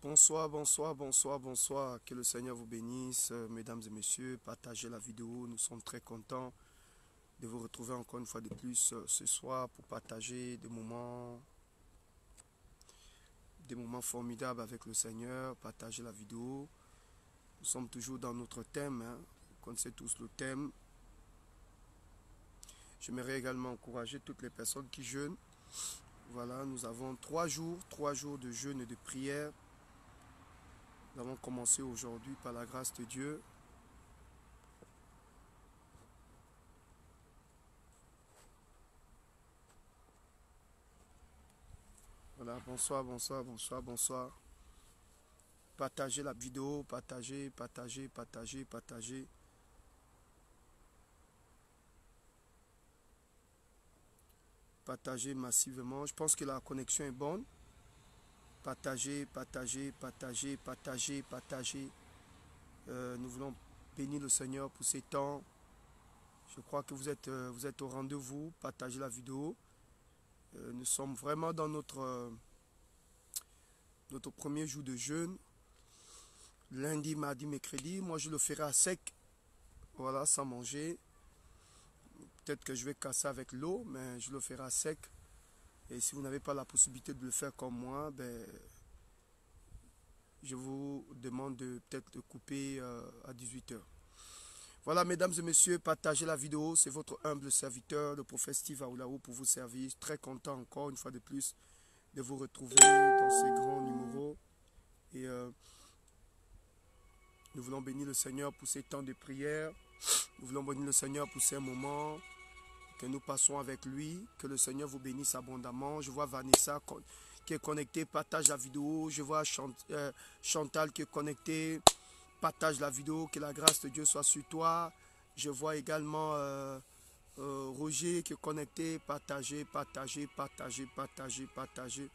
Bonsoir, bonsoir, bonsoir, bonsoir. Que le Seigneur vous bénisse, mesdames et messieurs. Partagez la vidéo. Nous sommes très contents de vous retrouver encore une fois de plus ce soir pour partager des moments formidables avec le Seigneur. Partagez la vidéo. Nous sommes toujours dans notre thème. Vous connaissez tous le thème. J'aimerais également encourager toutes les personnes qui jeûnent. Voilà, nous avons 3 jours de jeûne et de prière. Nous avons commencé aujourd'hui par la grâce de Dieu. Voilà, bonsoir, bonsoir, bonsoir, bonsoir. Partagez la vidéo, partagez, partagez, partagez, partagez. Partagez massivement. Je pense que la connexion est bonne. Partagez, partagez, partagez, partagez, partagez. Nous voulons bénir le Seigneur pour ces temps. Je crois que vous êtes au rendez-vous. Partagez la vidéo. Nous sommes vraiment dans notre premier jour de jeûne. Lundi, mardi, mercredi. Moi, je le ferai à sec. Voilà, sans manger. Peut-être que je vais casser avec l'eau, mais je le ferai à sec. Et si vous n'avez pas la possibilité de le faire comme moi, ben, je vous demande peut-être de couper à 18 h. Voilà, mesdames et messieurs, partagez la vidéo. C'est votre humble serviteur, le prophète Steve Aoulaou, pour vous servir. Très content encore une fois de plus de vous retrouver dans ces grands numéros. Et nous voulons bénir le Seigneur pour ces temps de prière. Nous voulons bénir le Seigneur pour ces moments que nous passons avec lui. Que le Seigneur vous bénisse abondamment. Je vois Vanessa qui est connectée, partage la vidéo. Je vois Chantal qui est connectée, partage la vidéo. Que la grâce de Dieu soit sur toi. Je vois également Roger qui est connecté, partagez, partagez, partagez, partagez, partagez.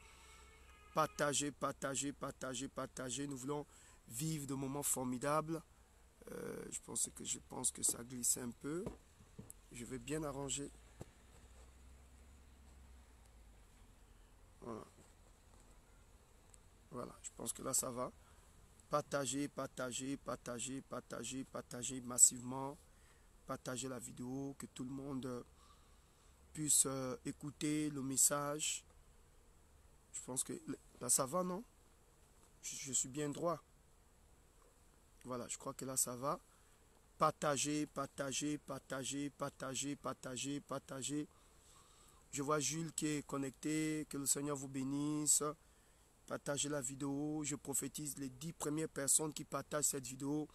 Partagez, partagez, partagez, partagez. Nous voulons vivre de moments formidables. Je pense que ça glisse un peu. Je vais bien arranger. Voilà. Voilà, je pense que là ça va. Partagez, partagez, partagez, partagez, partagez massivement. Partagez la vidéo, que tout le monde puisse écouter le message. Je pense que là ça va, non? Je suis bien droit. Voilà, je crois que là ça va. Partagez, partagez, partagez, partagez, partagez, partagez. Je vois Jules qui est connecté. Que le Seigneur vous bénisse. Partagez la vidéo. Je prophétise les 10 premières personnes qui partagent cette vidéo.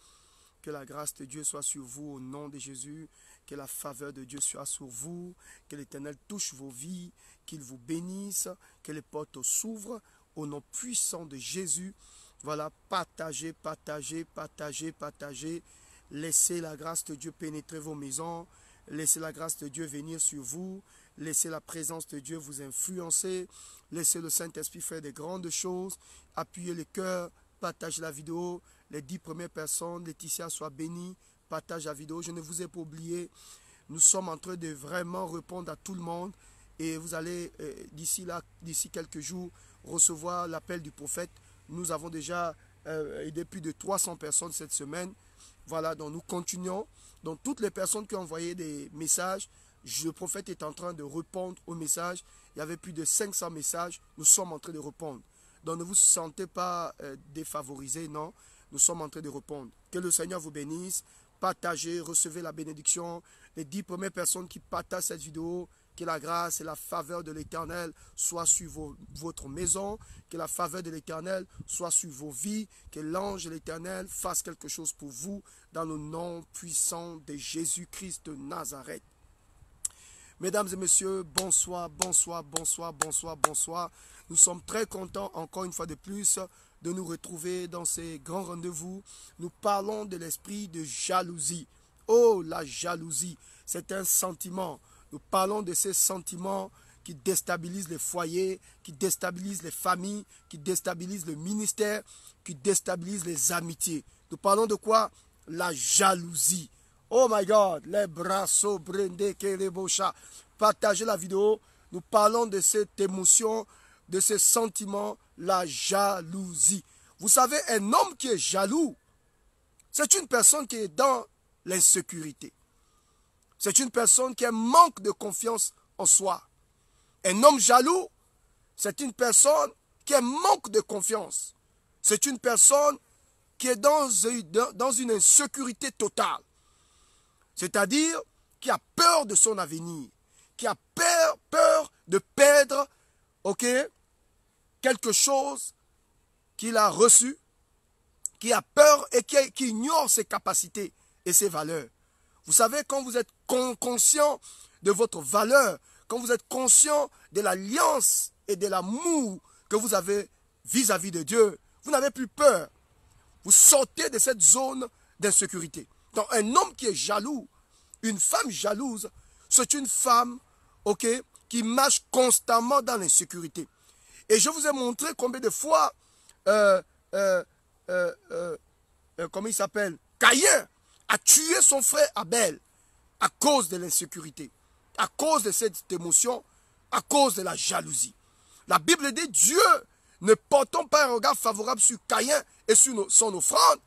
Que la grâce de Dieu soit sur vous au nom de Jésus. Que la faveur de Dieu soit sur vous. Que l'Éternel touche vos vies. Qu'il vous bénisse. Que les portes s'ouvrent au nom puissant de Jésus. Voilà, partagez, partagez, partagez, partagez. Laissez la grâce de Dieu pénétrer vos maisons. Laissez la grâce de Dieu venir sur vous. Laissez la présence de Dieu vous influencer. Laissez le Saint-Esprit faire des grandes choses. Appuyez le cœur. Partagez la vidéo. Les 10 premières personnes, Laetitia, soit bénie. Partage la vidéo. Je ne vous ai pas oublié. Nous sommes en train de vraiment répondre à tout le monde. Et vous allez, d'ici quelques jours, recevoir l'appel du prophète. Nous avons déjà aidé plus de 300 personnes cette semaine. Voilà, donc nous continuons. Donc toutes les personnes qui ont envoyé des messages, le prophète est en train de répondre aux messages. Il y avait plus de 500 messages. Nous sommes en train de répondre. Donc ne vous sentez pas défavorisés, non. Nous sommes en train de répondre. Que le Seigneur vous bénisse. Partagez, recevez la bénédiction. Les 10 premières personnes qui partagent cette vidéo, que la grâce et la faveur de l'Éternel soient sur votre maison. Que la faveur de l'Éternel soit sur vos vies. Que l'ange de l'Éternel fasse quelque chose pour vous dans le nom puissant de Jésus-Christ de Nazareth. Mesdames et messieurs, bonsoir, bonsoir, bonsoir, bonsoir, bonsoir. Nous sommes très contents encore une fois de plus de nous retrouver dans ces grands rendez-vous. Nous parlons de l'esprit de jalousie. Oh, la jalousie, c'est un sentiment. Nous parlons de ces sentiments qui déstabilisent les foyers, qui déstabilisent les familles, qui déstabilisent le ministère, qui déstabilisent les amitiés. Nous parlons de quoi? La jalousie. Oh my God, les bras brendés, kelebocha. Partagez la vidéo. Nous parlons de cette émotion, de ce sentiment, la jalousie. Vous savez, un homme qui est jaloux, c'est une personne qui est dans l'insécurité. C'est une personne qui a un manque de confiance en soi. Un homme jaloux, c'est une personne qui a un manque de confiance. C'est une personne qui est dans une insécurité totale. C'est-à-dire qui a peur de son avenir, qui a peur de perdre, ok, quelque chose qu'il a reçu, qui a peur et qui ignore ses capacités et ses valeurs. Vous savez, quand vous êtes conscient de votre valeur, quand vous êtes conscient de l'alliance et de l'amour que vous avez vis-à-vis de Dieu, vous n'avez plus peur. Vous sortez de cette zone d'insécurité. Donc un homme qui est jaloux, une femme jalouse, c'est une femme, ok, qui marche constamment dans l'insécurité. Et je vous ai montré combien de fois, comment il s'appelle, Caïn a tué son frère Abel à cause de l'insécurité, à cause de cette émotion, à cause de la jalousie. La Bible dit, Dieu, ne portons pas un regard favorable sur Caïn et sur son offrande.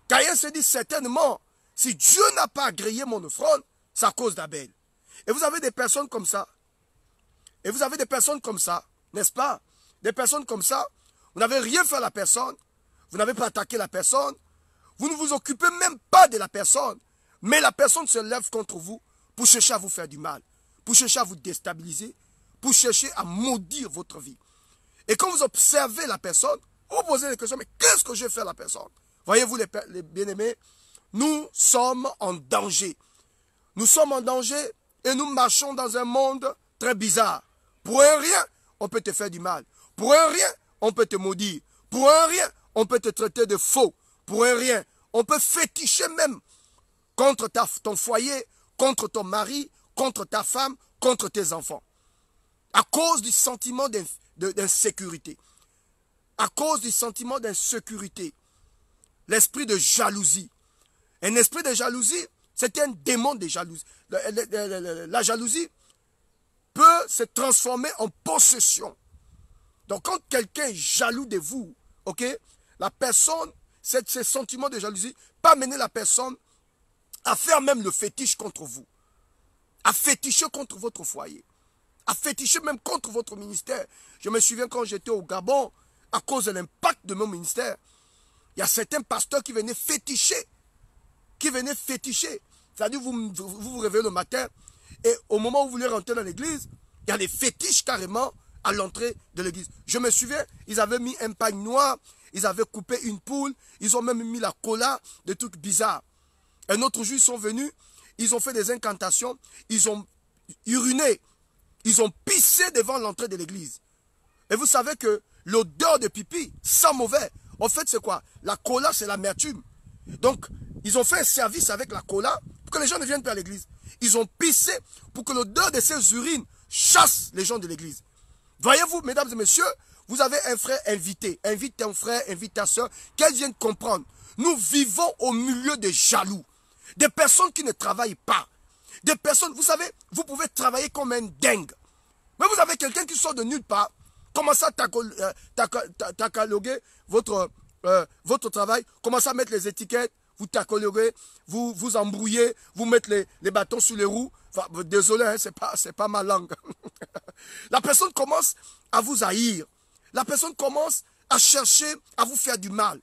Caïn se dit certainement, si Dieu n'a pas agréé mon offrande, c'est à cause d'Abel. Et vous avez des personnes comme ça. Et vous avez des personnes comme ça, n'est-ce pas? Des personnes comme ça, vous n'avez rien fait à la personne, vous n'avez pas attaqué la personne, vous ne vous occupez même pas de la personne, mais la personne se lève contre vous pour chercher à vous faire du mal, pour chercher à vous déstabiliser, pour chercher à maudire votre vie. Et quand vous observez la personne, vous posez des questions, mais qu'est-ce que j'ai fait à la personne? Voyez-vous les bien-aimés, nous sommes en danger. Nous sommes en danger et nous marchons dans un monde très bizarre. Pour un rien, on peut te faire du mal. Pour un rien, on peut te maudire. Pour un rien, on peut te traiter de faux. Pour un rien, on peut féticher même contre ton foyer, contre ton mari, contre ta femme, contre tes enfants. À cause du sentiment d'insécurité. À cause du sentiment d'insécurité. L'esprit de jalousie. Un esprit de jalousie, c'est un démon de jalousie. La jalousie peut se transformer en possession. Donc quand quelqu'un est jaloux de vous, ok, la personne, ces sentiments de jalousie peut amener la personne à faire même le fétiche contre vous. À féticher contre votre foyer. À féticher même contre votre ministère. Je me souviens quand j'étais au Gabon, à cause de l'impact de mon ministère, il y a certains pasteurs qui venaient féticher. C'est-à-dire vous réveillez le matin et au moment où vous voulez rentrer dans l'église, il y a des fétiches carrément à l'entrée de l'église. Je me souviens, ils avaient mis un pagne noir, ils avaient coupé une poule, ils ont même mis la cola, des trucs bizarres. Un autre jour, ils sont venus, ils ont fait des incantations, ils ont uriné, ils ont pissé devant l'entrée de l'église. Et vous savez que l'odeur de pipi, sent mauvais. En fait, c'est quoi? La cola, c'est l'amertume. Donc, ils ont fait un service avec la cola pour que les gens ne viennent pas à l'église. Ils ont pissé pour que l'odeur de ces urines chasse les gens de l'église. Voyez-vous, mesdames et messieurs, vous avez un frère invité. Invite ton frère, invite ta soeur, qu'elle vienne comprendre. Nous vivons au milieu des jaloux. Des personnes qui ne travaillent pas. Des personnes, vous savez, vous pouvez travailler comme un dingue. Mais vous avez quelqu'un qui sort de nulle part, commence à cataloguer votre travail, commence à mettre les étiquettes, vous tacologuez, vous embrouillez, vous mettez les bâtons sur les roues. Enfin, désolé, hein, c'est pas ma langue. La personne commence à vous haïr. La personne commence à chercher à vous faire du mal.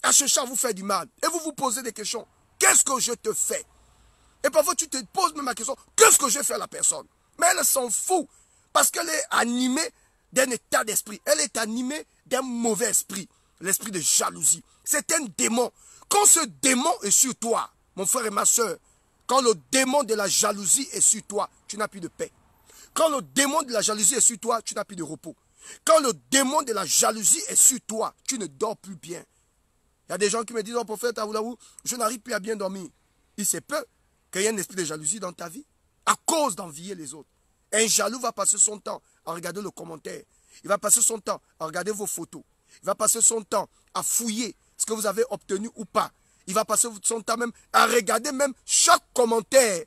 À chercher à vous faire du mal. Et vous vous posez des questions. Qu'est-ce que je te fais? Et parfois tu te poses même la question, qu'est-ce que je fais à la personne? Mais elle s'en fout. Parce qu'elle est animée d'un état d'esprit. Elle est animée d'un mauvais esprit. L'esprit de jalousie. C'est un démon. Quand ce démon est sur toi, mon frère et ma soeur, quand le démon de la jalousie est sur toi, tu n'as plus de paix. Quand le démon de la jalousie est sur toi, tu n'as plus de repos. Quand le démon de la jalousie est sur toi, tu ne dors plus bien. Il y a des gens qui me disent, oh prophète, je n'arrive plus à bien dormir. Il se peut qu'il y ait un esprit de jalousie dans ta vie à cause d'envier les autres. Un jaloux va passer son temps à regarder le commentaire. Il va passer son temps à regarder vos photos. Il va passer son temps à fouiller ce que vous avez obtenu ou pas. Il va passer son temps même à regarder même chaque commentaire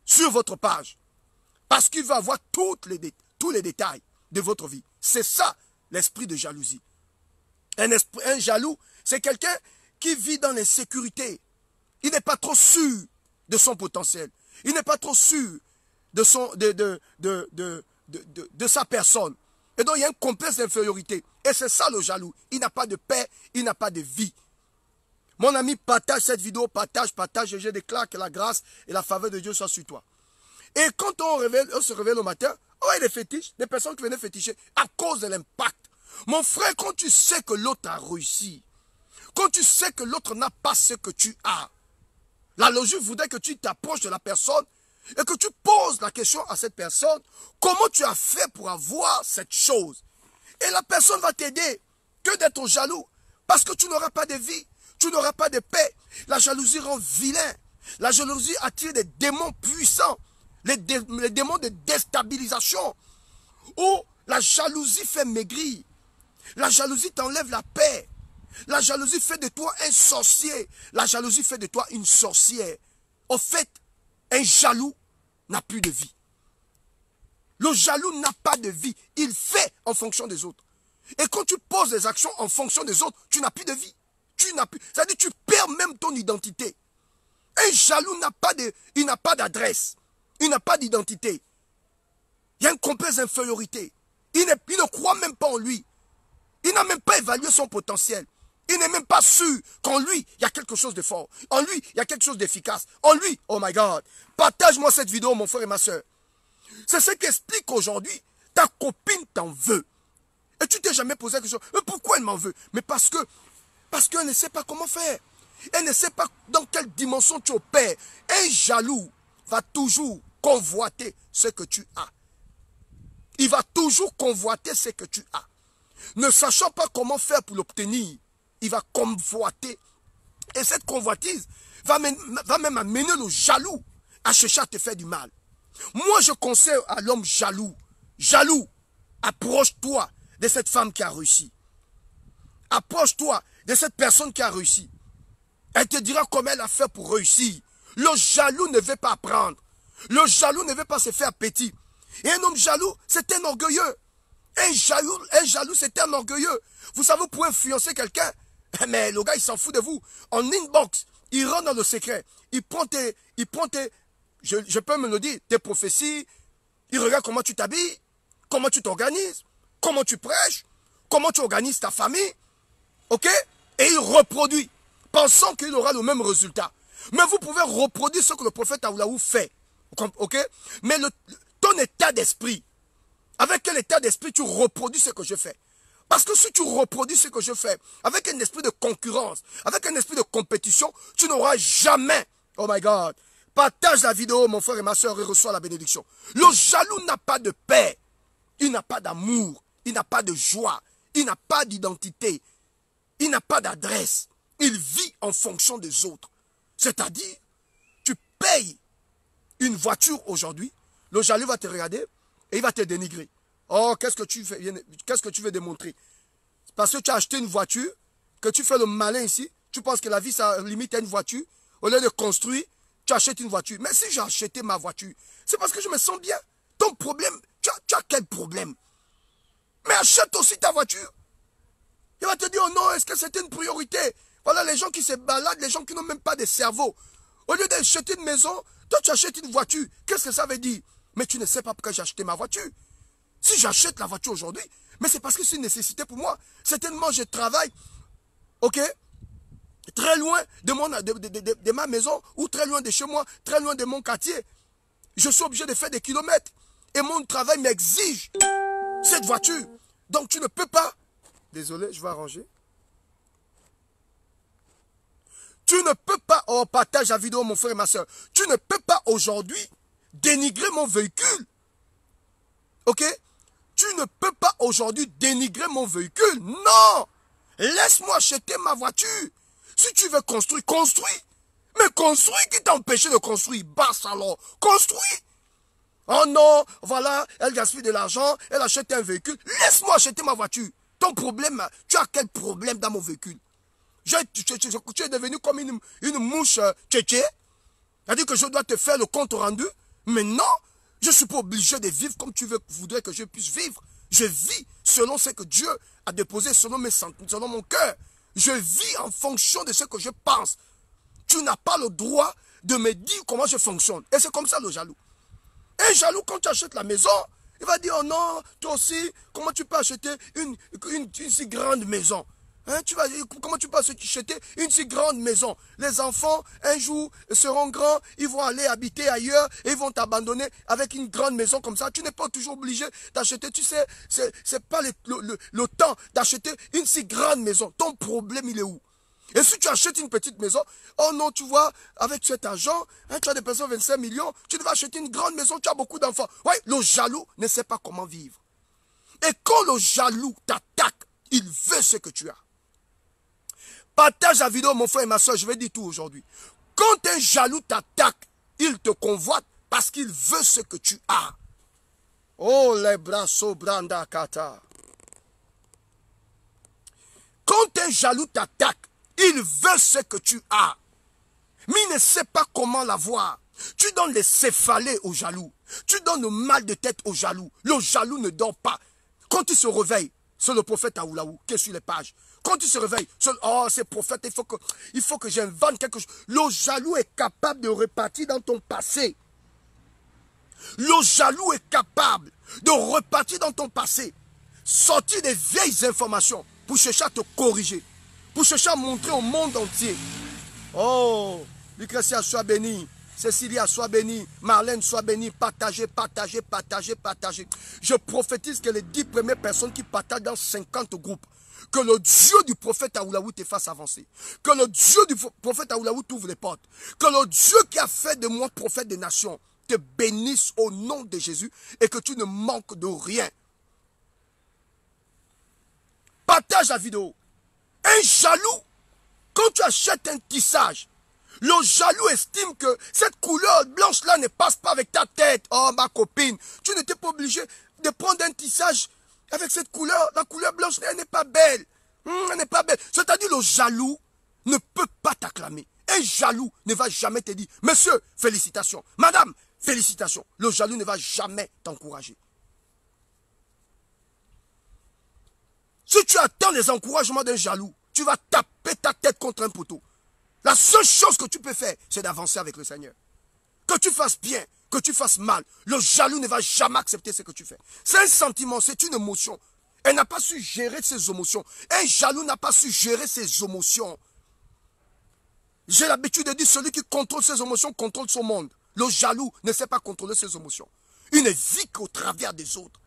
sur votre page. Parce qu'il va avoir tous les détails de votre vie. C'est ça l'esprit de jalousie. Un jaloux, c'est quelqu'un qui vit dans l'insécurité. Il n'est pas trop sûr de son potentiel. Il n'est pas trop sûr de sa personne. Et donc, il y a un complexe d'infériorité. Et c'est ça le jaloux. Il n'a pas de paix, il n'a pas de vie. Mon ami, partage cette vidéo, partage, et je déclare que la grâce et la faveur de Dieu soient sur toi. Et quand on se réveille le matin, oh, il y a des fétiches, des personnes qui venaient féticher à cause de l'impact. Mon frère, quand tu sais que l'autre a réussi, quand tu sais que l'autre n'a pas ce que tu as, la logique voudrait que tu t'approches de la personne et que tu poses la question à cette personne, comment tu as fait pour avoir cette chose? Et la personne va t'aider que d'être jaloux, parce que tu n'auras pas de vie, tu n'auras pas de paix. La jalousie rend vilain. La jalousie attire des démons puissants, les démons de déstabilisation, où la jalousie fait maigrir. La jalousie t'enlève la paix. La jalousie fait de toi un sorcier. La jalousie fait de toi une sorcière. Au fait, un jaloux n'a plus de vie. Le jaloux n'a pas de vie. Il fait en fonction des autres. Et quand tu poses des actions en fonction des autres, tu n'as plus de vie. Tu n'as plus. C'est-à-dire que tu perds même ton identité. Un jaloux n'a pas d'adresse. Il n'a pas d'identité. Il y a une complexe d'infériorité. Il ne croit même pas en lui. Il n'a même pas évalué son potentiel. Il n'est même pas sûr qu'en lui, il y a quelque chose de fort. En lui, il y a quelque chose d'efficace. En lui, oh my God. Partage-moi cette vidéo, mon frère et ma soeur. C'est ce qui explique qu'aujourd'hui, ta copine t'en veut. Et tu t'es jamais posé la question, mais pourquoi elle m'en veut? Mais parce qu'elle ne sait pas comment faire. Elle ne sait pas dans quelle dimension tu opères. Un jaloux va toujours convoiter ce que tu as. Il va toujours convoiter ce que tu as. Ne sachant pas comment faire pour l'obtenir, il va convoiter. Et cette convoitise va même amener le jaloux à chercher à te faire du mal. Moi, je conseille à l'homme jaloux, approche-toi de cette femme qui a réussi. Approche-toi de cette personne qui a réussi. Elle te dira comment elle a fait pour réussir. Le jaloux ne veut pas apprendre. Le jaloux ne veut pas se faire petit. Et un homme jaloux, c'est un orgueilleux. Un jaloux, c'est un orgueilleux. Vous savez, vous pouvez influencer quelqu'un, mais le gars, il s'en fout de vous. En inbox, il rentre dans le secret. Il prend tes je peux me le dire, tes prophéties. Il regarde comment tu t'habilles, comment tu t'organises, comment tu prêches, comment tu organises ta famille. Ok? Et il reproduit, pensant qu'il aura le même résultat. Mais vous pouvez reproduire ce que le prophète Aoulaou fait. Ok? Mais ton état d'esprit, avec quel état d'esprit tu reproduis ce que je fais? Parce que si tu reproduis ce que je fais, avec un esprit de concurrence, avec un esprit de compétition, tu n'auras jamais, oh my God, partage la vidéo, mon frère et ma soeur, et reçois la bénédiction. Le jaloux n'a pas de paix, il n'a pas d'amour, il n'a pas de joie, il n'a pas d'identité, il n'a pas d'adresse. Il vit en fonction des autres. C'est-à-dire, tu payes une voiture aujourd'hui, le jaloux va te regarder et il va te dénigrer. Oh, qu'est-ce que tu veux démontrer? Parce que tu as acheté une voiture, que tu fais le malin ici, tu penses que la vie, ça limite à une voiture. Au lieu de construire, tu achètes une voiture. Mais si j'ai acheté ma voiture, c'est parce que je me sens bien. Ton problème, tu as quel problème? Mais achète aussi ta voiture. Il va te dire, oh non, est-ce que c'était une priorité? Voilà les gens qui se baladent, les gens qui n'ont même pas de cerveau. Au lieu d'acheter une maison, toi tu achètes une voiture. Qu'est-ce que ça veut dire? Mais tu ne sais pas pourquoi j'ai acheté ma voiture. Si j'achète la voiture aujourd'hui, mais c'est parce que c'est une nécessité pour moi. Certainement, je travaille, ok, très loin de ma maison, ou très loin de chez moi, très loin de mon quartier. Je suis obligé de faire des kilomètres. Et mon travail m'exige cette voiture. Donc tu ne peux pas... Désolé, je vais arranger. Tu ne peux pas... Oh, partage la vidéo, mon frère et ma soeur. Tu ne peux pas aujourd'hui dénigrer mon véhicule. Ok? Tu ne peux pas aujourd'hui dénigrer mon véhicule. Non! Laisse-moi acheter ma voiture. Si tu veux construire, construis. Mais construis, qui t'a empêché de construire? Basse alors. Construis. Oh non, voilà, elle gaspille de l'argent, elle achète un véhicule. Laisse-moi acheter ma voiture. Ton problème, tu as quel problème dans mon véhicule? Tu es devenu comme une mouche tchétché. C'est-à-dire que je dois te faire le compte rendu. Mais non, je ne suis pas obligé de vivre comme tu voudrais que je puisse vivre. Je vis selon ce que Dieu a déposé, selon mes sentiments, selon mon cœur. Je vis en fonction de ce que je pense. Tu n'as pas le droit de me dire comment je fonctionne. Et c'est comme ça le jaloux. Un jaloux, quand tu achètes la maison, il va dire, oh non, toi aussi, comment tu peux acheter une si grande maison? Hein, comment tu peux acheter une si grande maison? Les enfants, un jour, seront grands, ils vont aller habiter ailleurs et ils vont t'abandonner avec une grande maison comme ça. Tu n'es pas toujours obligé d'acheter, tu sais, c'est pas le temps d'acheter une si grande maison. Ton problème, il est où? Et si tu achètes une petite maison, oh non, tu vois, avec cet argent, hein, tu as dépensé 25 millions, tu devais acheter une grande maison, tu as beaucoup d'enfants. Oui, le jaloux ne sait pas comment vivre. Et quand le jaloux t'attaque, il veut ce que tu as. Partage la vidéo, mon frère et ma soeur, je vais dire tout aujourd'hui. Quand un jaloux t'attaque, il te convoite parce qu'il veut ce que tu as. Oh, les bras branda kata. Quand un jaloux t'attaque, il veut ce que tu as. Mais il ne sait pas comment l'avoir. Tu donnes les céphalées au jaloux. Tu donnes le mal de tête au jaloux. Le jaloux ne dort pas. Quand il se réveille, c'est le prophète Aoulaou qui est sur les pages. Quand il se réveille, oh, c'est prophète, il faut que j'invente quelque chose. Le jaloux est capable de repartir dans ton passé. Le jaloux est capable de repartir dans ton passé. Sortir des vieilles informations pour chercher à te corriger. Pour chercher à montrer au monde entier. Oh, Lucretia, sois bénie. Cécilia, sois bénie. Marlène, sois bénie. Partagez, partagez, partagez, partagez. Je prophétise que les 10 premières personnes qui partagent dans 50 groupes, que le Dieu du prophète Aoulaou te fasse avancer. Que le Dieu du prophète Aoulaou t'ouvre les portes. Que le Dieu qui a fait de moi prophète des nations te bénisse au nom de Jésus et que tu ne manques de rien. Partage la vidéo. Un jaloux, quand tu achètes un tissage, le jaloux estime que cette couleur blanche-là ne passe pas avec ta tête. Oh, ma copine, tu n'étais pas obligé de prendre un tissage avec cette couleur. La couleur blanche, elle n'est pas belle. Elle n'est pas belle. C'est-à-dire, le jaloux ne peut pas t'acclamer. Un jaloux ne va jamais te dire, monsieur, félicitations. Madame, félicitations. Le jaloux ne va jamais t'encourager. Si tu attends les encouragements d'un jaloux, tu vas taper ta tête contre un poteau. La seule chose que tu peux faire, c'est d'avancer avec le Seigneur. Que tu fasses bien, que tu fasses mal, le jaloux ne va jamais accepter ce que tu fais. C'est un sentiment, c'est une émotion. Elle n'a pas su gérer ses émotions. Un jaloux n'a pas su gérer ses émotions. J'ai l'habitude de dire, celui qui contrôle ses émotions contrôle son monde. Le jaloux ne sait pas contrôler ses émotions. Il ne vit qu'au travers des autres.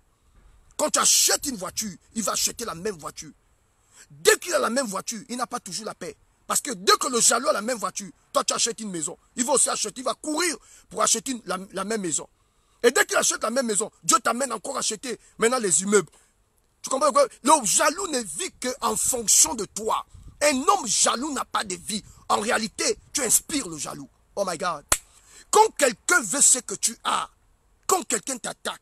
Quand tu achètes une voiture, il va acheter la même voiture. Dès qu'il a la même voiture, il n'a pas toujours la paix. Parce que dès que le jaloux a la même voiture, toi tu achètes une maison. Il va aussi acheter, il va courir pour acheter la même maison. Et dès qu'il achète la même maison, Dieu t'amène encore à acheter maintenant les immeubles. Tu comprends quoi? Le jaloux ne vit qu'en fonction de toi. Un homme jaloux n'a pas de vie. En réalité, tu inspires le jaloux. Oh my God. Quand quelqu'un veut ce que tu as, quand quelqu'un t'attaque,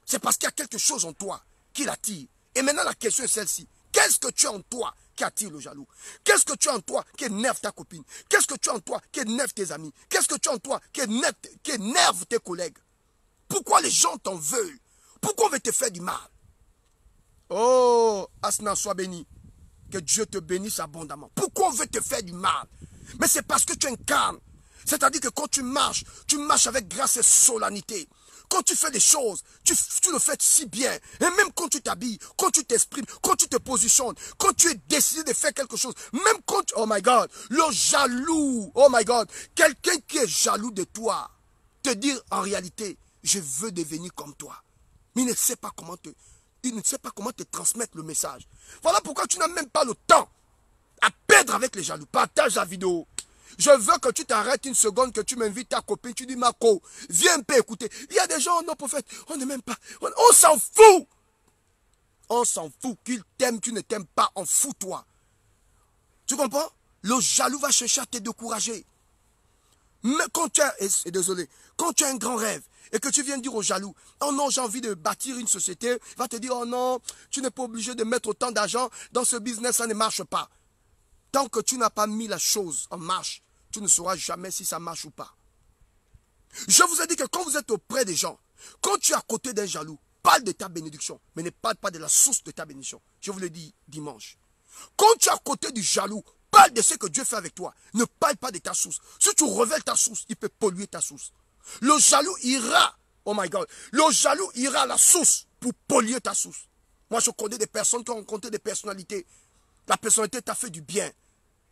c'est parce qu'il y a quelque chose en toi qui l'attire. Et maintenant la question est celle-ci. Qu'est-ce que tu as en toi qui attire le jaloux? Qu'est-ce que tu as en toi qui énerve ta copine? Qu'est-ce que tu as en toi qui énerve tes amis? Qu'est-ce que tu as en toi qui énerve tes collègues? Pourquoi les gens t'en veulent? Pourquoi on veut te faire du mal? Oh, Asna, sois béni. Que Dieu te bénisse abondamment. Pourquoi on veut te faire du mal? Mais c'est parce que tu incarnes. C'est-à-dire que quand tu marches avec grâce et solennité. Quand tu fais des choses, tu le fais si bien. Et même quand tu t'habilles, quand tu t'exprimes, quand tu te positionnes, quand tu es décidé de faire quelque chose, même quand oh my God, le jaloux, oh my God, quelqu'un qui est jaloux de toi, te dire en réalité, je veux devenir comme toi. Mais il ne sait pas comment te transmettre le message. Voilà pourquoi tu n'as même pas le temps à perdre avec les jaloux. Partage la vidéo. Je veux que tu t'arrêtes une seconde, que tu m'invites ta copine, tu dis Marco, viens un peu écouter. Il y a des gens, non prophète, on ne m'aime pas. On s'en fout. On s'en fout. Qu'il t'aime, tu ne t'aimes pas, on fout toi. Tu comprends? Le jaloux va chercher à te décourager. Mais quand tu as, désolé, quand tu as un grand rêve et que tu viens dire au jaloux, oh non, j'ai envie de bâtir une société, il va te dire, oh non, tu n'es pas obligé de mettre autant d'argent dans ce business, ça ne marche pas. Tant que tu n'as pas mis la chose en marche, tu ne sauras jamais si ça marche ou pas. Je vous ai dit que quand vous êtes auprès des gens, quand tu es à côté d'un jaloux, parle de ta bénédiction, mais ne parle pas de la source de ta bénédiction. Je vous le dis dimanche. Quand tu es à côté du jaloux, parle de ce que Dieu fait avec toi. Ne parle pas de ta source. Si tu révèles ta source, il peut polluer ta source. Le jaloux ira, oh my God, le jaloux ira à la source pour polluer ta source. Moi, je connais des personnes qui ont rencontré des personnalités. La personnalité t'a fait du bien.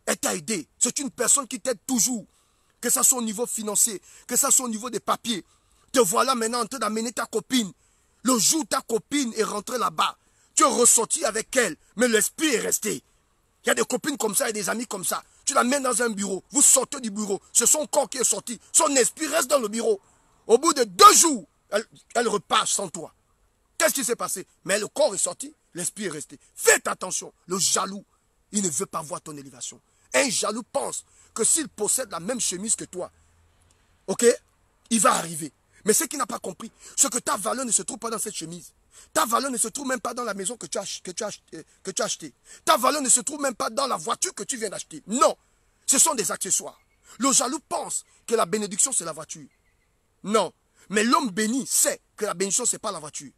Elle t'a aidé. C'est une personne qui t'aide toujours. Que ça soit au niveau financier, que ça soit au niveau des papiers. Te voilà maintenant en train d'amener ta copine. Le jour où ta copine est rentrée là-bas, tu es ressorti avec elle, mais l'esprit est resté. Il y a des copines comme ça et des amis comme ça. Tu la mets dans un bureau, vous sortez du bureau, c'est son corps qui est sorti, son esprit reste dans le bureau. Au bout de 2 jours, elle repart sans toi. Qu'est-ce qui s'est passé? Mais le corps est sorti, l'esprit est resté. Faites attention, le jaloux, il ne veut pas voir ton élévation. Un jaloux pense que s'il possède la même chemise que toi, ok, il va arriver. Mais ce qu'il n'a pas compris, c'est que ta valeur ne se trouve pas dans cette chemise. Ta valeur ne se trouve même pas dans la maison que tu as achetée. Ta valeur ne se trouve même pas dans la voiture que tu viens d'acheter. Non, ce sont des accessoires. Le jaloux pense que la bénédiction, c'est la voiture. Non, mais l'homme béni sait que la bénédiction, ce n'est pas la voiture.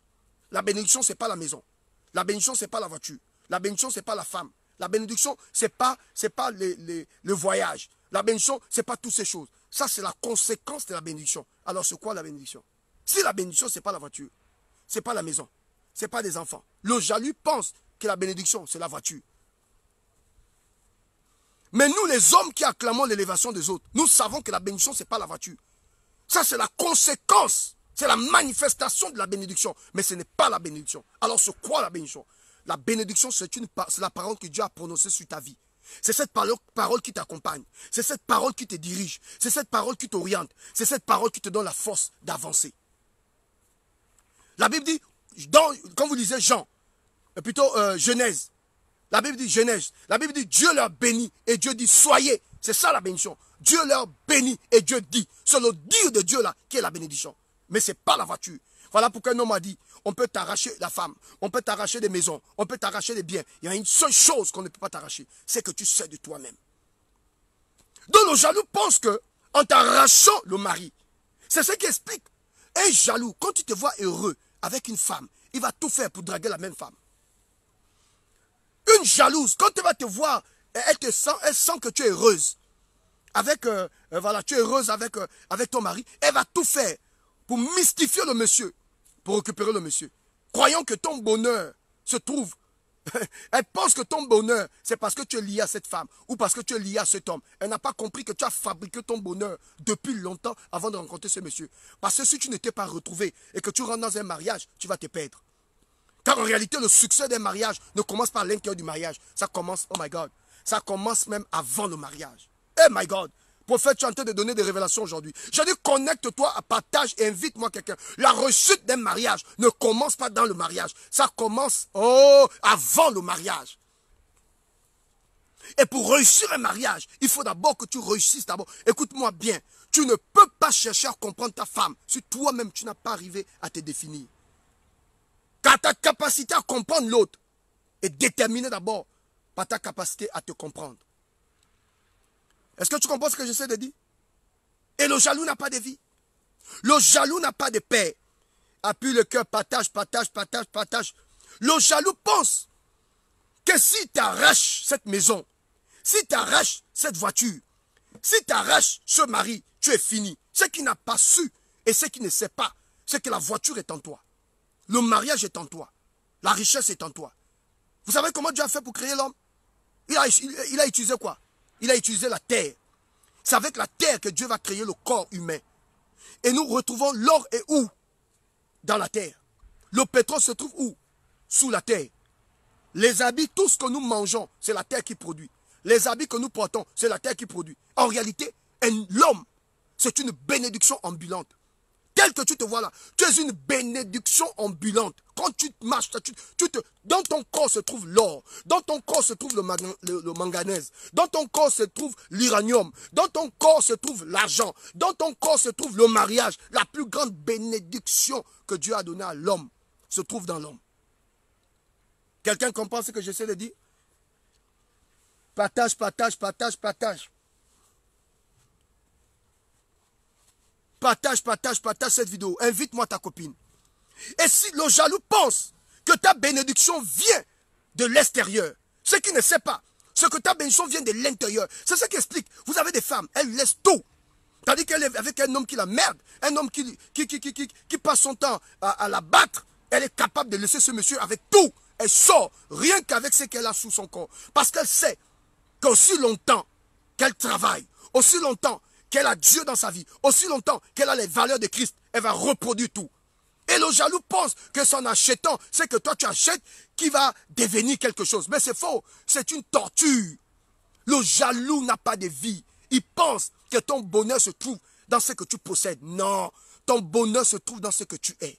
La bénédiction, ce n'est pas la maison. La bénédiction, ce n'est pas la voiture. La bénédiction, ce n'est pas la femme. La bénédiction, ce n'est pas le voyage. La bénédiction, ce n'est pas toutes ces choses. Ça, c'est la conséquence de la bénédiction. Alors, c'est quoi la bénédiction? Si la bénédiction, ce n'est pas la voiture, ce n'est pas la maison, ce n'est pas des enfants. Le jaloux pense que la bénédiction, c'est la voiture. Mais nous, les hommes qui acclamons l'élévation des autres, nous savons que la bénédiction, ce n'est pas la voiture. Ça, c'est la conséquence. C'est la manifestation de la bénédiction. Mais ce n'est pas la bénédiction. Alors, c'est quoi la bénédiction? La bénédiction, c'est la parole que Dieu a prononcée sur ta vie. C'est cette parole qui t'accompagne. C'est cette parole qui te dirige. C'est cette parole qui t'oriente. C'est cette parole qui te donne la force d'avancer. La Bible dit, quand vous lisez Jean, plutôt Genèse, la Bible dit Genèse, la Bible dit Dieu leur bénit et Dieu dit soyez. C'est ça la bénédiction. Dieu leur bénit et Dieu dit. C'est le dire de Dieu là qui est la bénédiction. Mais ce n'est pas la voiture. Voilà pourquoi un homme a dit, on peut t'arracher la femme, on peut t'arracher des maisons, on peut t'arracher des biens. Il y a une seule chose qu'on ne peut pas t'arracher, c'est que tu sais de toi-même. Donc le jaloux pense que en t'arrachant le mari, c'est ce qui explique. Un jaloux, quand tu te vois heureux avec une femme, il va tout faire pour draguer la même femme. Une jalouse, quand elle va te voir, elle sent que tu es heureuse. Voilà, tu es heureuse avec ton mari, elle va tout faire pour mystifier le monsieur, pour récupérer le monsieur. Croyant que ton bonheur se trouve. Elle pense que ton bonheur, c'est parce que tu es lié à cette femme ou parce que tu es lié à cet homme. Elle n'a pas compris que tu as fabriqué ton bonheur depuis longtemps avant de rencontrer ce monsieur. Parce que si tu ne t'es pas retrouvé et que tu rentres dans un mariage, tu vas te perdre. Car en réalité, le succès d'un mariage ne commence pas à l'intérieur du mariage. Ça commence, oh my God, ça commence même avant le mariage. Oh my God. Prophète, tu es en train de donner des révélations aujourd'hui. Je dis, connecte-toi, partage et invite-moi quelqu'un. La réussite d'un mariage ne commence pas dans le mariage. Ça commence, avant le mariage. Et pour réussir un mariage, il faut d'abord que tu réussisses d'abord. Écoute-moi bien. Tu ne peux pas chercher à comprendre ta femme si toi-même tu n'as pas arrivé à te définir. Car ta capacité à comprendre l'autre est déterminée d'abord par ta capacité à te comprendre. Est-ce que tu comprends ce que j'essaie de dire? Et le jaloux n'a pas de vie. Le jaloux n'a pas de paix. Appuie le cœur, partage, partage, partage, partage. Le jaloux pense que si tu arraches cette maison, si tu arraches cette voiture, si tu arraches ce mari, tu es fini. Ce qui n'a pas su et ce qui ne sait pas, c'est que la voiture est en toi. Le mariage est en toi. La richesse est en toi. Vous savez comment Dieu a fait pour créer l'homme? Il a utilisé quoi? Il a utilisé la terre. C'est avec la terre que Dieu va créer le corps humain. Et nous retrouvons l'or et où? Dans la terre. Le pétrole se trouve où? Sous la terre. Les habits, tout ce que nous mangeons, c'est la terre qui produit. Les habits que nous portons, c'est la terre qui produit. En réalité, l'homme, c'est une bénédiction ambulante. Tel que tu te vois là, tu es une bénédiction ambulante. Quand tu marches, dans ton corps se trouve l'or. Dans ton corps se trouve le manganèse. Dans ton corps se trouve l'uranium. Dans ton corps se trouve l'argent. Dans ton corps se trouve le mariage. La plus grande bénédiction que Dieu a donnée à l'homme se trouve dans l'homme. Quelqu'un comprend ce que j'essaie de dire? Partage, partage, partage, partage. Partage, partage, partage cette vidéo. Invite-moi ta copine. Et si le jaloux pense que ta bénédiction vient de l'extérieur, ce qui ne sait pas, ce que ta bénédiction vient de l'intérieur, c'est ce qui explique. Vous avez des femmes, elles laissent tout. Tandis qu'elle est avec un homme qui la merde, un homme qui passe son temps à la battre, elle est capable de laisser ce monsieur avec tout. Elle sort rien qu'avec ce qu'elle a sous son corps. Parce qu'elle sait qu'aussi longtemps qu'elle travaille, aussi longtemps qu'elle a Dieu dans sa vie, aussi longtemps qu'elle a les valeurs de Christ, elle va reproduire tout. Et le jaloux pense que c'est en achetant, c'est que toi tu achètes, qui va devenir quelque chose. Mais c'est faux, c'est une torture. Le jaloux n'a pas de vie. Il pense que ton bonheur se trouve dans ce que tu possèdes. Non, ton bonheur se trouve dans ce que tu es.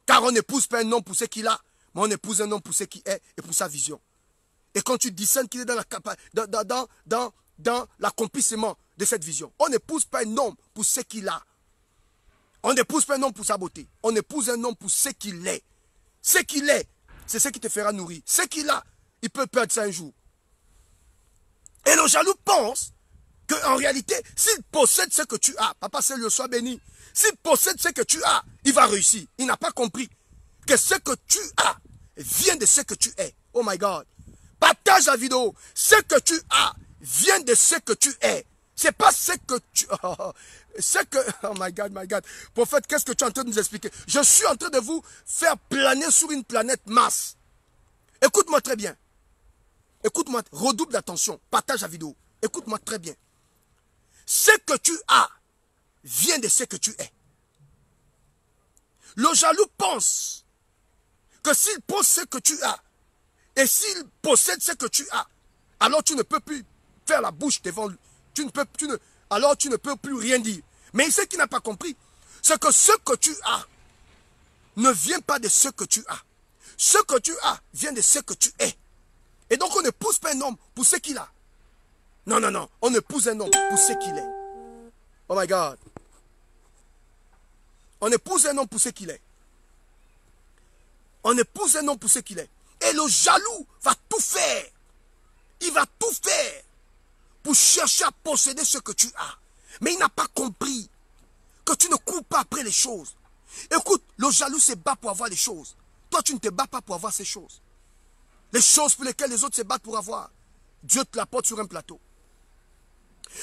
Car on n'épouse pas un homme pour ce qu'il a, mais on épouse un homme pour ce qu'il est et pour sa vision. Et quand tu discernes qu'il est dans l'accomplissement de cette vision, on n'épouse pas un homme pour ce qu'il a. On n'épouse pas un homme pour sa beauté. On épouse un homme pour ce qu'il est. Ce qu'il est, c'est ce qui te fera nourrir. Ce qu'il a, il peut perdre ça un jour. Et le jaloux pense qu'en réalité, s'il possède ce que tu as, papa Seigneur soit béni, s'il possède ce que tu as, il va réussir. Il n'a pas compris que ce que tu as vient de ce que tu es. Oh my God. Partage la vidéo. Ce que tu as vient de ce que tu es. C'est pas ce que tu... Oh my God, my God. Prophète, qu'est-ce que tu es en train de nous expliquer? Je suis en train de vous faire planer sur une planète Mars. Écoute-moi très bien. Écoute-moi, redouble d'attention. Partage la vidéo. Écoute-moi très bien. Ce que tu as vient de ce que tu es. Le jaloux pense que s'il possède ce que tu as, et s'il possède ce que tu as, alors tu ne peux plus faire la bouche devant lui. Alors tu ne peux plus rien dire. Mais ce qu'il n'a pas compris, c'est que ce que tu as ne vient pas de ce que tu as. Ce que tu as vient de ce que tu es. Et donc on n'épouse pas un homme pour ce qu'il a. Non, non, non. On épouse un homme pour ce qu'il est. Oh my God. On épouse un homme pour ce qu'il est. On épouse un homme pour ce qu'il est. Et le jaloux va tout faire. Il va tout faire pour chercher à posséder ce que tu as. Mais il n'a pas compris que tu ne cours pas après les choses. Écoute, le jaloux se bat pour avoir les choses. Toi, tu ne te bats pas pour avoir ces choses. Les choses pour lesquelles les autres se battent pour avoir, Dieu te l'apporte sur un plateau.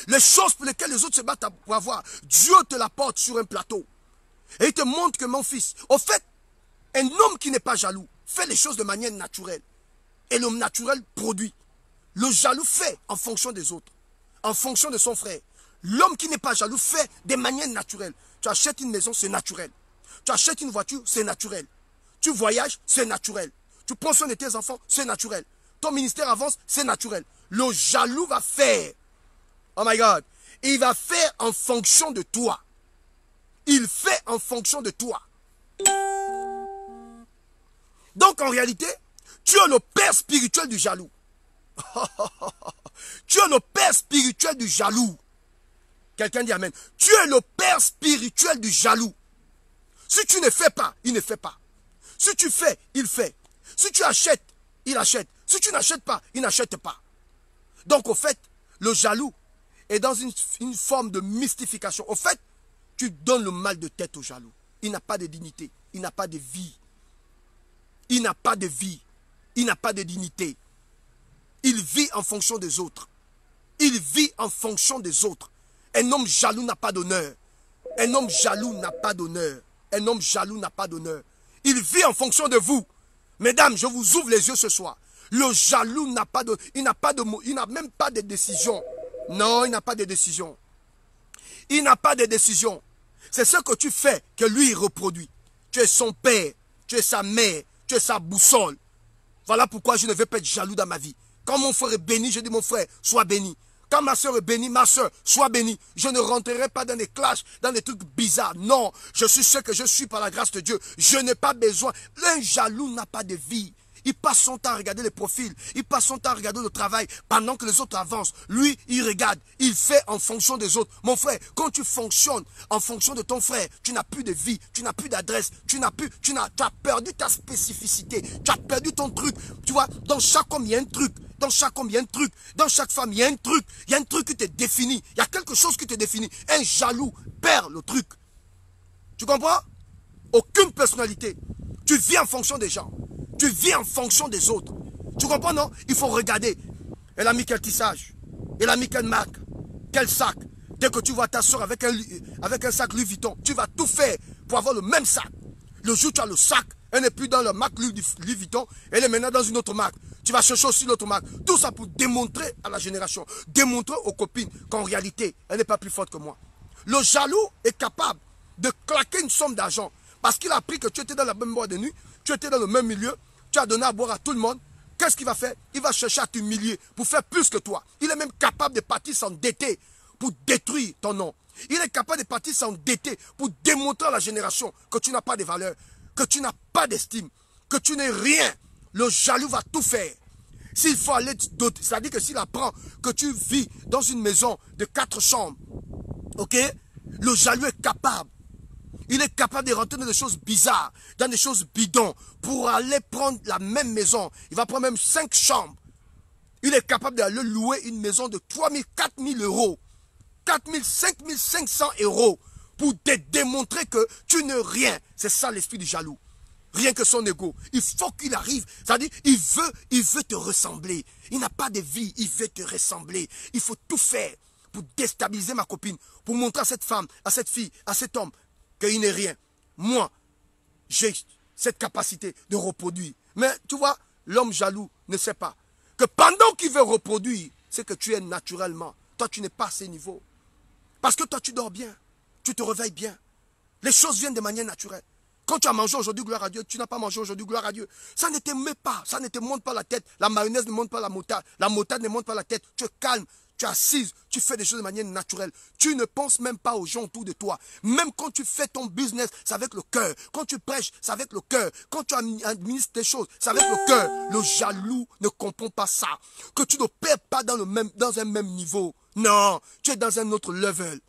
Les choses pour lesquelles les autres se battent pour avoir, Dieu te l'apporte sur un plateau. Et il te montre que mon fils, au fait, un homme qui n'est pas jaloux fait les choses de manière naturelle. Et l'homme naturel produit. Le jaloux fait en fonction des autres, en fonction de son frère. L'homme qui n'est pas jaloux fait de manière naturelle. Tu achètes une maison, c'est naturel. Tu achètes une voiture, c'est naturel. Tu voyages, c'est naturel. Tu prends soin de tes enfants, c'est naturel. Ton ministère avance, c'est naturel. Le jaloux va faire. Oh my God. Il va faire en fonction de toi. Il fait en fonction de toi. Donc en réalité, tu es le père spirituel du jaloux. Tu es le père spirituel du jaloux. Quelqu'un dit amen. Tu es le père spirituel du jaloux. Si tu ne fais pas, il ne fait pas. Si tu fais, il fait. Si tu achètes, il achète. Si tu n'achètes pas, il n'achète pas. Donc au fait, le jaloux est dans une forme de mystification. Au fait, tu donnes le mal de tête au jaloux. Il n'a pas de dignité. Il n'a pas de vie. Il n'a pas de vie. Il n'a pas de dignité. Il vit en fonction des autres. Il vit en fonction des autres. Un homme jaloux n'a pas d'honneur. Un homme jaloux n'a pas d'honneur. Un homme jaloux n'a pas d'honneur. Il vit en fonction de vous. Mesdames, je vous ouvre les yeux ce soir. Le jaloux n'a pas de... Il n'a même pas de décision. Non, il n'a pas de décision. Il n'a pas de décision. C'est ce que tu fais que lui il reproduit. Tu es son père. Tu es sa mère. Tu es sa boussole. Voilà pourquoi je ne veux pas être jaloux dans ma vie. Quand mon frère est béni, je dis mon frère, sois béni. Quand ma soeur est bénie, ma soeur, sois bénie. Je ne rentrerai pas dans des clashs, dans des trucs bizarres. Non, je suis ce que je suis par la grâce de Dieu. Je n'ai pas besoin. Un jaloux n'a pas de vie. Il passe son temps à regarder les profils. Il passe son temps à regarder le travail pendant que les autres avancent. Lui, il regarde. Il fait en fonction des autres. Mon frère, quand tu fonctionnes en fonction de ton frère, tu n'as plus de vie, tu n'as plus d'adresse, tu as perdu ta spécificité, tu as perdu ton truc. Tu vois, dans chaque homme, il y a un truc. Dans chaque homme, il y a un truc. Dans chaque femme, il y a un truc. Il y a un truc qui te définit. Il y a quelque chose qui te définit. Un jaloux perd le truc. Tu comprends? aucune personnalité. Tu vis en fonction des gens. Tu vis en fonction des autres. Tu comprends, non? Il faut regarder. Elle a mis quel tissage? Elle a mis quelle marque? Quel sac? Dès que tu vois ta soeur avec un sac Louis Vuitton, tu vas tout faire pour avoir le même sac. Le jour où tu as le sac, elle n'est plus dans la marque Louis Vuitton, elle est maintenant dans une autre marque. Tu vas chercher aussi l'autre marque. Tout ça pour démontrer à la génération, démontrer aux copines qu'en réalité, elle n'est pas plus forte que moi. Le jaloux est capable de claquer une somme d'argent parce qu'il a appris que tu étais dans la même boîte de nuit, tu étais dans le même milieu, tu as donné à boire à tout le monde. Qu'est-ce qu'il va faire? Il va chercher à t'humilier pour faire plus que toi. Il est même capable de partir s'endetter pour détruire ton nom. Il est capable de partir s'endetter pour démontrer à la génération que tu n'as pas de valeur, que tu n'as pas d'estime, que tu n'es rien. Le jaloux va tout faire. S'il faut aller d'autres, c'est-à-dire que s'il apprend que tu vis dans une maison de 4 chambres, ok? Le jaloux est capable. Il est capable de rentrer dans des choses bizarres, dans des choses bidons, pour aller prendre la même maison. Il va prendre même 5 chambres. Il est capable d'aller louer une maison de 3 000, 4 000 euros. 4 000, 5 500 euros pour te démontrer que tu n'es rien. C'est ça l'esprit du jaloux. Rien que son ego. Il faut qu'il arrive. C'est-à-dire, il veut te ressembler. Il n'a pas de vie, il veut te ressembler. Il faut tout faire pour déstabiliser ma copine, pour montrer à cette femme, à cette fille, à cet homme, qu'il n'est rien. Moi, j'ai cette capacité de reproduire. Mais tu vois, l'homme jaloux ne sait pas que pendant qu'il veut reproduire, c'est que tu es naturellement. Toi, tu n'es pas à ce niveau. Parce que toi, tu dors bien. Tu te réveilles bien. Les choses viennent de manière naturelle. Quand tu as mangé aujourd'hui, gloire à Dieu, tu n'as pas mangé aujourd'hui, gloire à Dieu. Ça ne te met pas, ça ne te monte pas la tête. La mayonnaise ne monte pas la motard ne monte pas la tête. Tu es calme, tu es assise, tu fais des choses de manière naturelle. Tu ne penses même pas aux gens autour de toi. Même quand tu fais ton business, c'est avec le cœur. Quand tu prêches, c'est avec le cœur. Quand tu administres tes choses, c'est avec le cœur. Le jaloux ne comprend pas ça. Que tu ne perds pas dans un même niveau. Non, tu es dans un autre level.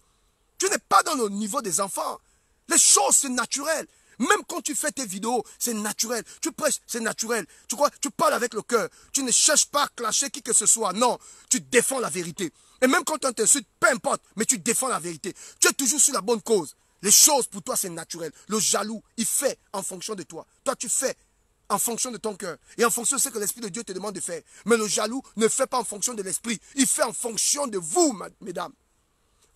Tu n'es pas dans le niveau des enfants. Les choses, c'est naturel. Même quand tu fais tes vidéos, c'est naturel. Tu prêches, c'est naturel. Tu crois, tu parles avec le cœur. Tu ne cherches pas à clasher qui que ce soit. Non, tu défends la vérité. Et même quand on t'insulte, peu importe, mais tu défends la vérité. Tu es toujours sur la bonne cause. Les choses, pour toi, c'est naturel. Le jaloux, il fait en fonction de toi. Toi, tu fais en fonction de ton cœur. Et en fonction de ce que l'Esprit de Dieu te demande de faire. Mais le jaloux ne fait pas en fonction de l'Esprit. Il fait en fonction de vous, mesdames.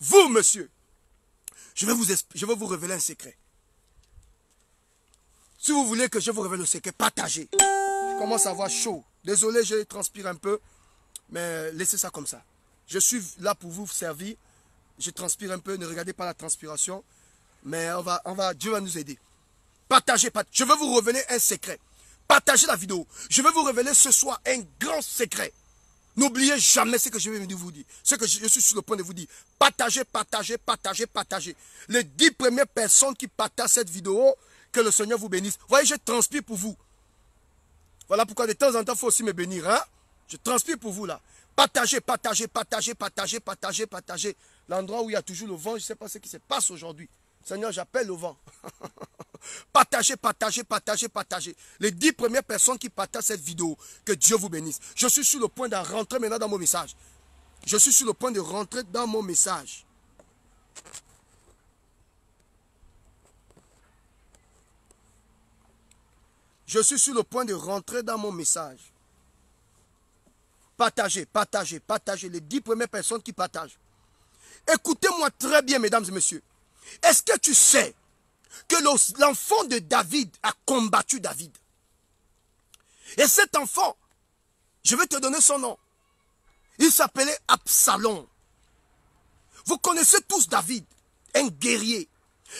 Vous, monsieur. Je vais vous révéler un secret. Si vous voulez que je vous révèle le secret, partagez. Je commence à avoir chaud. Désolé, je transpire un peu, mais laissez ça comme ça. Je suis là pour vous servir. Je transpire un peu, ne regardez pas la transpiration. Mais Dieu va nous aider. Partagez. Je vais vous révéler un secret. Partagez la vidéo. Je vais vous révéler ce soir un grand secret. N'oubliez jamais ce que je vais vous dire. Ce que je suis sur le point de vous dire. Partagez, partagez, partagez, partagez. Les 10 premières personnes qui partagent cette vidéo, que le Seigneur vous bénisse. Vous voyez, je transpire pour vous. Voilà pourquoi de temps en temps, il faut aussi me bénir. Hein? Je transpire pour vous là. Partagez, partagez, partagez, partagez, partagez, partagez. L'endroit où il y a toujours le vent, je ne sais pas ce qui se passe aujourd'hui. Seigneur, j'appelle le vent. Partagez, partagez, partagez, partagez. Les 10 premières personnes qui partagent cette vidéo, que Dieu vous bénisse. Je suis sur le point de rentrer maintenant dans mon message. Je suis sur le point de rentrer dans mon message. Je suis sur le point de rentrer dans mon message. Partagez, partagez, partagez. Les 10 premières personnes qui partagent. Écoutez-moi très bien, mesdames et messieurs. Est-ce que tu sais que l'enfant de David a combattu David? Et cet enfant, je vais te donner son nom. Il s'appelait Absalom. Vous connaissez tous David, un guerrier.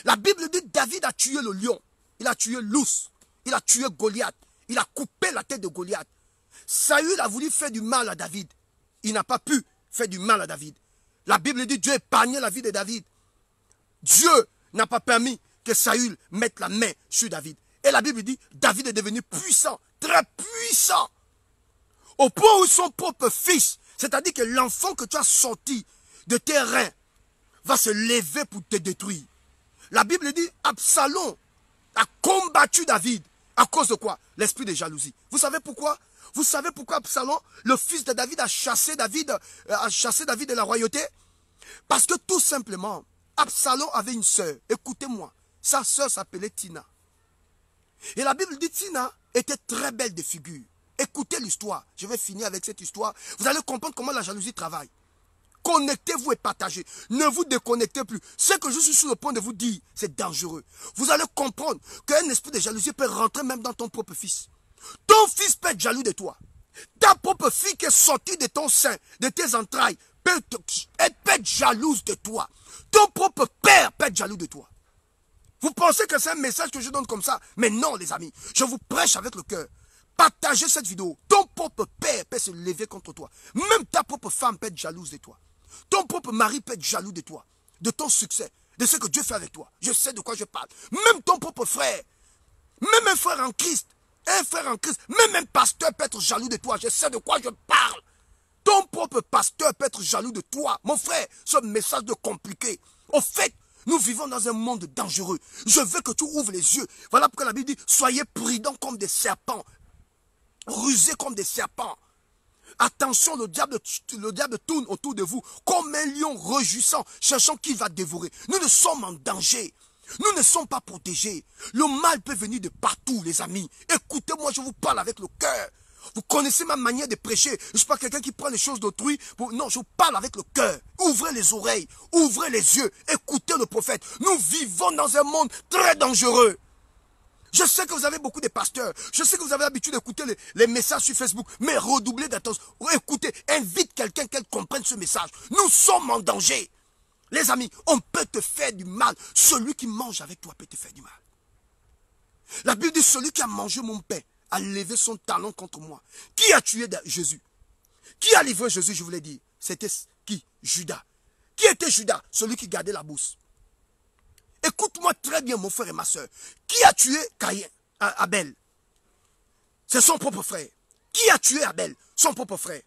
La Bible dit que David a tué le lion. Il a tué l'ours. Il a tué Goliath. Il a coupé la tête de Goliath. Saül a voulu faire du mal à David. Il n'a pas pu faire du mal à David. La Bible dit que Dieu épargnait la vie de David. Dieu n'a pas permis que Saül mette la main sur David. Et la Bible dit que David est devenu puissant, très puissant. Au point où son propre fils, c'est-à-dire que l'enfant que tu as sorti de tes reins, va se lever pour te détruire. La Bible dit Absalom a combattu David. À cause de quoi? L'esprit de jalousie. Vous savez pourquoi? Vous savez pourquoi Absalom, le fils de David, a chassé David de la royauté? Parce que tout simplement, Absalom avait une sœur. Écoutez-moi. Sa sœur s'appelait Tina. Et la Bible dit Tina était très belle de figure. Écoutez l'histoire. Je vais finir avec cette histoire. Vous allez comprendre comment la jalousie travaille. Connectez-vous et partagez. Ne vous déconnectez plus. Ce que je suis sur le point de vous dire, c'est dangereux. Vous allez comprendre qu'un esprit de jalousie peut rentrer même dans ton propre fils. Ton fils peut être jaloux de toi. Ta propre fille qui est sortie de ton sein, de tes entrailles, elle peut être jalouse de toi. Ton propre père peut être jaloux de toi. Vous pensez que c'est un message que je donne comme ça? Mais non, les amis. Je vous prêche avec le cœur. Partagez cette vidéo. Ton propre père peut se lever contre toi. Même ta propre femme peut être jalouse de toi. Ton propre mari peut être jaloux de toi. De ton succès. De ce que Dieu fait avec toi. Je sais de quoi je parle. Même ton propre frère. Même un frère en Christ. Un frère en Christ. Même un pasteur peut être jaloux de toi. Je sais de quoi je parle. Ton propre pasteur peut être jaloux de toi. Mon frère, ce message de compliqué. Au fait, nous vivons dans un monde dangereux. Je veux que tu ouvres les yeux. Voilà pourquoi la Bible dit, soyez prudents comme des serpents. Rusés comme des serpents. Attention, le diable tourne autour de vous comme un lion rugissant, cherchant qui va dévorer. Nous ne sommes en danger. Nous ne sommes pas protégés. Le mal peut venir de partout, les amis. Écoutez-moi, je vous parle avec le cœur. Vous connaissez ma manière de prêcher. Je ne suis pas quelqu'un qui prend les choses d'autrui. Non, je vous parle avec le cœur. Ouvrez les oreilles, ouvrez les yeux, écoutez le prophète. Nous vivons dans un monde très dangereux. Je sais que vous avez beaucoup de pasteurs. Je sais que vous avez l'habitude d'écouter les messages sur Facebook. Mais redoublez d'attention. Écoutez, invite quelqu'un qu'elle comprenne ce message. Nous sommes en danger. Les amis, on peut te faire du mal. Celui qui mange avec toi peut te faire du mal. La Bible dit, celui qui a mangé mon pain a levé son talon contre moi. Qui a tué Jésus? Qui a livré Jésus, je vous l'ai dit? C'était qui? Judas. Qui était Judas? Celui qui gardait la bourse. Écoute-moi très bien, mon frère et ma soeur. Qui a tué Abel? C'est son propre frère. Qui a tué Abel? Son propre frère.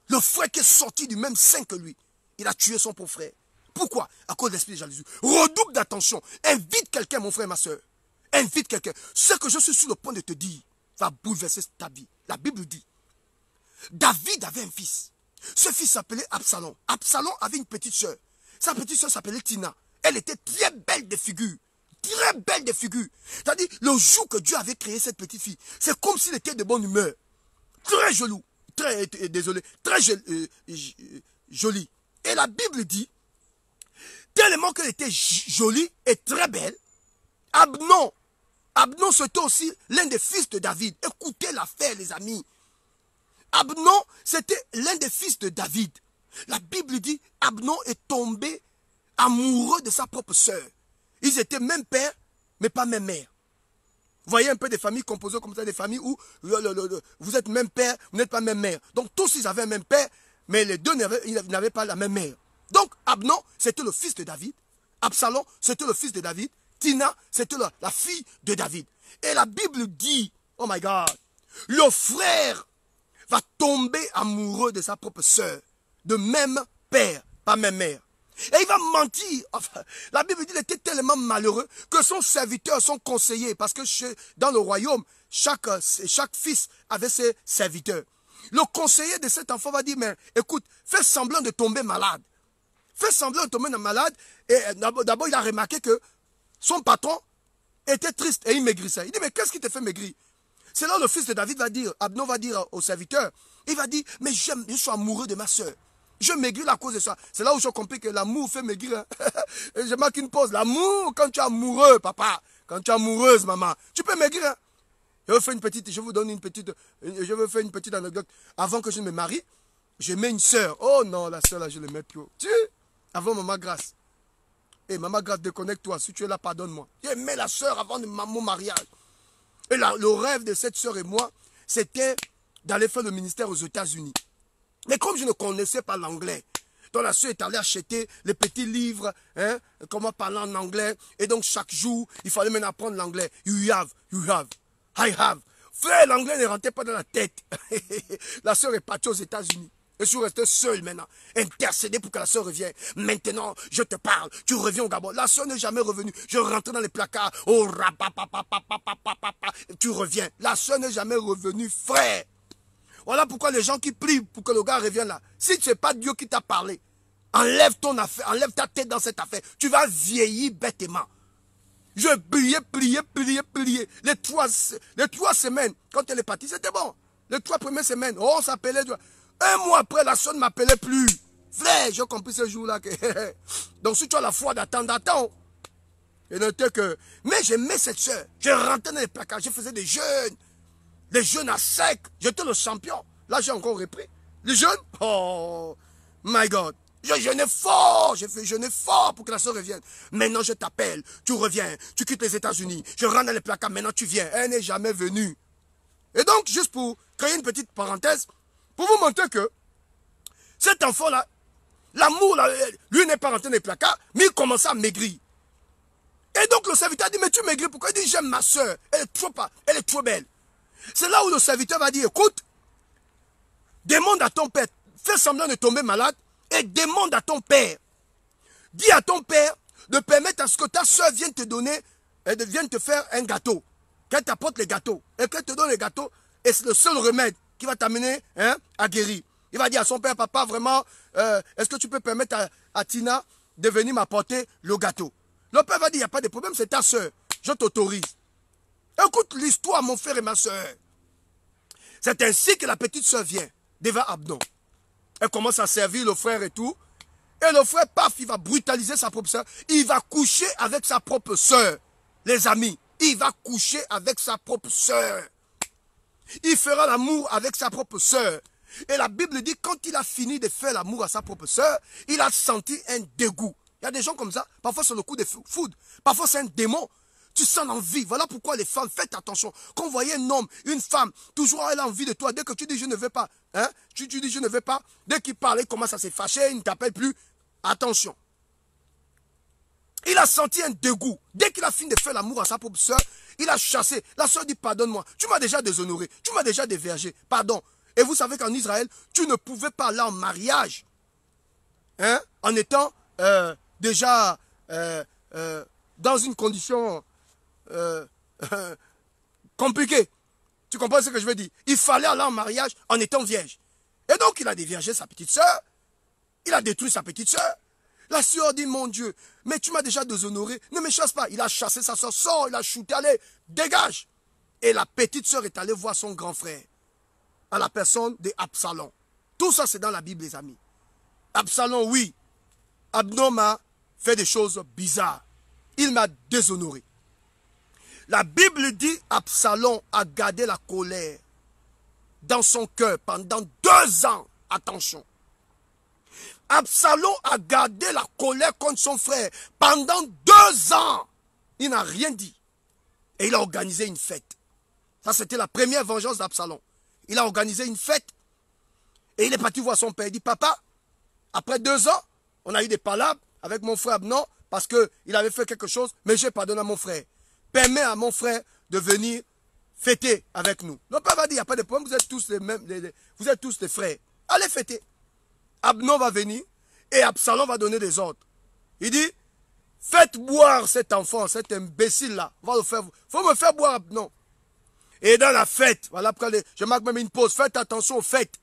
Le frère qui est sorti du même sein que lui. Il a tué son propre frère. Pourquoi? À cause de l'esprit de jalousie. Redouble d'attention. Invite quelqu'un, mon frère et ma soeur. Invite quelqu'un. Ce que je suis sur le point de te dire va bouleverser ta vie. La Bible dit, David avait un fils. Ce fils s'appelait Absalom. Absalom avait une petite soeur. Sa petite soeur s'appelait Tina. Elle était très belle de figure. Très belle de figure. C'est-à-dire, le jour que Dieu avait créé cette petite fille, c'est comme s'il était de bonne humeur. Très joli. Très jolie. Et la Bible dit, tellement qu'elle était jolie et très belle, Abnon, c'était aussi l'un des fils de David. Écoutez l'affaire, les amis. Abnon, c'était l'un des fils de David. La Bible dit, Abnon est tombé amoureux de sa propre sœur. Ils étaient même père, mais pas même mère. Vous voyez un peu des familles composées comme ça, des familles où vous êtes même père, vous n'êtes pas même mère. Donc tous ils avaient un même père, mais les deux n'avaient pas la même mère. Donc Abnon, c'était le fils de David. Absalom, c'était le fils de David. Tina, c'était la fille de David. Et la Bible dit, oh my God, le frère va tomber amoureux de sa propre sœur. De même père, pas même mère. Et il va mentir. Enfin, la Bible dit qu'il était tellement malheureux que son serviteur, son conseiller, parce que dans le royaume, chaque fils avait ses serviteurs. Le conseiller de cet enfant va dire, mais écoute, fais semblant de tomber malade. Fais semblant de tomber malade. Et d'abord, il a remarqué que son patron était triste et il maigrissait. Il dit, mais qu'est-ce qui te fait maigrir? C'est là le fils de David va dire, Abnon va dire au serviteur, il va dire, mais je suis amoureux de ma soeur. Je maigris à cause de ça. C'est là où j'ai compris que l'amour fait maigrir. Je marque une pause. L'amour, quand tu es amoureux, papa, quand tu es amoureuse, maman, tu peux maigrir. Je vais faire une petite anecdote. Avant que je ne me marie, je mets une soeur. Oh non, la soeur là, je ne le mets plus haut. Tu sais, avant Maman Grâce. Et Maman Grâce, déconnecte-toi. Si tu es là, pardonne-moi. Je mets la soeur avant mon mariage. Et là, le rêve de cette soeur et moi, c'était d'aller faire le ministère aux États-Unis. Mais comme je ne connaissais pas l'anglais, donc la soeur est allée acheter les petits livres, hein, comment parler en anglais. Et donc chaque jour, il fallait maintenant apprendre l'anglais. You have, I have. Frère, l'anglais ne rentrait pas dans la tête. La soeur est partie aux États-Unis. Je suis resté seul maintenant, intercédé pour que la soeur revienne. Maintenant, je te parle, tu reviens au Gabon. La soeur n'est jamais revenue. Je rentrais dans les placards. Oh, tu reviens. La soeur n'est jamais revenue, frère. Voilà pourquoi les gens qui prient pour que le gars revienne là. Si ce n'est pas Dieu qui t'a parlé, enlève ton affaire, enlève ta tête dans cette affaire. Tu vas vieillir bêtement. Je priais. Les trois semaines, quand elle est partie, c'était bon. Les 3 premières semaines, oh, on s'appelait. Un mois après, la soeur ne m'appelait plus. Frère, j'ai compris ce jour-là que... Donc si tu as la foi d'attendre, attends. Et notez que... Mais j'aimais cette soeur. Je rentrais dans les placards, je faisais des jeûnes. Les jeûnes à sec. J'étais le champion. Là, j'ai encore repris. Les jeûnes, oh, my God. Je jeûnais fort, j'ai fait jeûner fort pour que la soeur revienne. Maintenant, je t'appelle, tu reviens, tu quittes les États-Unis. Je rentre dans les placards, maintenant tu viens. Elle n'est jamais venue. Et donc, juste pour créer une petite parenthèse, pour vous montrer que cet enfant-là, l'amour, lui n'est pas rentré dans les placards, mais il commençait à maigrir. Et donc le serviteur a dit, mais tu maigris, pourquoi? Il dit, j'aime ma soeur, elle est trop belle. C'est là où le serviteur va dire, écoute, demande à ton père, fais semblant de tomber malade, et demande à ton père. Dis à ton père de permettre à ce que ta soeur vienne te donner, vienne te faire un gâteau. Qu'elle t'apporte les gâteaux. Et qu'elle te donne les gâteaux. Et c'est le seul remède qui va t'amener à guérir. Il va dire à son père, papa, vraiment, est-ce que tu peux permettre à Tina de venir m'apporter le gâteau? Le père va dire, il n'y a pas de problème, c'est ta soeur. Je t'autorise. Écoute l'histoire, mon frère et ma soeur. C'est ainsi que la petite soeur vient devant Abnon. Elle commence à servir le frère et tout. Et le frère, paf, il va brutaliser sa propre soeur. Il va coucher avec sa propre soeur. Les amis, il va coucher avec sa propre soeur. Il fera l'amour avec sa propre soeur. Et la Bible dit, quand il a fini de faire l'amour à sa propre soeur, il a senti un dégoût. Il y a des gens comme ça. Parfois, c'est le coup de foudre. Parfois, c'est un démon. Tu sens l'envie. Voilà pourquoi les femmes, faites attention. Quand vous voyez un homme, une femme, toujours elle a envie de toi. Dès que tu dis je ne veux pas, hein, tu dis je ne veux pas, dès qu'il parle, il commence à se fâcher, il ne t'appelle plus. Attention. Il a senti un dégoût. Dès qu'il a fini de faire l'amour à sa propre soeur, il a chassé. La soeur dit pardonne-moi. Tu m'as déjà déshonoré. Tu m'as déjà dévergé. Pardon. Et vous savez qu'en Israël, tu ne pouvais pas aller en mariage, hein, en étant déjà dans une condition compliquée. Tu comprends ce que je veux dire? Il fallait aller en mariage en étant vierge. Et donc, il a déviergé sa petite soeur. Il a détruit sa petite soeur. La soeur dit, mon Dieu, mais tu m'as déjà déshonoré. Ne me chasse pas. Il a chassé sa soeur, sort, il a shooté, allez, dégage. Et la petite soeur est allée voir son grand frère, à la personne de Absalom. Tout ça, c'est dans la Bible, les amis. Absalom, oui. Absalom m'a fait des choses bizarres. Il m'a déshonoré. La Bible dit Absalom a gardé la colère dans son cœur pendant 2 ans. Attention. Absalom a gardé la colère contre son frère pendant 2 ans. Il n'a rien dit. Et il a organisé une fête. Ça, c'était la première vengeance d'Absalom. Il a organisé une fête. Et il est parti voir son père. Il dit, papa, après 2 ans, on a eu des palabres avec mon frère Abnon parce qu'il avait fait quelque chose, mais j'ai pardonné à mon frère. Permets à mon frère de venir fêter avec nous. Le père va dire, il n'y a pas de problème, vous êtes tous les mêmes, vous êtes tous des frères. Allez fêter. Abnon va venir et Absalom va donner des ordres. Il dit, faites boire cet enfant, cet imbécile-là. Il faut me faire boire Abnon. Et dans la fête, voilà pourquoi je marque même une pause, faites attention aux fêtes.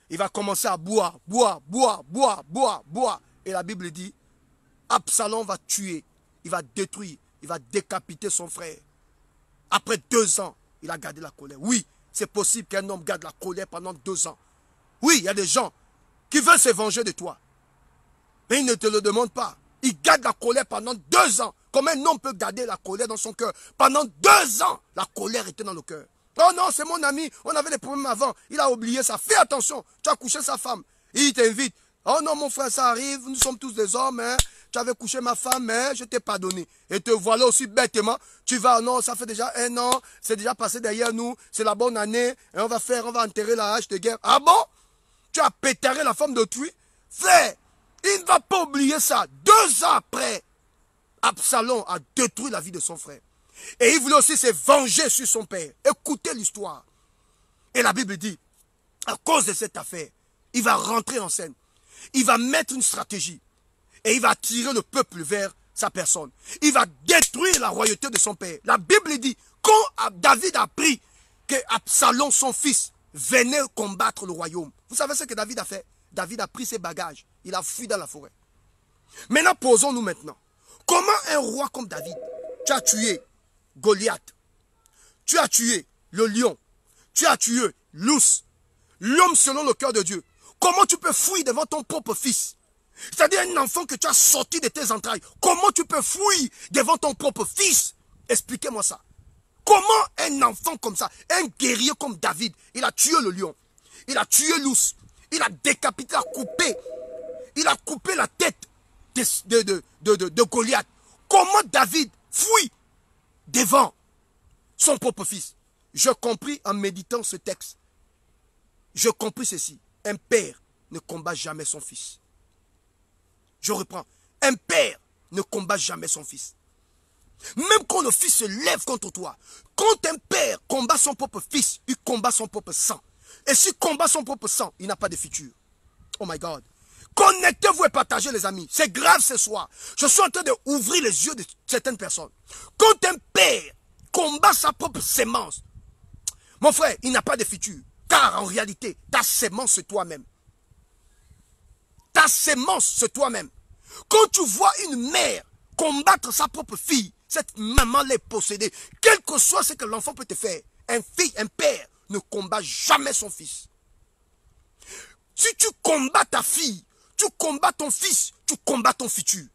Il va commencer à boire. Et la Bible dit, Absalom va tuer, il va détruire, il va décapiter son frère. Après 2 ans, il a gardé la colère. Oui, c'est possible qu'un homme garde la colère pendant 2 ans. Oui, il y a des gens qui veulent se venger de toi. Mais ils ne te le demandent pas. Ils gardent la colère pendant 2 ans. Comment un homme peut garder la colère dans son cœur? Pendant 2 ans, la colère était dans le cœur. Oh non, c'est mon ami, on avait des problèmes avant. Il a oublié ça. Fais attention, tu as couché sa femme. Il t'invite. Oh non, mon frère, ça arrive, nous sommes tous des hommes. Hein. Tu avais couché ma femme, mais je t'ai pardonné. Et te voilà aussi bêtement. Tu vas, non, ça fait déjà 1 an, c'est déjà passé derrière nous, c'est la bonne année, et on va enterrer la hache de guerre. Ah bon? Tu as pétaré la femme d'autrui? Frère, il ne va pas oublier ça. 2 ans après, Absalom a détruit la vie de son frère. Et il voulait aussi se venger sur son père. Écoutez l'histoire. Et la Bible dit, à cause de cette affaire, il va rentrer en scène. Il va mettre une stratégie. Et il va attirer le peuple vers sa personne. Il va détruire la royauté de son père. La Bible dit, quand David a appris que Absalom, son fils, venait combattre le royaume. Vous savez ce que David a fait? David a pris ses bagages. Il a fui dans la forêt. Maintenant, posons-nous maintenant. Comment un roi comme David Tu as tué Goliath. Tu as tué le lion. Tu as tué l'ours. L'homme selon le cœur de Dieu. Comment tu peux fuir devant ton propre fils? C'est-à-dire un enfant que tu as sorti de tes entrailles. Comment tu peux fuir devant ton propre fils? Expliquez-moi ça. Comment un enfant comme ça, un guerrier comme David, il a tué le lion, il a tué l'ours, il a décapité, il a coupé la tête de Goliath. Comment David fuit devant son propre fils? Je compris en méditant ce texte. Je compris ceci. Un père ne combat jamais son fils. Je reprends. Un père ne combat jamais son fils. Même quand le fils se lève contre toi, quand un père combat son propre fils, il combat son propre sang. Et s'il combat son propre sang, il n'a pas de futur. Oh my God. Connectez-vous et partagez les amis. C'est grave ce soir. Je suis en train d'ouvrir les yeux de certaines personnes. Quand un père combat sa propre sémence, mon frère, il n'a pas de futur. Car en réalité, ta sémence, c'est toi-même. Ta sémence, c'est toi-même. Quand tu vois une mère combattre sa propre fille, cette maman l'est possédée. Quel que soit ce que l'enfant peut te faire, un père ne combat jamais son fils. Si tu combats ta fille, tu combats ton fils, tu combats ton futur.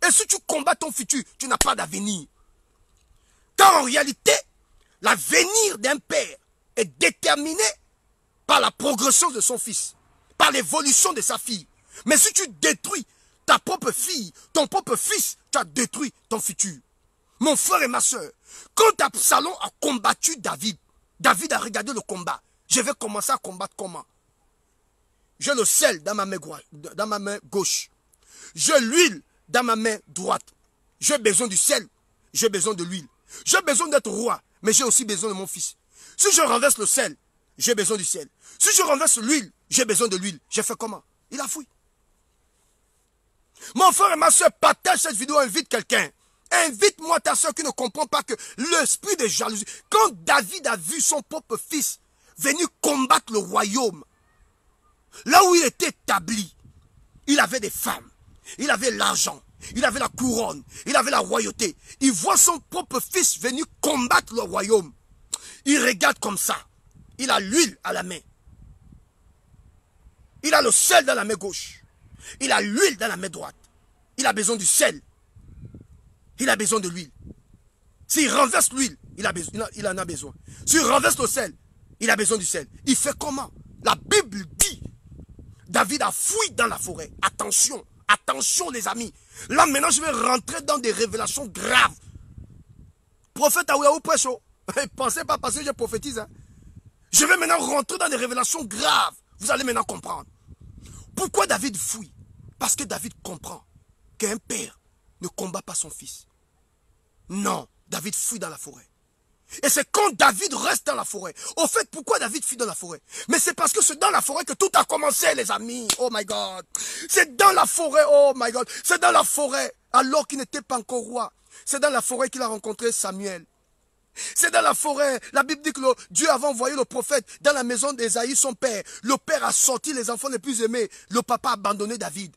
Et si tu combats ton futur, tu n'as pas d'avenir. Car en réalité, l'avenir d'un père est déterminé par la progression de son fils, par l'évolution de sa fille. Mais si tu détruis ta propre fille, ton propre fils, tu as détruit ton futur. Mon frère et ma soeur, quand Absalom a combattu David, David a regardé le combat. Je vais commencer à combattre comment? J'ai le sel dans ma main gauche. J'ai l'huile dans ma main droite. J'ai besoin du sel, j'ai besoin de l'huile. J'ai besoin d'être roi, mais j'ai aussi besoin de mon fils. Si je renverse le sel, j'ai besoin du sel. Si je renverse l'huile, j'ai besoin de l'huile. J'ai fait comment? Il a fui. Mon frère et ma soeur, partage cette vidéo, invite quelqu'un. Invite-moi ta soeur qui ne comprend pas que l'esprit de jalousie. Quand David a vu son propre fils venir combattre le royaume, là où il était établi, il avait des femmes, il avait l'argent, il avait la couronne, il avait la royauté. Il voit son propre fils venir combattre le royaume. Il regarde comme ça. Il a l'huile à la main. Il a le sel dans la main gauche. Il a l'huile dans la main droite. Il a besoin du sel. Il a besoin de l'huile. S'il renverse l'huile, il en a besoin. S'il renverse le sel, il a besoin du sel. Il fait comment? La Bible dit, David a fui dans la forêt. Attention, attention les amis. Là maintenant je vais rentrer dans des révélations graves. Prophète Aouyaou prêche. Pensez pas parce que je prophétise. Hein. Je vais maintenant rentrer dans des révélations graves. Vous allez maintenant comprendre. Pourquoi David fuit? Parce que David comprend qu'un père ne combat pas son fils. Non, David fuit dans la forêt. Et c'est quand David reste dans la forêt. Au fait, pourquoi David fuit dans la forêt? Mais c'est parce que c'est dans la forêt que tout a commencé, les amis. Oh my God. C'est dans la forêt, oh my God. C'est dans la forêt, alors qu'il n'était pas encore roi. C'est dans la forêt qu'il a rencontré Samuel. C'est dans la forêt. La Bible dit que Dieu avait envoyé le prophète dans la maison d'Ésaïe, son père. Le père a sorti les enfants les plus aimés. Le papa a abandonné David.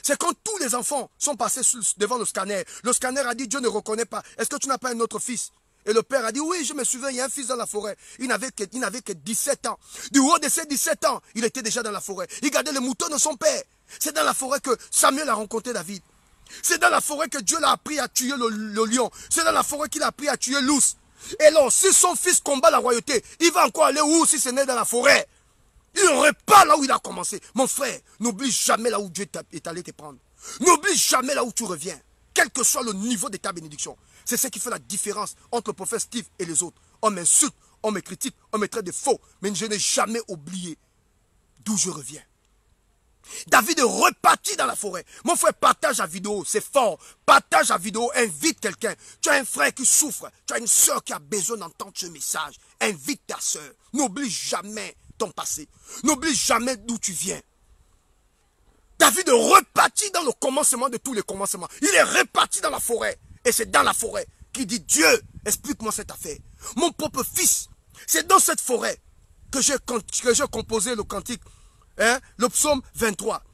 C'est quand tous les enfants sont passés devant le scanner. Le scanner a dit, Dieu ne reconnaît pas. Est-ce que tu n'as pas un autre fils? Et le père a dit, oui, je me souviens, il y a un fils dans la forêt. Il n'avait que 17 ans. Du haut de ses 17 ans, il était déjà dans la forêt. Il gardait les moutons de son père. C'est dans la forêt que Samuel a rencontré David. C'est dans la forêt que Dieu l'a appris à tuer le lion. C'est dans la forêt qu'il a appris à tuer l'ours. Et alors, si son fils combat la royauté, il va encore aller où si ce n'est dans la forêt? Il n'aurait pas là où il a commencé. Mon frère, n'oublie jamais là où Dieu est allé te prendre. N'oublie jamais là où tu reviens. Quel que soit le niveau de ta bénédiction. C'est ce qui fait la différence entre le prophète Steve et les autres. On m'insulte, on me critique, on me traite de faux. Mais je n'ai jamais oublié d'où je reviens. David est reparti dans la forêt. Mon frère, partage la vidéo, c'est fort. Partage la vidéo, invite quelqu'un. Tu as un frère qui souffre, tu as une soeur qui a besoin d'entendre ce message. Invite ta soeur. N'oublie jamais ton passé. N'oublie jamais d'où tu viens. David est reparti dans le commencement de tous les commencements. Il est reparti dans la forêt. Et c'est dans la forêt qu'il dit, Dieu, explique-moi cette affaire. Mon propre fils, c'est dans cette forêt que j'ai composé le cantique. Hein? Le psaume 23.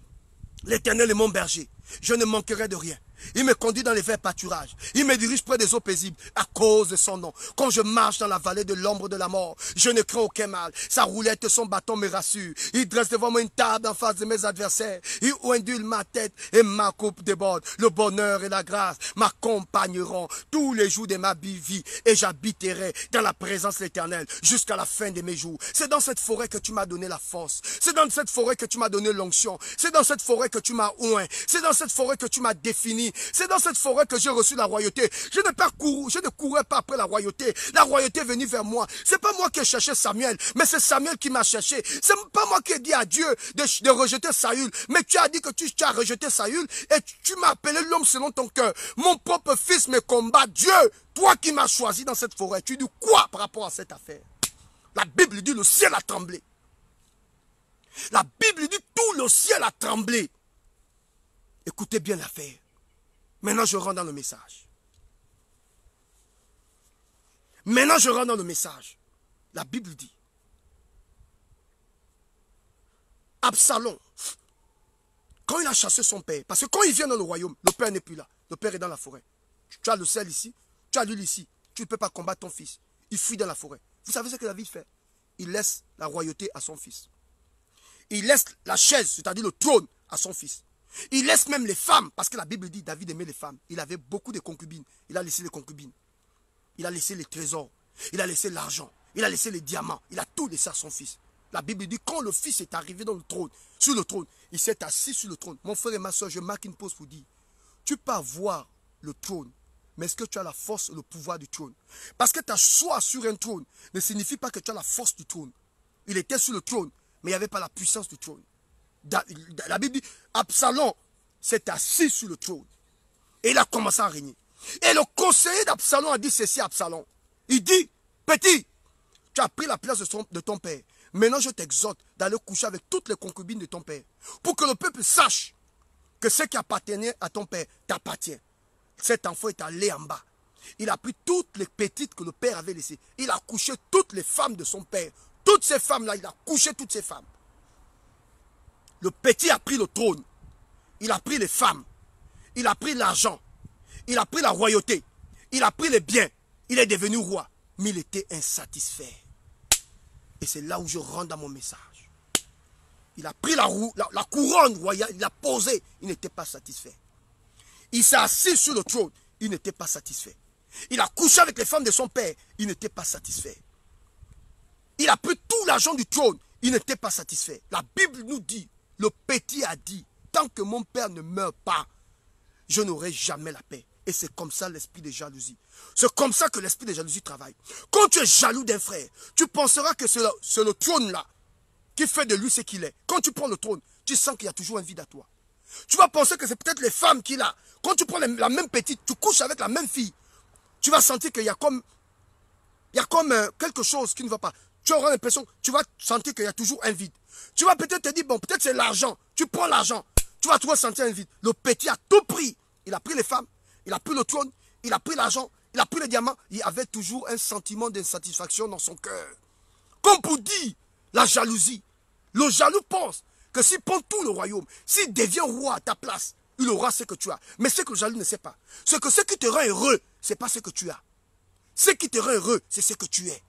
L'Éternel est mon berger. Je ne manquerai de rien. Il me conduit dans les verts pâturages. Il me dirige près des eaux paisibles à cause de son nom. Quand je marche dans la vallée de l'ombre de la mort, je ne crains aucun mal. Sa roulette, son bâton me rassure. Il dresse devant moi une table en face de mes adversaires. Il ondule ma tête et ma coupe déborde. Le bonheur et la grâce m'accompagneront tous les jours de ma vie et j'habiterai dans la présence de l'Éternel jusqu'à la fin de mes jours. C'est dans cette forêt que tu m'as donné la force. C'est dans cette forêt que tu m'as donné l'onction. C'est dans cette forêt que tu m'as oint. C'est dans cette forêt que tu m'as défini. C'est dans cette forêt que j'ai reçu la royauté. Je ne courais pas après la royauté. La royauté est venue vers moi. C'est pas moi qui ai cherché Samuel, mais c'est Samuel qui m'a cherché. C'est pas moi qui ai dit à Dieu de rejeter Saül, mais tu as dit que tu as rejeté Saül et tu m'as appelé l'homme selon ton cœur. Mon propre fils me combat. Dieu, toi qui m'as choisi dans cette forêt, tu dis quoi par rapport à cette affaire? La Bible dit le ciel a tremblé. La Bible dit tout le ciel a tremblé. Écoutez bien l'affaire. Maintenant, je rentre dans le message. Maintenant, je rentre dans le message. La Bible dit, Absalom, quand il a chassé son père, parce que quand il vient dans le royaume, le père n'est plus là. Le père est dans la forêt. Tu as le sel ici, tu as l'huile ici. Tu ne peux pas combattre ton fils. Il fuit dans la forêt. Vous savez ce que David fait? Il laisse la royauté à son fils. Il laisse la chaise, c'est-à-dire le trône, à son fils. Il laisse même les femmes, parce que la Bible dit David aimait les femmes. Il avait beaucoup de concubines. Il a laissé les concubines. Il a laissé les trésors. Il a laissé l'argent. Il a laissé les diamants. Il a tout laissé à son fils. La Bible dit quand le fils est arrivé dans le trône, sur le trône, il s'est assis sur le trône. Mon frère et ma soeur, je marque une pause pour dire, tu peux avoir le trône, mais est-ce que tu as la force, le pouvoir du trône? Parce que tu as choix sur un trône ne signifie pas que tu as la force du trône. Il était sur le trône, mais il n'y avait pas la puissance du trône. La Bible dit, Absalom s'est assis sur le trône. Et il a commencé à régner. Et le conseiller d'Absalom a dit ceci à Absalom. Il dit, petit, tu as pris la place de ton père. Maintenant, je t'exhorte d'aller coucher avec toutes les concubines de ton père. Pour que le peuple sache que ce qui appartenait à ton père t'appartient. Cet enfant est allé en bas. Il a pris toutes les petites que le père avait laissées. Il a couché toutes les femmes de son père. Toutes ces femmes-là, il a couché toutes ces femmes. Le petit a pris le trône. Il a pris les femmes. Il a pris l'argent. Il a pris la royauté. Il a pris les biens. Il est devenu roi. Mais il était insatisfait. Et c'est là où je rentre dans mon message. Il a pris la couronne royale. Il l'a posée. Il n'était pas satisfait. Il s'est assis sur le trône. Il n'était pas satisfait. Il a couché avec les femmes de son père. Il n'était pas satisfait. Il a pris tout l'argent du trône. Il n'était pas satisfait. La Bible nous dit, le petit a dit, tant que mon père ne meurt pas, je n'aurai jamais la paix. Et c'est comme ça l'esprit de jalousie. C'est comme ça que l'esprit de jalousie travaille. Quand tu es jaloux d'un frère, tu penseras que c'est le trône là qui fait de lui ce qu'il est. Quand tu prends le trône, tu sens qu'il y a toujours un vide à toi. Tu vas penser que c'est peut-être les femmes qu'il a. Quand tu prends la même petite, tu couches avec la même fille, tu vas sentir qu'il y a comme quelque chose qui ne va pas. Tu auras l'impression, tu vas sentir qu'il y a toujours un vide. Tu vas peut-être te dire, bon, peut-être c'est l'argent. Tu prends l'argent, tu vas toujours sentir un vide. Le petit a tout pris. Il a pris les femmes, il a pris le trône, il a pris l'argent, il a pris les diamants. Il avait toujours un sentiment d'insatisfaction dans son cœur. Comme pour dire, la jalousie. Le jaloux pense que s'il prend tout le royaume, s'il devient roi à ta place, il aura ce que tu as. Mais ce que le jaloux ne sait pas, c'est que ce qui te rend heureux, ce n'est pas ce que tu as. Ce qui te rend heureux, c'est ce que tu es.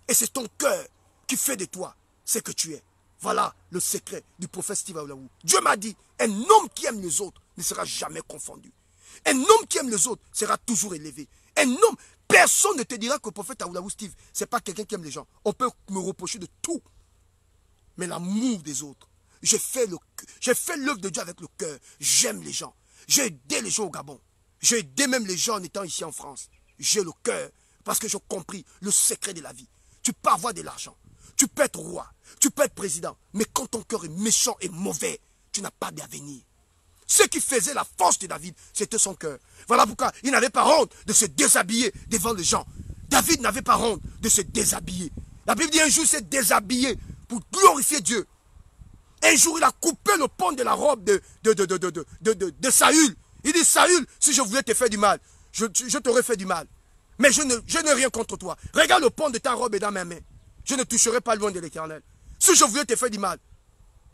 Et c'est ton cœur qui fait de toi ce que tu es. Voilà le secret du prophète Steve Aoulaou. Dieu m'a dit, un homme qui aime les autres ne sera jamais confondu. Un homme qui aime les autres sera toujours élevé. Un homme, personne ne te dira que le prophète Aoulaou Steve, ce n'est pas quelqu'un qui aime les gens. On peut me reprocher de tout. Mais l'amour des autres, j'ai fait l'œuvre de Dieu avec le cœur. J'aime les gens. J'ai aidé les gens au Gabon. J'ai aidé même les gens en étant ici en France. J'ai le cœur parce que j'ai compris le secret de la vie. Tu peux avoir de l'argent, tu peux être roi, tu peux être président, mais quand ton cœur est méchant et mauvais, tu n'as pas d'avenir. Ce qui faisait la force de David, c'était son cœur. Voilà pourquoi il n'avait pas honte de se déshabiller devant les gens. David n'avait pas honte de se déshabiller. La Bible dit un jour il s'est déshabillé pour glorifier Dieu. Un jour il a coupé le pont de la robe de Saül. Il dit Saül, si je voulais te faire du mal, je t'aurais fait du mal. Mais je n'ai rien contre toi. Regarde le pont de ta robe est dans mes mains. Je ne toucherai pas loin de l'Éternel. Si je voulais te faire du mal,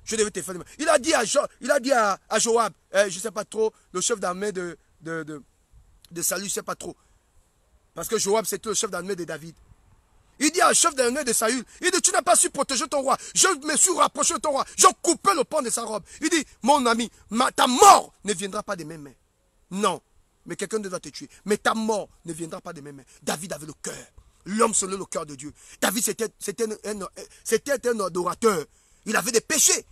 je devais te faire du mal. Il a dit à Joab, je ne sais pas trop, le chef d'armée de de salut, je ne sais pas trop. Parce que Joab, c'était le chef d'armée de David. Il dit à un chef d'armée de Saül, il dit, tu n'as pas su protéger ton roi. Je me suis rapproché de ton roi. J'ai coupé le pan de sa robe. Il dit, mon ami, ta mort ne viendra pas de mes mains. Non, mais quelqu'un doit te tuer. Mais ta mort ne viendra pas de mes mains. David avait le cœur. L'homme selon le cœur de Dieu. David, c'était un adorateur. Il avait des péchés.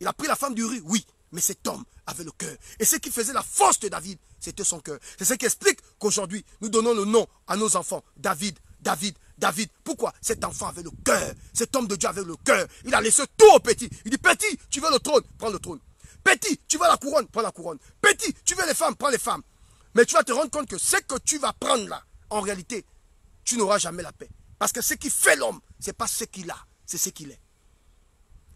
Il a pris la femme d'Uri, oui. Mais cet homme avait le cœur. Et ce qui faisait la force de David, c'était son cœur. C'est ce qui explique qu'aujourd'hui, nous donnons le nom à nos enfants. David, David, David. Pourquoi? Cet enfant avait le cœur. Cet homme de Dieu avait le cœur. Il a laissé tout au petit. Il dit, petit, tu veux le trône? Prends le trône. Petit, tu veux la couronne? Prends la couronne. Petit, tu veux les femmes? Prends les femmes. Mais tu vas te rendre compte que ce que tu vas prendre là, en réalité, tu n'auras jamais la paix. Parce que ce qui fait l'homme, ce n'est pas ce qu'il a, c'est ce qu'il est.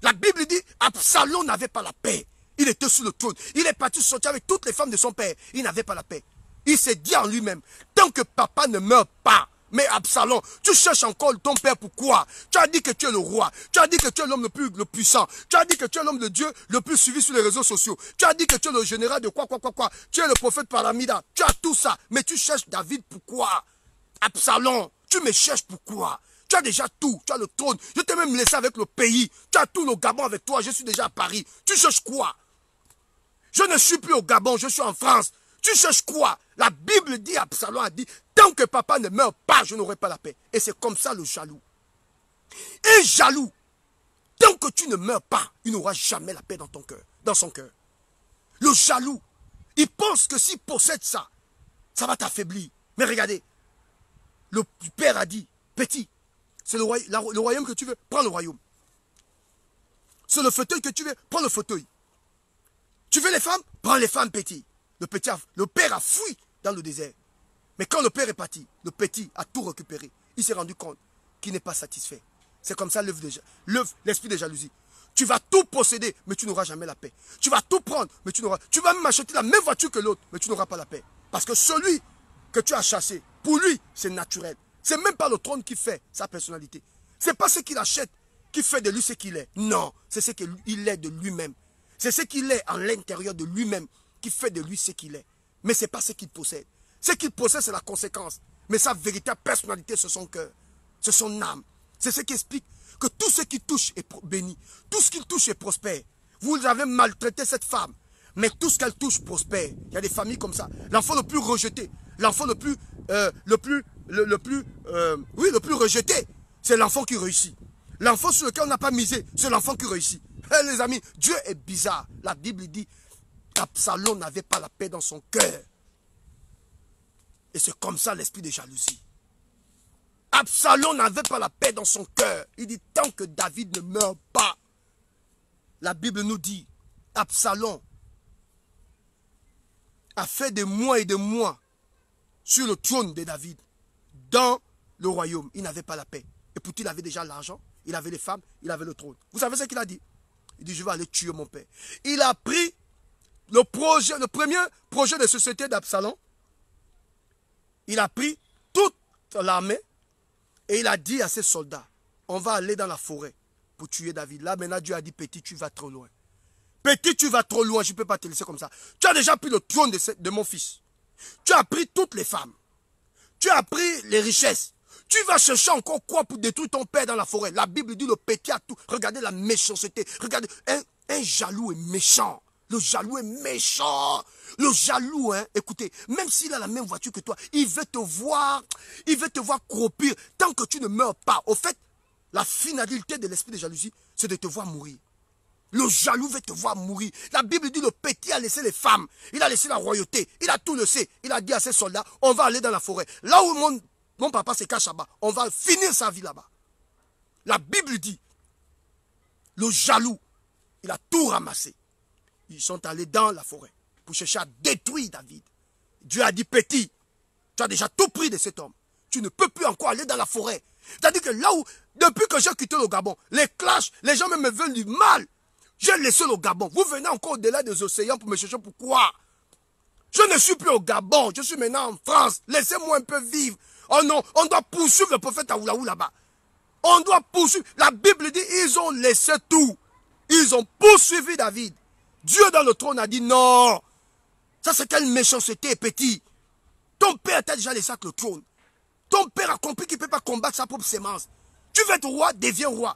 La Bible dit, Absalom n'avait pas la paix. Il était sur le trône. Il est parti sortir avec toutes les femmes de son père. Il n'avait pas la paix. Il s'est dit en lui-même, tant que papa ne meurt pas, mais Absalom, tu cherches encore ton père, pourquoi? Tu as dit que tu es le roi. Tu as dit que tu es l'homme le puissant. Tu as dit que tu es l'homme de Dieu le plus suivi sur les réseaux sociaux. Tu as dit que tu es le général de quoi. Tu es le prophète Paramida. Tu as tout ça. Mais tu cherches David, pourquoi? Absalom, tu me cherches pourquoi? Tu as déjà tout, tu as le trône. Je t'ai même laissé avec le pays. Tu as tout le Gabon avec toi, je suis déjà à Paris. Tu cherches quoi? Je ne suis plus au Gabon, je suis en France. Tu cherches quoi? La Bible dit, Absalom a dit, tant que papa ne meurt pas, je n'aurai pas la paix. Et c'est comme ça le jaloux. Et jaloux, tant que tu ne meurs pas, il n'aura jamais la paix dans ton cœur, dans son cœur. Le jaloux, il pense que s'il possède ça, ça va t'affaiblir. Mais regardez, le père a dit, petit, c'est le royaume que tu veux, prends le royaume. C'est le fauteuil que tu veux, prends le fauteuil. Tu veux les femmes? Prends les femmes, petit. Le père a fui dans le désert. Mais quand le père est parti, le petit a tout récupéré. Il s'est rendu compte qu'il n'est pas satisfait. C'est comme ça l'esprit de jalousie. Tu vas tout posséder, mais tu n'auras jamais la paix. Tu vas tout prendre, mais tu vas même acheter la même voiture que l'autre, mais tu n'auras pas la paix. Parce que celui que tu as chassé, pour lui, c'est naturel. C'est même pas le trône qui fait sa personnalité. C'est pas ce qu'il achète qui fait de lui ce qu'il est. Non, c'est ce qu'il est de lui-même. C'est ce qu'il est en l'intérieur de lui-même qui fait de lui ce qu'il est. Mais ce n'est pas ce qu'il possède. Ce qu'il possède, c'est la conséquence. Mais sa véritable personnalité, c'est son cœur. C'est son âme. C'est ce qui explique que tout ce qui touche est béni. Tout ce qu'il touche est prospère. Vous avez maltraité cette femme. Mais tout ce qu'elle touche prospère. Il y a des familles comme ça. L'enfant le plus rejeté. L'enfant le plus rejeté. C'est l'enfant qui réussit. L'enfant sur lequel on n'a pas misé, c'est l'enfant qui réussit. Hey, les amis, Dieu est bizarre. La Bible dit qu'Absalom n'avait pas la paix dans son cœur. Et c'est comme ça l'esprit de jalousie. Absalom n'avait pas la paix dans son cœur. Il dit, tant que David ne meurt pas, la Bible nous dit, Absalom a fait des mois et des mois sur le trône de David, dans le royaume. Il n'avait pas la paix. Et pourtant, il avait déjà l'argent, il avait les femmes, il avait le trône. Vous savez ce qu'il a dit? Il dit, je vais aller tuer mon père. Il a pris le premier projet de société d'Absalom. Il a pris toute l'armée et il a dit à ses soldats, on va aller dans la forêt pour tuer David. Là, maintenant, Dieu a dit, petit, tu vas trop loin. Petit, tu vas trop loin, je ne peux pas te laisser comme ça. Tu as déjà pris le trône de mon fils. Tu as pris toutes les femmes. Tu as pris les richesses. Tu vas chercher encore quoi pour détruire ton père dans la forêt? La Bible dit le petit a tout. Regardez la méchanceté. Regardez, un jaloux est méchant. Le jaloux est méchant. Le jaloux, hein, écoutez, même s'il a la même voiture que toi, il veut te voir croupir tant que tu ne meurs pas. Au fait, la finalité de l'esprit de jalousie, c'est de te voir mourir. Le jaloux veut te voir mourir. La Bible dit le petit a laissé les femmes. Il a laissé la royauté. Il a tout laissé. Il a dit à ses soldats, on va aller dans la forêt. Là où mon papa se cache là-bas, on va finir sa vie là-bas. La Bible dit, le jaloux, il a tout ramassé. Ils sont allés dans la forêt pour chercher à détruire David. Dieu a dit, petit, tu as déjà tout pris de cet homme. Tu ne peux plus encore aller dans la forêt. C'est-à-dire que là où, depuis que j'ai quitté le Gabon, les clashs, les gens même me veulent du mal. J'ai laissé le Gabon. Vous venez encore au-delà des océans pour me chercher pourquoi? Je ne suis plus au Gabon. Je suis maintenant en France. Laissez-moi un peu vivre. Oh non, on doit poursuivre le prophète Aoulaou là-bas. On doit poursuivre. La Bible dit, ils ont laissé tout. Ils ont poursuivi David. Dieu dans le trône a dit non. Ça, c'est quelle méchanceté, petit. Ton père t'a déjà laissé avec le trône. Ton père a compris qu'il ne peut pas combattre sa propre sémence. Tu veux être roi, deviens roi.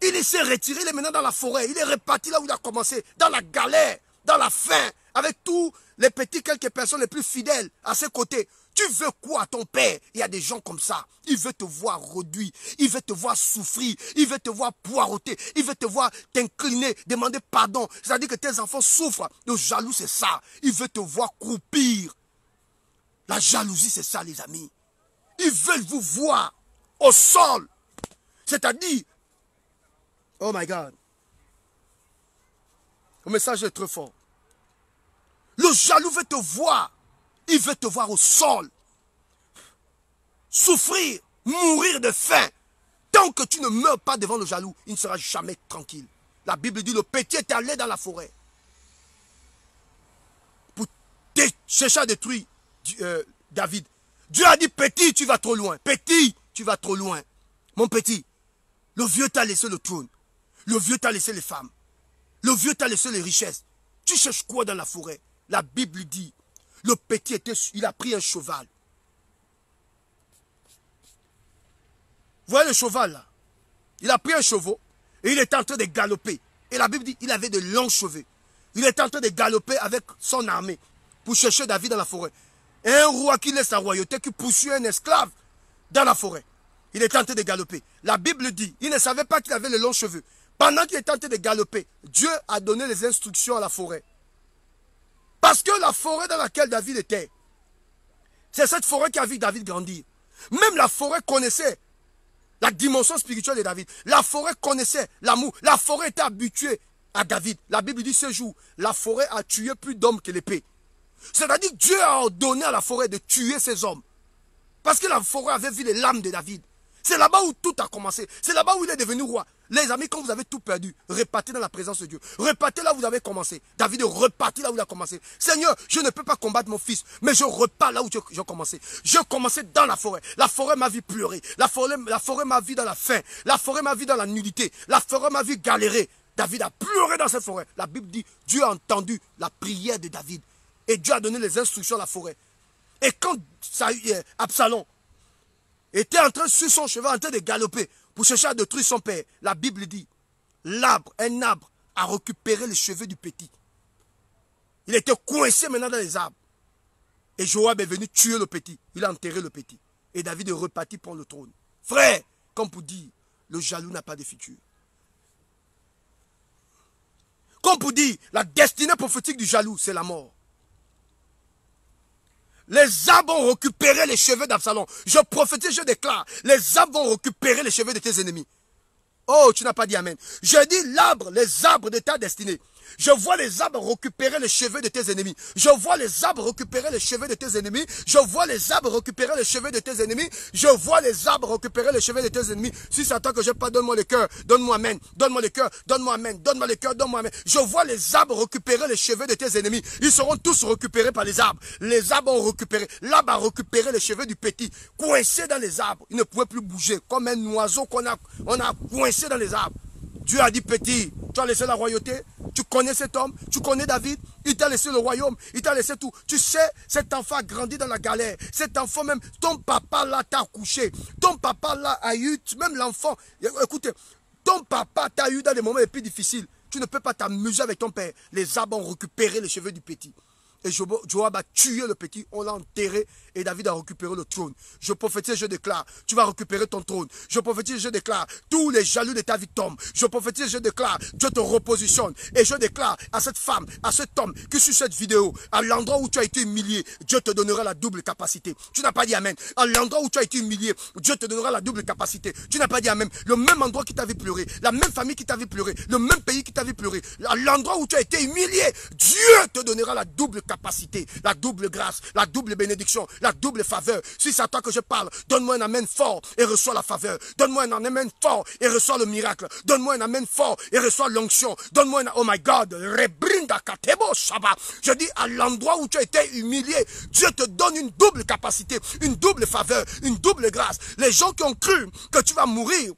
Il s'est retiré, il est maintenant dans la forêt. Il est reparti là où il a commencé, dans la galère, dans la faim, avec tous les petits quelques personnes les plus fidèles à ses côtés. Tu veux quoi, ton père? Il y a des gens comme ça. Il veut te voir réduit. Il veut te voir souffrir. Il veut te voir poireauter. Il veut te voir t'incliner, demander pardon. C'est-à-dire que tes enfants souffrent. Le jaloux, c'est ça. Il veut te voir croupir. La jalousie, c'est ça, les amis. Ils veulent vous voir au sol. C'est-à-dire, oh my God. Le message est très fort. Le jaloux veut te voir. Il veut te voir au sol. Souffrir, mourir de faim. Tant que tu ne meurs pas devant le jaloux, il ne sera jamais tranquille. La Bible dit, le petit est allé dans la forêt pour chercher à détruire David. Dieu a dit, petit, tu vas trop loin. Petit, tu vas trop loin. Mon petit, le vieux t'a laissé le trône. Le vieux t'a laissé les femmes. Le vieux t'a laissé les richesses. Tu cherches quoi dans la forêt? La Bible dit, le petit il a pris un cheval. Vous voyez le cheval là? Il a pris un cheval et il est en train de galoper. Et la Bible dit, il avait de longs cheveux. Il est en train de galoper avec son armée pour chercher David dans la forêt. Et un roi qui laisse sa royauté, qui poursuit un esclave dans la forêt. Il est en train de galoper. La Bible dit, il ne savait pas qu'il avait les longs cheveux. Pendant qu'il était en train de galoper, Dieu a donné les instructions à la forêt. Parce que la forêt dans laquelle David était, c'est cette forêt qui a vu David grandir. Même la forêt connaissait la dimension spirituelle de David. La forêt connaissait l'amour. La forêt était habituée à David. La Bible dit ce jour, la forêt a tué plus d'hommes que l'épée. C'est-à-dire que Dieu a ordonné à la forêt de tuer ces hommes. Parce que la forêt avait vu les lames de David. C'est là-bas où tout a commencé. C'est là-bas où il est devenu roi. Les amis, quand vous avez tout perdu, repartez dans la présence de Dieu. Repartez là où vous avez commencé. David est reparti là où il a commencé. Seigneur, je ne peux pas combattre mon fils, mais je repars là où j'ai commencé. Je commençais dans la forêt. La forêt m'a vu pleurer. La forêt m'a vu dans la faim. La forêt m'a vu dans la nudité. La forêt m'a vu galérer. David a pleuré dans cette forêt. La Bible dit, Dieu a entendu la prière de David. Et Dieu a donné les instructions à la forêt. Et quand Absalom était en train, sur son cheval, en train de galoper pour chercher à détruire son père, la Bible dit, un arbre a récupéré les cheveux du petit. Il était coincé maintenant dans les arbres. Et Joab est venu tuer le petit. Il a enterré le petit. Et David est reparti prendre le trône. Frère, comme pour dire, le jaloux n'a pas de futur. Comme pour dire, la destinée prophétique du jaloux, c'est la mort. Les arbres ont récupéré les cheveux d'Absalom. Je prophétise, je déclare, les arbres vont récupérer les cheveux de tes ennemis. Oh, tu n'as pas dit amen. Je dis les arbres de ta destinée. Je vois les arbres récupérer les cheveux de tes ennemis. Je vois les arbres récupérer les cheveux de tes ennemis. Je vois les arbres récupérer les cheveux de tes ennemis. Je vois les arbres récupérer les cheveux de tes ennemis. Si c'est à toi que je parle, donne-moi le cœur. Donne-moi amen. Donne-moi le cœur. Donne-moi amen. Donne-moi le cœur. Donne-moi amen. Je vois les arbres récupérer les cheveux de tes ennemis. Ils seront tous récupérés par les arbres. Les arbres ont récupéré. L'arbre a récupéré les cheveux du petit. Coincé dans les arbres. Il ne pouvait plus bouger. Comme un oiseau qu'on a coincé dans les arbres. Dieu a dit, petit, tu as laissé la royauté, tu connais cet homme, tu connais David, il t'a laissé le royaume, il t'a laissé tout. Tu sais, cet enfant a grandi dans la galère. Cet enfant même, ton papa là t'a accouché. Ton papa là a eu, même l'enfant, écoutez, ton papa t'a eu dans les moments les plus difficiles. Tu ne peux pas t'amuser avec ton père. Les arbres ont récupéré les cheveux du petit. Et Joab a tué le petit, on l'a enterré et David a récupéré le trône. Je prophétise, je déclare, tu vas récupérer ton trône. Je prophétise, je déclare, tous les jaloux de ta vie tombent. Je prophétise, je déclare, Dieu te repositionne. Et je déclare à cette femme, à cet homme qui suit cette vidéo, à l'endroit où tu as été humilié, Dieu te donnera la double capacité. Tu n'as pas dit amen. À l'endroit où tu as été humilié, Dieu te donnera la double capacité. Tu n'as pas dit amen. Le même endroit qui t'a vu pleurer, la même famille qui t'a vu pleurer, le même pays qui t'a vu pleurer, à l'endroit où tu as été humilié, Dieu te donnera la double capacité, la double grâce, la double bénédiction, la double faveur. Si c'est à toi que je parle, donne-moi un amen fort et reçois la faveur. Donne-moi un amen fort et reçois le miracle. Donne-moi un amen fort et reçois l'onction. Donne-moi un, oh my God, rebrinda katebo shaba. Je dis à l'endroit où tu as été humilié, Dieu te donne une double capacité, une double faveur, une double grâce. Les gens qui ont cru que tu vas mourir,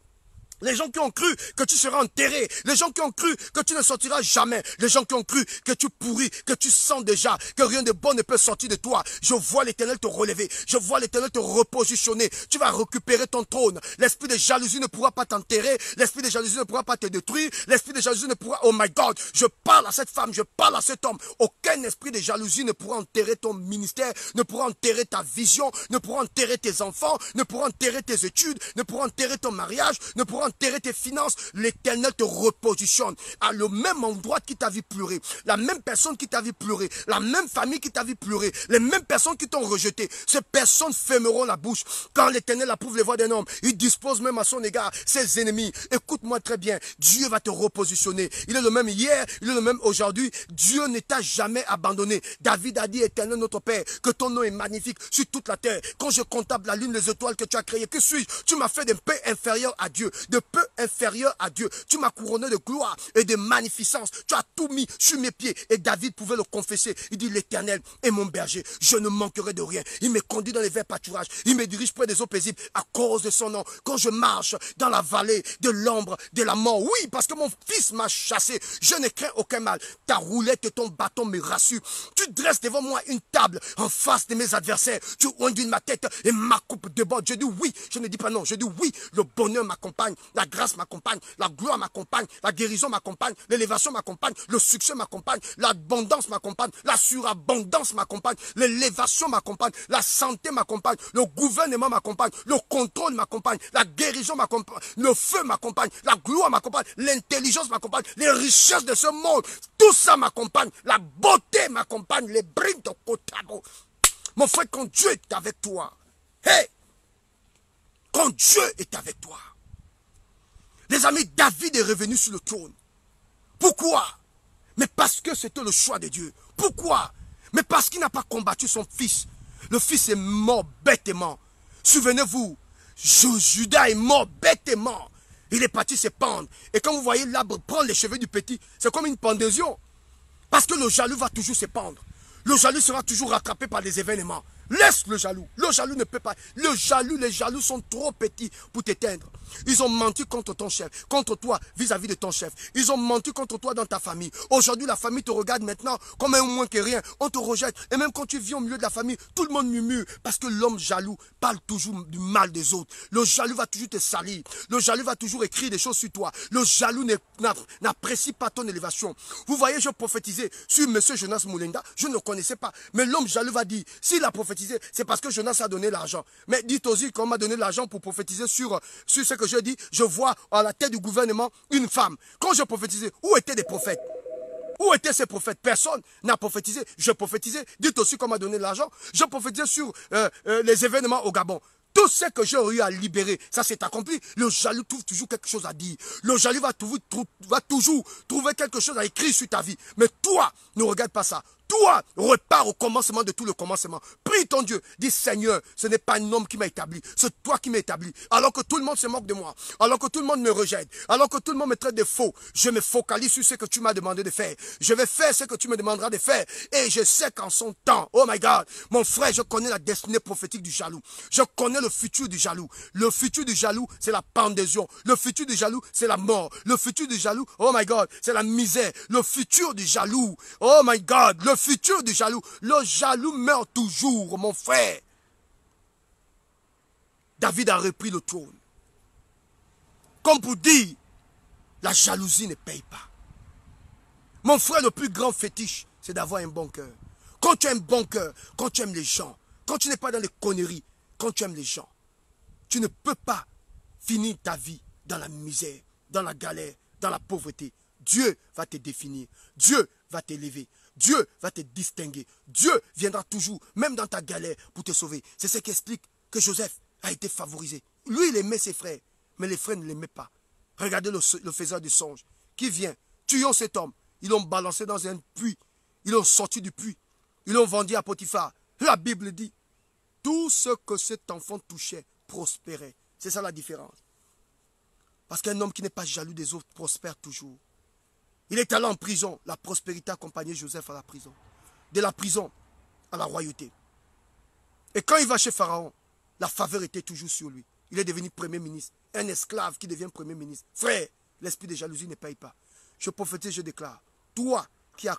Les gens qui ont cru que tu seras enterré. Les gens qui ont cru que tu ne sortiras jamais. Les gens qui ont cru que tu pourris, que tu sens déjà que rien de bon ne peut sortir de toi. Je vois l'Éternel te relever. Je vois l'Éternel te repositionner. Tu vas récupérer ton trône. L'esprit de jalousie ne pourra pas t'enterrer. L'esprit de jalousie ne pourra pas te détruire. L'esprit de jalousie ne pourra... Oh my God, je parle à cette femme, je parle à cet homme. Aucun esprit de jalousie ne pourra enterrer ton ministère, ne pourra enterrer ta vision, ne pourra enterrer tes enfants, ne pourra enterrer tes études, ne pourra enterrer ton mariage, ne pourra enterrer tes finances. L'Éternel te repositionne à le même endroit qui t'a vu pleurer, la même personne qui t'a vu pleurer, la même famille qui t'a vu pleurer, les mêmes personnes qui t'ont rejeté. Ces personnes fermeront la bouche. Quand l'Éternel approuve les voix d'un homme, il dispose même à son égard ses ennemis. Écoute-moi très bien, Dieu va te repositionner. Il est le même hier, il est le même aujourd'hui. Dieu ne t'a jamais abandonné. David a dit, Éternel notre Père, que ton nom est magnifique sur toute la terre. Quand je comptable la lune, les étoiles que tu as créées, que suis-je? Tu m'as fait d'un peu inférieur à Dieu, de peu inférieur à Dieu. Tu m'as couronné de gloire et de magnificence. Tu as tout mis sur mes pieds. Et David pouvait le confesser. Il dit, l'Éternel est mon berger. Je ne manquerai de rien. Il me conduit dans les verts pâturages. Il me dirige près des eaux paisibles à cause de son nom. Quand je marche dans la vallée de l'ombre de la mort, oui, parce que mon fils m'a chassé, je ne crains aucun mal. Ta roulette et ton bâton me rassurent. Tu dresses devant moi une table en face de mes adversaires. Tu ondules ma tête et ma coupe déborde. Je dis oui, je ne dis pas non. Je dis oui, le bonheur m'accompagne, la grâce m'accompagne, la gloire m'accompagne, la guérison m'accompagne, l'élévation m'accompagne, le succès m'accompagne, l'abondance m'accompagne, la surabondance m'accompagne, l'élévation m'accompagne, la santé m'accompagne, le gouvernement m'accompagne, le contrôle m'accompagne, la guérison m'accompagne, le feu m'accompagne, la gloire m'accompagne, l'intelligence m'accompagne, les richesses de ce monde, tout ça m'accompagne, la beauté m'accompagne, les brimes de Kotabo. Mon frère, quand Dieu est avec toi, hey, quand Dieu est avec toi, les amis, David est revenu sur le trône. Pourquoi? Mais parce que c'était le choix de Dieu. Pourquoi? Mais parce qu'il n'a pas combattu son fils. Le fils est mort bêtement. Souvenez-vous, Judas est mort bêtement. Il est parti se pendre. Et quand vous voyez l'arbre prendre les cheveux du petit, c'est comme une pendaison. Parce que le jaloux va toujours se pendre. Le jaloux sera toujours rattrapé par des événements. Laisse le jaloux. Le jaloux ne peut pas. Les jaloux sont trop petits pour t'éteindre. Ils ont menti contre ton chef, contre toi vis-à-vis de ton chef. Ils ont menti contre toi dans ta famille. Aujourd'hui, la famille te regarde maintenant comme un moins que rien. On te rejette. Et même quand tu vis au milieu de la famille, tout le monde murmure. Parce que l'homme jaloux parle toujours du mal des autres. Le jaloux va toujours te salir. Le jaloux va toujours écrire des choses sur toi. Le jaloux n'apprécie pas ton élévation. Vous voyez, je prophétisais sur M. Jonas Moulenda. Je ne le connaissais pas. Mais l'homme jaloux va dire, s'il a prophétisé, c'est parce que Jonas a donné l'argent. Mais dites aussi qu'on m'a donné l'argent pour prophétiser sur ce que je dis. Je vois à la tête du gouvernement une femme. Quand je prophétisais, où étaient les prophètes? Où étaient ces prophètes? Personne n'a prophétisé. Je prophétisais. Dites aussi qu'on m'a donné l'argent. Je prophétisais sur les événements au Gabon. Tout ce que j'ai eu à libérer, ça s'est accompli. Le jaloux trouve toujours quelque chose à dire. Le jaloux va toujours trouver quelque chose à écrire sur ta vie. Mais toi, ne regarde pas ça. Toi, repars au commencement de tout le commencement. Prie ton Dieu. Dis, Seigneur, ce n'est pas un homme qui m'a établi. C'est toi qui m'as établi. Alors que tout le monde se moque de moi. Alors que tout le monde me rejette. Alors que tout le monde me traite de faux. Je me focalise sur ce que tu m'as demandé de faire. Je vais faire ce que tu me demanderas de faire. Et je sais qu'en son temps, oh my God, mon frère, je connais la destinée prophétique du jaloux. Je connais le futur du jaloux. Le futur du jaloux, c'est la pendaison. Le futur du jaloux, c'est la mort. Le futur du jaloux, oh my God, c'est la misère. Le futur du jaloux, oh my God, le futur du jaloux. Le jaloux meurt toujours, mon frère. David a repris le trône. Comme pour dire, la jalousie ne paye pas. Mon frère, le plus grand fétiche, c'est d'avoir un bon cœur. Quand tu as un bon cœur, quand tu aimes les gens, quand tu n'es pas dans les conneries, quand tu aimes les gens, tu ne peux pas finir ta vie dans la misère, dans la galère, dans la pauvreté. Dieu va te définir. Dieu va t'élever. Dieu va te distinguer. Dieu viendra toujours, même dans ta galère, pour te sauver. C'est ce qui explique que Joseph a été favorisé. Lui, il aimait ses frères, mais les frères ne l'aimaient pas. Regardez le faiseur du songe qui vient. Tuons cet homme. Ils l'ont balancé dans un puits. Ils l'ont sorti du puits. Ils l'ont vendu à Potiphar. La Bible dit, tout ce que cet enfant touchait prospérait. C'est ça la différence. Parce qu'un homme qui n'est pas jaloux des autres prospère toujours. Il est allé en prison. La prospérité a accompagné Joseph à la prison. De la prison à la royauté. Et quand il va chez Pharaon, la faveur était toujours sur lui. Il est devenu premier ministre un esclave qui devient premier ministre. Frère, l'esprit de jalousie ne paye pas. Je prophétise, je déclare. Toi qui as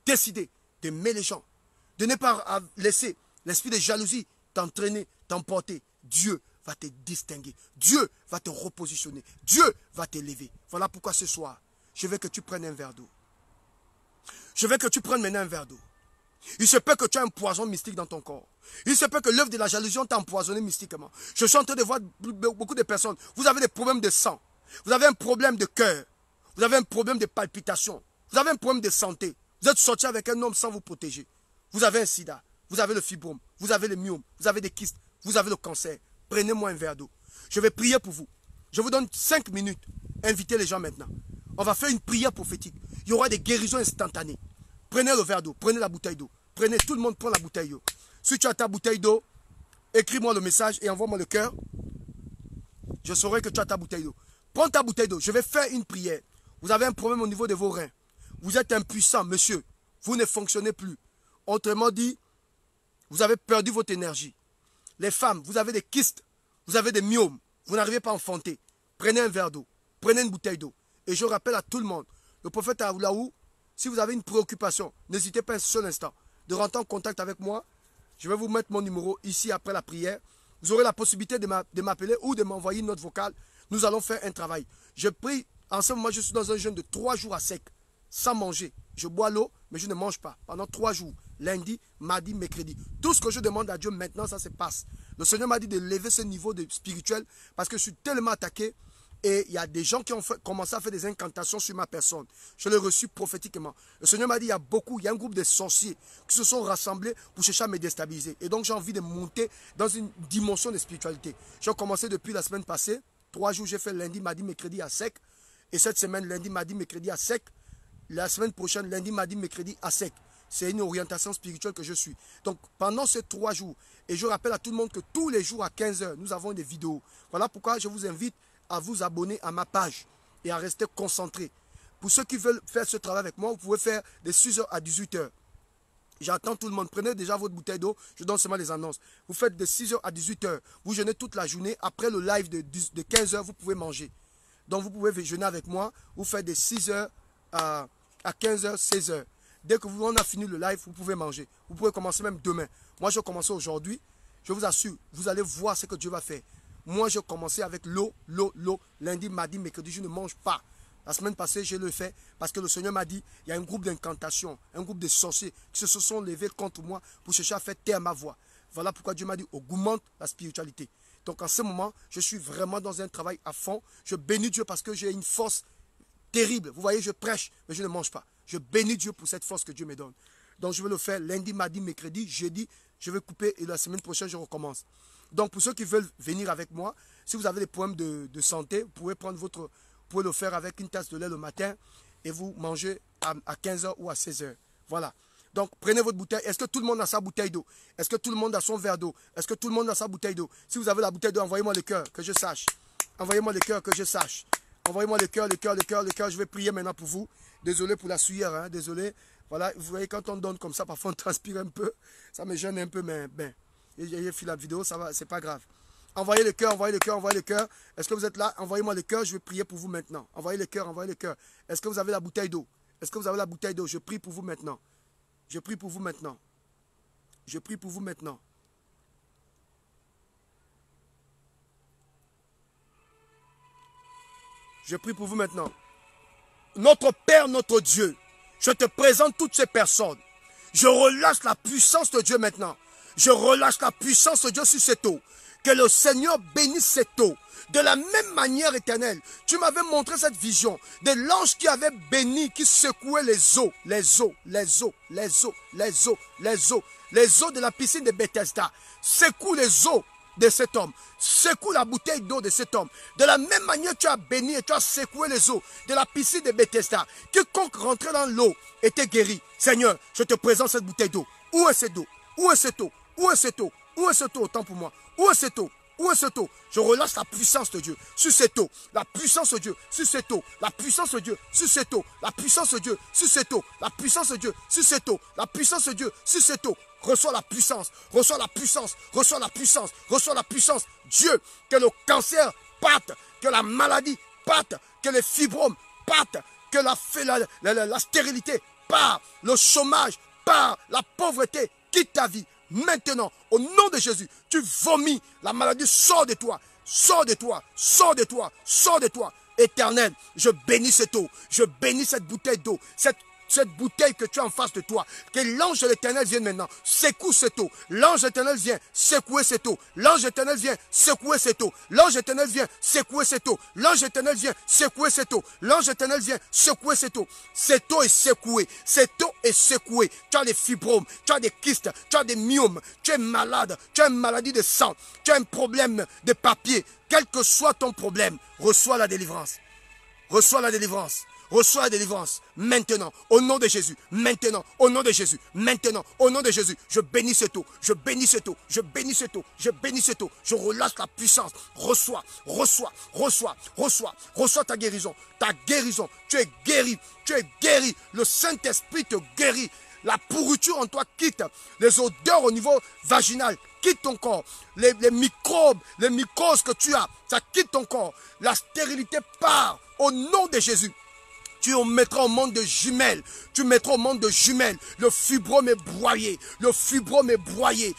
décidé d'aimer les gens, de ne pas laisser l'esprit de jalousie t'entraîner, t'emporter, Dieu va te distinguer. Dieu va te repositionner. Dieu va t'élever. Voilà pourquoi ce soir, je veux que tu prennes un verre d'eau. Je veux que tu prennes maintenant un verre d'eau. Il se peut que tu aies un poison mystique dans ton corps. Il se peut que l'œuvre de la jalousie t'a empoisonné mystiquement. Je suis en train de voir beaucoup de personnes. Vous avez des problèmes de sang. Vous avez un problème de cœur. Vous avez un problème de palpitation. Vous avez un problème de santé. Vous êtes sorti avec un homme sans vous protéger. Vous avez un sida. Vous avez le fibrome. Vous avez le myome. Vous avez des kystes. Vous avez le cancer. Prenez-moi un verre d'eau. Je vais prier pour vous. Je vous donne 5 minutes. Invitez les gens maintenant. On va faire une prière prophétique. Il y aura des guérisons instantanées. Prenez le verre d'eau. Prenez la bouteille d'eau. Prenez, tout le monde prend la bouteille d'eau. Si tu as ta bouteille d'eau, écris-moi le message et envoie-moi le cœur. Je saurai que tu as ta bouteille d'eau. Prends ta bouteille d'eau. Je vais faire une prière. Vous avez un problème au niveau de vos reins. Vous êtes impuissant, monsieur. Vous ne fonctionnez plus. Autrement dit, vous avez perdu votre énergie. Les femmes, vous avez des kystes. Vous avez des myomes. Vous n'arrivez pas à enfanter. Prenez un verre d'eau. Prenez une bouteille d'eau. Et je rappelle à tout le monde, le prophète Aoulaou, si vous avez une préoccupation, n'hésitez pas un seul instant de rentrer en contact avec moi. Je vais vous mettre mon numéro ici après la prière. Vous aurez la possibilité de m'appeler ou de m'envoyer une note vocale. Nous allons faire un travail. Je prie, en ce moment, je suis dans un jeûne de 3 jours à sec, sans manger. Je bois l'eau, mais je ne mange pas pendant 3 jours. Lundi, mardi, mercredi. Tout ce que je demande à Dieu maintenant, ça se passe. Le Seigneur m'a dit de lever ce niveau de spirituel parce que je suis tellement attaqué. Et il y a des gens qui ont commencé à faire des incantations sur ma personne. Je l'ai reçu prophétiquement. Le Seigneur m'a dit, il y a un groupe de sorciers qui se sont rassemblés pour chercher à me déstabiliser. Et donc j'ai envie de monter dans une dimension de spiritualité. J'ai commencé depuis la semaine passée. 3 jours, j'ai fait lundi, mardi, mercredi à sec. Et cette semaine, lundi, mardi, mercredi à sec. La semaine prochaine, lundi, mardi, mercredi à sec. C'est une orientation spirituelle que je suis. Donc pendant ces 3 jours, et je rappelle à tout le monde que tous les jours à 15 h, nous avons des vidéos. Voilà pourquoi je vous invite à vous abonner à ma page et à rester concentré. Pour ceux qui veulent faire ce travail avec moi, vous pouvez faire de 6 h à 18 h. J'attends tout le monde. Prenez déjà votre bouteille d'eau. Je donne seulement les annonces. Vous faites de 6 h à 18 h. Vous jeûnez toute la journée. Après le live de 15 h, vous pouvez manger. Donc vous pouvez jeûner avec moi. Vous faites de 6 h à 15 h, 16 h. Dès que on a fini le live, vous pouvez manger. Vous pouvez commencer même demain. Moi, je vais commencer aujourd'hui. Je vous assure, vous allez voir ce que Dieu va faire. Moi, je commençais avec l'eau. Lundi, mardi, mercredi, je ne mange pas. La semaine passée, je le fais parce que le Seigneur m'a dit, il y a un groupe d'incantations, un groupe de sorciers qui se sont levés contre moi pour chercher à faire taire ma voix. Voilà pourquoi Dieu m'a dit, augmente la spiritualité. Donc en ce moment, je suis vraiment dans un travail à fond. Je bénis Dieu parce que j'ai une force terrible. Vous voyez, je prêche, mais je ne mange pas. Je bénis Dieu pour cette force que Dieu me donne. Donc je vais le faire lundi, mardi, mercredi, jeudi. Je vais couper et la semaine prochaine, je recommence. Donc pour ceux qui veulent venir avec moi, si vous avez des problèmes de santé, vous pouvez le faire avec une tasse de lait le matin et vous mangez à 15 h ou à 16 h. Voilà. Donc prenez votre bouteille. Est-ce que tout le monde a sa bouteille d'eau? Est-ce que tout le monde a son verre d'eau? Est-ce que tout le monde a sa bouteille d'eau? Si vous avez la bouteille d'eau, envoyez-moi le cœur, que je sache. Envoyez-moi le cœur, que je sache. Envoyez-moi le cœur. Je vais prier maintenant pour vous. Désolé pour la sueur, hein, désolé. Voilà, vous voyez, quand on donne comme ça, parfois on transpire un peu. Ça me gêne un peu, mais ben, j'ai fait la vidéo, ça va, c'est pas grave. Envoyez le cœur. Est-ce que vous êtes là? Envoyez-moi le cœur, je vais prier pour vous maintenant. Envoyez le cœur. Est-ce que vous avez la bouteille d'eau? Je prie pour vous maintenant. Je prie pour vous maintenant. Notre Père, notre Dieu, je te présente toutes ces personnes. Je relâche la puissance de Dieu maintenant. Je relâche la puissance de Dieu sur cette eau. Que le Seigneur bénisse cette eau. De la même manière, Éternel, tu m'avais montré cette vision de l'ange qui avait béni, qui secouait les eaux de la piscine de Bethesda. Secoue les eaux de cet homme. Secoue la bouteille d'eau de cet homme. De la même manière, tu as béni et tu as secoué les eaux de la piscine de Bethesda. Quiconque rentrait dans l'eau était guéri. Seigneur, je te présente cette bouteille d'eau. Où est cette eau? Autant pour moi. Où est cette eau? Je relâche la puissance de Dieu sur cette eau. La puissance de Dieu sur cette eau. La puissance de Dieu sur cette eau. La puissance de Dieu sur cette eau. La puissance de Dieu sur cette eau. La puissance de Dieu sur cette eau. Reçois la puissance. Dieu, que le cancer parte, que la maladie parte, que les fibromes partent, que la stérilité part, le chômage part, la pauvreté quitte ta vie. Maintenant, au nom de Jésus, tu vomis, la maladie sort de toi, sort de toi, sort de toi, sort de toi. Éternel, je bénis cette eau, je bénis cette bouteille d'eau, cette bouteille que tu as en face de toi, que l'ange de l'Éternel vienne maintenant, secoue cette eau. L'ange de l'Éternel vient secouer cette eau. L'ange de l'Éternel vient secouer cette eau. L'ange de l'Éternel vient secouer cette eau. L'ange de l'Éternel vient secouer cette eau. L'ange de l'Éternel vient secouer cette eau. Cette eau est secouée. Cette eau est secouée. Tu as des fibromes, tu as des kystes, tu as des myomes, tu es malade, tu as une maladie de sang, tu as un problème de papier. Quel que soit ton problème, reçois la délivrance. Reçois la délivrance. Reçois la délivrance maintenant, au nom de Jésus, maintenant, au nom de Jésus, maintenant, au nom de Jésus. Je bénis cette eau, je bénis cette eau, je bénis cette eau, je bénis cette eau, je relâche la puissance. Reçois, reçois, reçois, reçois, reçois ta guérison, tu es guéri, tu es guéri. Le Saint-Esprit te guérit. La pourriture en toi quitte, les odeurs au niveau vaginal quitte ton corps, les microbes, les mycoses que tu as, ça quitte ton corps. La stérilité part au nom de Jésus. Tu mettras au monde de jumelles. Tu mettras au monde de jumelles. Le fibrome est broyé. Le fibrome est broyé.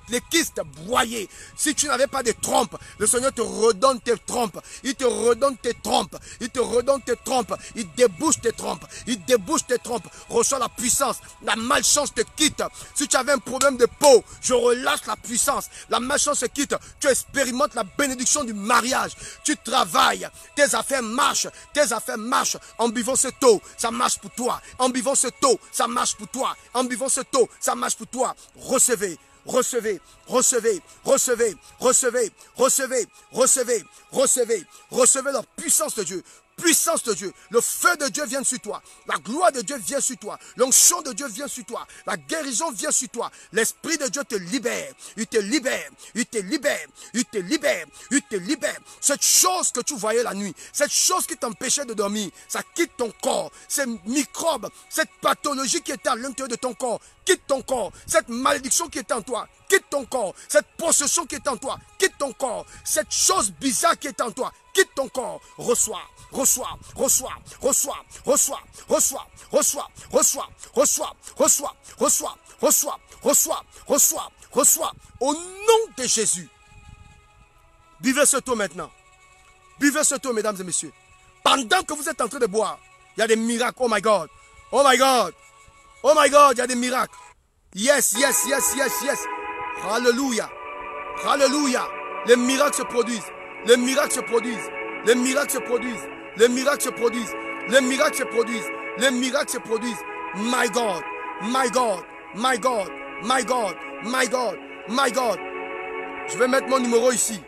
Les kystes broyés. Si tu n'avais pas de trompes, le Seigneur te redonne tes trompes. Il te redonne tes trompes. Il te redonne tes trompes. Il débouche tes trompes. Il débouche tes trompes. Reçois la puissance. La malchance te quitte. Si tu avais un problème de peau, je relâche la puissance. La malchance te quitte. Tu expérimentes la bénédiction du mariage. Tu travailles. Tes affaires marchent. Tes affaires marchent. En buvant cette eau, ça marche pour toi. En buvant cette eau, ça marche pour toi. En buvant cette eau, ça marche pour toi. Recevez, recevez, recevez, recevez, recevez, recevez, recevez, recevez, recevez la puissance de Dieu. Puissance de Dieu, le feu de Dieu vient sur toi, la gloire de Dieu vient sur toi, l'onction de Dieu vient sur toi, la guérison vient sur toi, l'Esprit de Dieu te libère, il te libère, il te libère, il te libère, il te libère. Cette chose que tu voyais la nuit, cette chose qui t'empêchait de dormir, ça quitte ton corps, ces microbes, cette pathologie qui était à l'intérieur de ton corps, quitte ton corps, cette malédiction qui est en toi, quitte ton corps, cette possession qui est en toi, quitte ton corps, cette chose bizarre qui est en toi, quitte ton corps, reçois. Reçois, reçois, reçois, reçois, reçois, reçois, reçois, reçois, reçois, reçois, reçois, reçois, reçois, reçois, au nom de Jésus. Buvez ce eau maintenant. Buvez ce eau, mesdames et messieurs. Pendant que vous êtes en train de boire, il y a des miracles. Oh my God. Oh my God. Oh my God, il y a des miracles. Yes, yes, yes, yes, yes. Hallelujah. Hallelujah. Les miracles se produisent. Les miracles se produisent. Les miracles se produisent. Les miracles se produisent. Les miracles se produisent. Les miracles se produisent. My God. My God. My God. My God. My God. My God. Je vais mettre mon numéro ici.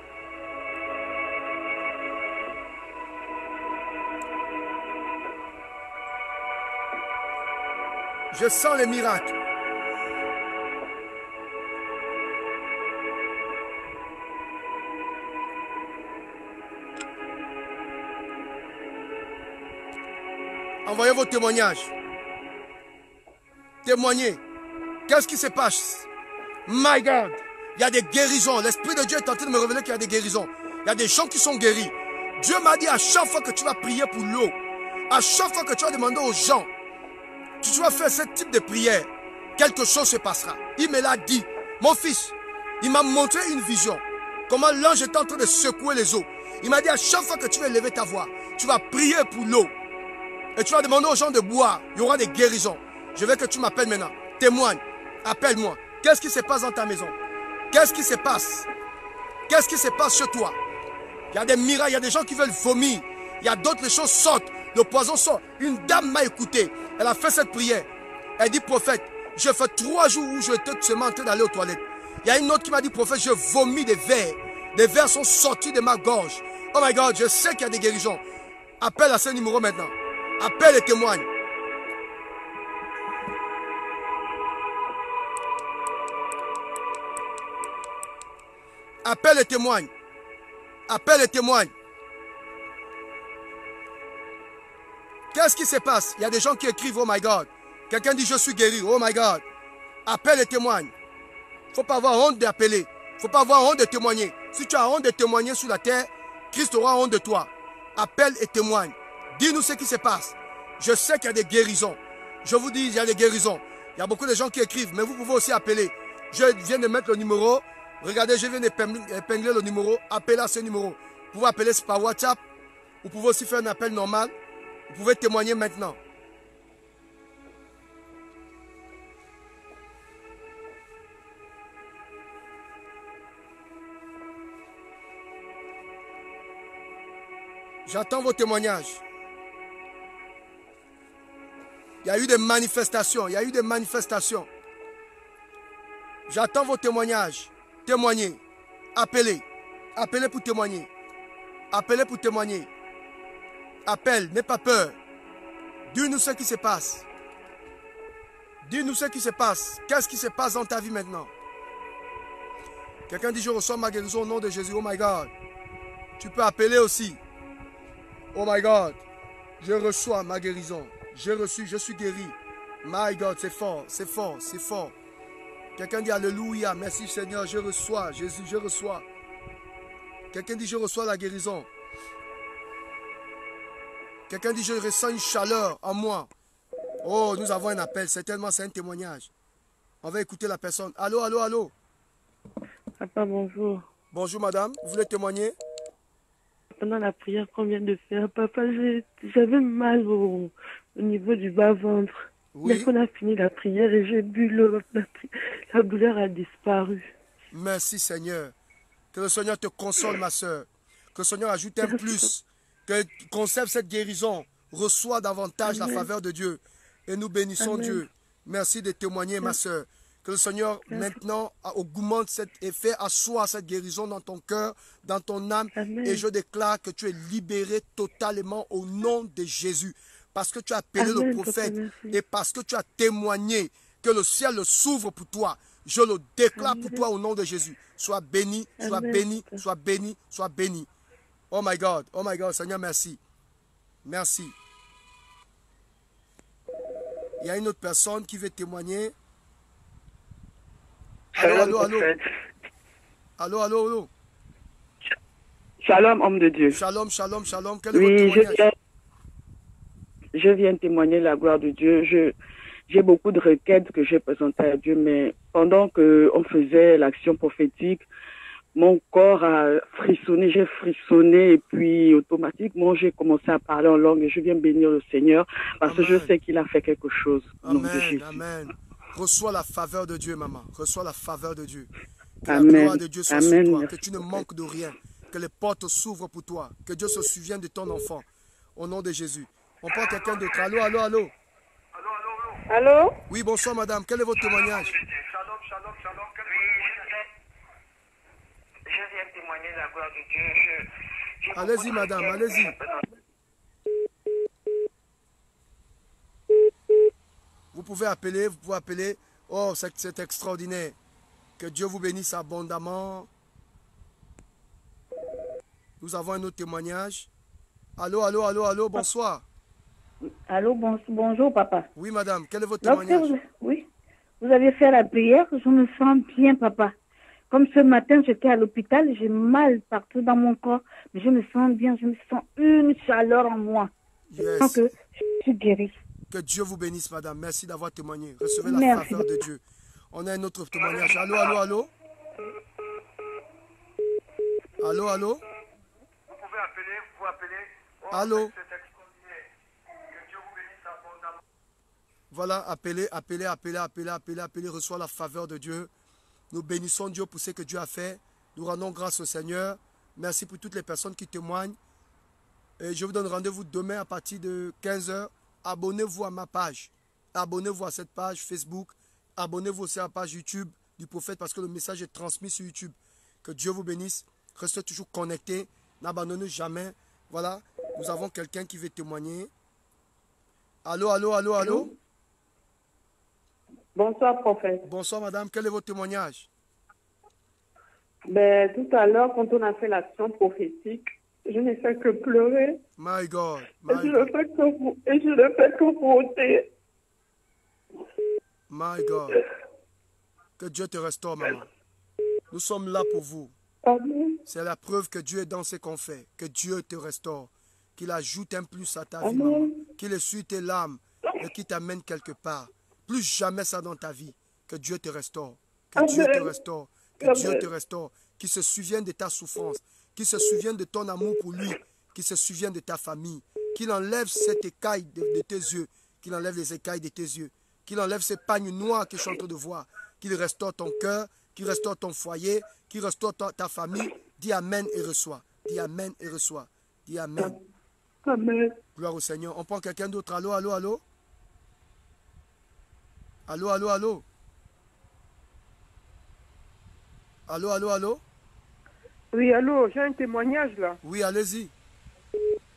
Je sens les miracles. Envoyez vos témoignages. Témoignez. Qu'est-ce qui se passe? My God. Il y a des guérisons. L'Esprit de Dieu est en train de me révéler qu'il y a des guérisons. Il y a des gens qui sont guéris. Dieu m'a dit à chaque fois que tu vas prier pour l'eau, à chaque fois que tu vas demander aux gens, tu vas faire ce type de prière, quelque chose se passera. Il me l'a dit. Mon fils, il m'a montré une vision. Comment l'ange est en train de secouer les eaux. Il m'a dit à chaque fois que tu vas lever ta voix, tu vas prier pour l'eau. Et tu vas demander aux gens de boire. Il y aura des guérisons. Je veux que tu m'appelles maintenant. Témoigne. Appelle-moi. Qu'est-ce qui se passe dans ta maison? Qu'est-ce qui se passe? Qu'est-ce qui se passe chez toi? Il y a des miracles. Il y a des gens qui veulent vomir. Il y a d'autres, les choses sortent. Le poison sort. Une dame m'a écouté. Elle a fait cette prière. Elle dit, prophète, je fais 3 jours où je étais seulement en train d'aller aux toilettes. Il y a une autre qui m'a dit, prophète, je vomis des vers. Des vers sont sortis de ma gorge. Oh my God, je sais qu'il y a des guérisons. Appelle à ce numéro maintenant. Appelle et témoigne. Appelle et témoigne. Appelle et témoigne. Qu'est-ce qui se passe? Il y a des gens qui écrivent, oh my God. Quelqu'un dit, je suis guéri, oh my God. Appelle et témoigne. Il ne faut pas avoir honte d'appeler. Il ne faut pas avoir honte de témoigner. Si tu as honte de témoigner sur la terre, Christ aura honte de toi. Appelle et témoigne. Dis-nous ce qui se passe. Je sais qu'il y a des guérisons. Je vous dis, il y a des guérisons. Il y a beaucoup de gens qui écrivent, mais vous pouvez aussi appeler. Je viens de mettre le numéro. Regardez, je viens d'épingler le numéro. Appelez à ce numéro. Vous pouvez appeler par WhatsApp. Vous pouvez aussi faire un appel normal. Vous pouvez témoigner maintenant. J'attends vos témoignages. Il y a eu des manifestations. Il y a eu des manifestations. J'attends vos témoignages. Témoignez. Appelez. Appelez pour témoigner. Appelez pour témoigner. Appelle. N'aie pas peur. Dis-nous ce qui se passe. Dis-nous ce qui se passe. Qu'est-ce qui se passe dans ta vie maintenant? Quelqu'un dit, je reçois ma guérison au nom de Jésus. Oh my God. Tu peux appeler aussi. Oh my God. Je reçois ma guérison. J'ai reçu, je suis guéri. My God, c'est fort, c'est fort, c'est fort. Quelqu'un dit Alléluia, merci Seigneur, je reçois, Jésus, je reçois. Quelqu'un dit je reçois la guérison. Quelqu'un dit je ressens une chaleur en moi. Oh, nous avons un appel, certainement c'est un témoignage. On va écouter la personne. Allô, allô, allô. Papa, bonjour. Bonjour madame, vous voulez témoigner? Pendant la prière qu'on vient de faire, papa, j'avais mal au niveau du bas-ventre. Oui. Dès qu'on a fini la prière et j'ai bu l'eau, la douleur a disparu. Merci Seigneur. Que le Seigneur te console ma soeur. Que le Seigneur ajoute un plus. Que conserve cette guérison. Reçois davantage la faveur de Dieu. Et nous bénissons Dieu. Merci de témoigner ma soeur. Que le Seigneur maintenant augmente cet effet, assoit cette guérison dans ton cœur, dans ton âme. Et je déclare que tu es libéré totalement au nom de Jésus. Parce que tu as appelé le prophète et parce que tu as témoigné que le ciel s'ouvre pour toi. Je le déclare pour toi au nom de Jésus. Sois béni, sois béni, sois béni, sois béni. Oh my God, Seigneur, merci. Merci. Il y a une autre personne qui veut témoigner. Allô, allô, allô. Allô, allô, allô. Shalom, homme de Dieu. Shalom, shalom, shalom. Quel est votre témoignage? Je viens témoigner la gloire de Dieu. J'ai beaucoup de requêtes que j'ai présentées à Dieu, mais pendant qu'on faisait l'action prophétique, mon corps a frissonné, j'ai frissonné et puis automatiquement j'ai commencé à parler en langue et je viens bénir le Seigneur parce que je sais qu'il a fait quelque chose. Amen, amen. Reçois la faveur de Dieu, maman. Reçois la faveur de Dieu. Que amen. La gloire de Dieu soit sur toi. Merci. Que tu ne manques de rien. Que les portes s'ouvrent pour toi. Que Dieu se souvienne de ton enfant. Au nom de Jésus. On prend quelqu'un d'autre. Allô, allô, allô. Allô? Oui, bonsoir madame. Quel est votre témoignage? Shalom, shalom, shalom. Je viens témoigner la gloire de Dieu. Allez-y madame, allez-y. Vous pouvez appeler, vous pouvez appeler. Oh, c'est extraordinaire. Que Dieu vous bénisse abondamment. Nous avons un autre témoignage. Allô, allô, allô, allô, bonsoir. Allô, bonjour papa. Oui madame, quel est votre témoignage? Oui, vous avez fait la prière, je me sens bien papa. Comme ce matin, j'étais à l'hôpital, j'ai mal partout dans mon corps, mais je me sens bien, je me sens une chaleur en moi. Je sens que je suis guérie. Que Dieu vous bénisse madame, merci d'avoir témoigné. Recevez la faveur de Dieu. On a un autre témoignage. Allô, allô, allô. Allô, allô. Vous pouvez appeler, vous pouvez appeler. Oh, allô. C'est extraordinaire. Que Dieu vous bénisse abondamment. Voilà, appelez, appelez, appelez, appelez, appelez, appelez, reçois la faveur de Dieu. Nous bénissons Dieu pour ce que Dieu a fait. Nous rendons grâce au Seigneur. Merci pour toutes les personnes qui témoignent. Et je vous donne rendez-vous demain à partir de 15 h. Abonnez-vous à ma page. Abonnez-vous à cette page Facebook. Abonnez-vous aussi à la page YouTube du prophète parce que le message est transmis sur YouTube. Que Dieu vous bénisse. Restez toujours connectés. N'abandonnez jamais. Voilà, nous avons quelqu'un qui veut témoigner. Allô, allô, allô, allô. Bonsoir, prophète. Bonsoir, madame. Quel est votre témoignage? Ben, tout à l'heure, quand on a fait l'action prophétique, je n'ai fait que pleurer. My God. Et je ne fais que frotter. My God. Que Dieu te restaure, maman. Nous sommes là pour vous. Amen. C'est la preuve que Dieu est dans ce qu'on fait, que Dieu te restaure, qu'il ajoute un plus à ta vie, Amen. maman, qu'il essuie tes larmes et qu'il t'amène quelque part. Plus jamais ça dans ta vie, que Dieu te restaure, que Dieu te restaure, que Dieu te restaure, qu'il se souvienne de ta souffrance, qu'il se souvienne de ton amour pour lui, qu'il se souvienne de ta famille, qu'il enlève cette écaille de tes yeux, qu'il enlève les écailles de tes yeux, qu'il enlève ces pagnes noires que je suis en train de voir, qu'il restaure ton cœur, qu'il restaure ton foyer, qu'il restaure ta famille. Dis Amen et reçois. Dis Amen et reçois. Dis Amen. Amen. Gloire au Seigneur. On prend quelqu'un d'autre. Allô, allô, allô? Allô, allô, allô? Allô, allô, allô? Oui, allô, j'ai un témoignage là. Oui, allez-y.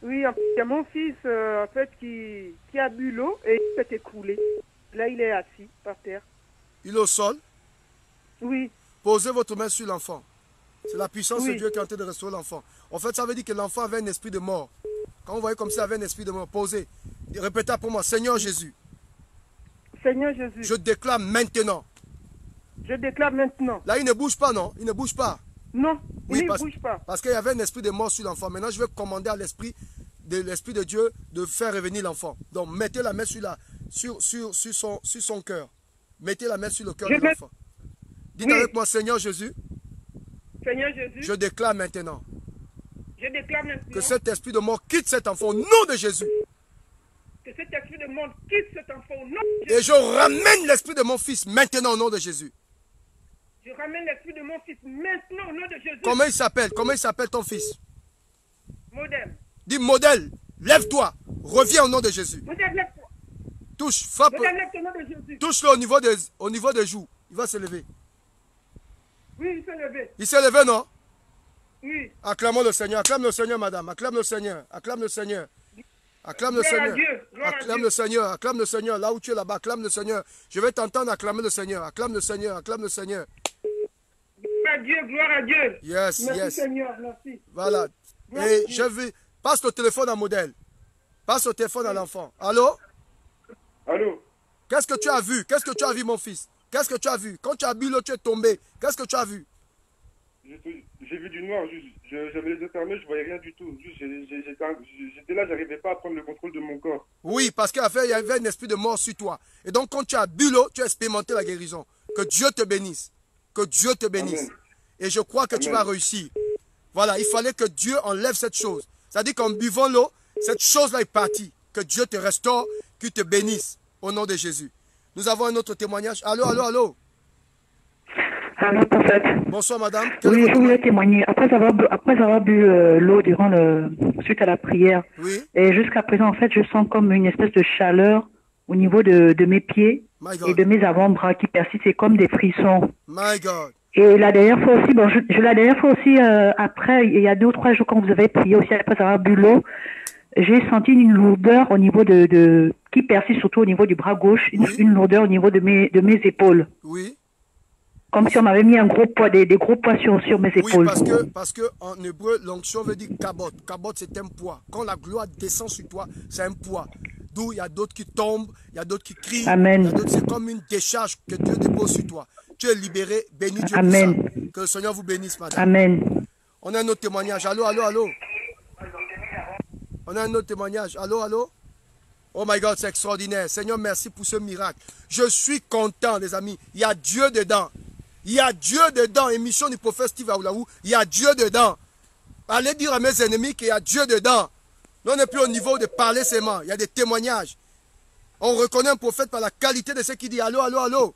Oui, il y a mon fils en fait qui a bu l'eau et il s'est écroulé. Là, il est assis par terre. Il est au sol. Oui, Posez votre main sur l'enfant. C'est la puissance de Oui. Dieu qui est en train de restaurer l'enfant. En fait, ça veut dire que l'enfant avait un esprit de mort. Quand vous voyez comme ça, il avait un esprit de mort. Posez. Répétez pour moi. Seigneur Jésus, Seigneur Jésus, je déclare maintenant. je déclare maintenant. Là, il ne bouge pas, non? Il ne bouge pas. Non, Oui, il ne bouge pas. parce qu'il y avait un esprit de mort sur l'enfant. Maintenant, je vais commander à l'esprit de Dieu de faire revenir l'enfant. Donc, mettez la main sur son cœur. Mettez la main sur le cœur Je de mets- l'enfant. Dites Oui. avec moi, Seigneur Jésus, Seigneur Jésus, je déclare maintenant je déclare maintenant que cet esprit de mort quitte cet enfant au nom de Jésus. que cet esprit de mort quitte cet enfant au nom de Et Jésus. je ramène l'esprit de mon fils maintenant au nom de Jésus. Je ramène l'esprit de mon fils maintenant au nom de Jésus. Comment il s'appelle? Comment il s'appelle ton fils? Modem. Dis modèle, lève-toi, reviens au nom de Jésus. Modem, lève-toi. Touche, frappe, Modem, lève-toi au nom de Jésus. touche-le au niveau des joues. Il va se lever. Oui, il s'est levé. Il s'est levé, non? Oui. Acclamons le Seigneur, acclame le Seigneur, madame, acclame le Seigneur, acclame le Seigneur. Acclame le Gloire à Seigneur. Dieu, gloire à Acclame Dieu. le Seigneur, acclame le Seigneur. Là où tu es là-bas, acclame le Seigneur. Je vais t'entendre acclamer le Seigneur. Acclame le Seigneur, acclame le Seigneur. Gloire à Dieu, gloire à Dieu. Yes, Merci yes. Seigneur, merci. Voilà. Gloire à Et Dieu. je vais. Passe le téléphone à modèle. Passe le téléphone à l'enfant. Allô? Allô? Qu'est-ce que tu as vu? Qu'est-ce que tu as vu, mon fils? Qu'est-ce que tu as vu? Quand tu as bu l'eau, tu es tombé. Qu'est-ce que tu as vu? J'ai vu du noir, j'avais les yeux fermés, je voyais rien du tout. J'étais là, j'arrivais pas à prendre le contrôle de mon corps. Oui, parce qu'il y avait un esprit de mort sur toi. Et donc, quand tu as bu l'eau, tu as expérimenté la guérison. Que Dieu te bénisse. Que Dieu te bénisse. Amen. Et je crois que tu Amen. vas réussir. Voilà, il fallait que Dieu enlève cette chose. C'est-à-dire qu'en buvant l'eau, cette chose-là est partie. Que Dieu te restaure, qu'il te bénisse. Au nom de Jésus. Nous avons un autre témoignage. Allô, allô, allô. Alors, prophète. Bonsoir, madame. Quel est Oui, votre je voulais témoigner. Après avoir bu l'eau suite à la prière, Oui, et jusqu'à présent, en fait, je sens comme une espèce de chaleur au niveau de mes pieds my et God. de mes avant-bras qui persistent. C'est comme des frissons. My God. Et la dernière fois aussi, la dernière fois aussi, après, il y a 2 ou 3 jours, quand vous avez prié aussi, après avoir bu l'eau, j'ai senti une lourdeur au niveau qui persiste surtout au niveau du bras gauche, une lourdeur au niveau de mes épaules. Oui. Comme si on m'avait mis un gros poids, des gros poids sur mes Oui, épaules. parce que en hébreu, l'onction veut dire kabot. Kabot, c'est un poids. Quand la gloire descend sur toi, c'est un poids. D'où il y a d'autres qui tombent, il y a d'autres qui crient. Amen. Il y a d'autres, c'est comme une décharge que Dieu dépose sur toi. Tu es libéré, bénis Dieu Amen. pour ça. Que le Seigneur vous bénisse, madame. Amen. On a un autre témoignage. Allô, allô, allô. On a un autre témoignage. Allô, allô. Oh my God, c'est extraordinaire. Seigneur, merci pour ce miracle. Je suis content, les amis. Il y a Dieu dedans. Il y a Dieu dedans. Émission du prophète Steve Aoulaou. Il y a Dieu dedans. Allez dire à mes ennemis qu'il y a Dieu dedans. Nous, on n'est plus au niveau de parler seulement. Il y a des témoignages. On reconnaît un prophète par la qualité de ce qu'il dit. Allô, allô, allô.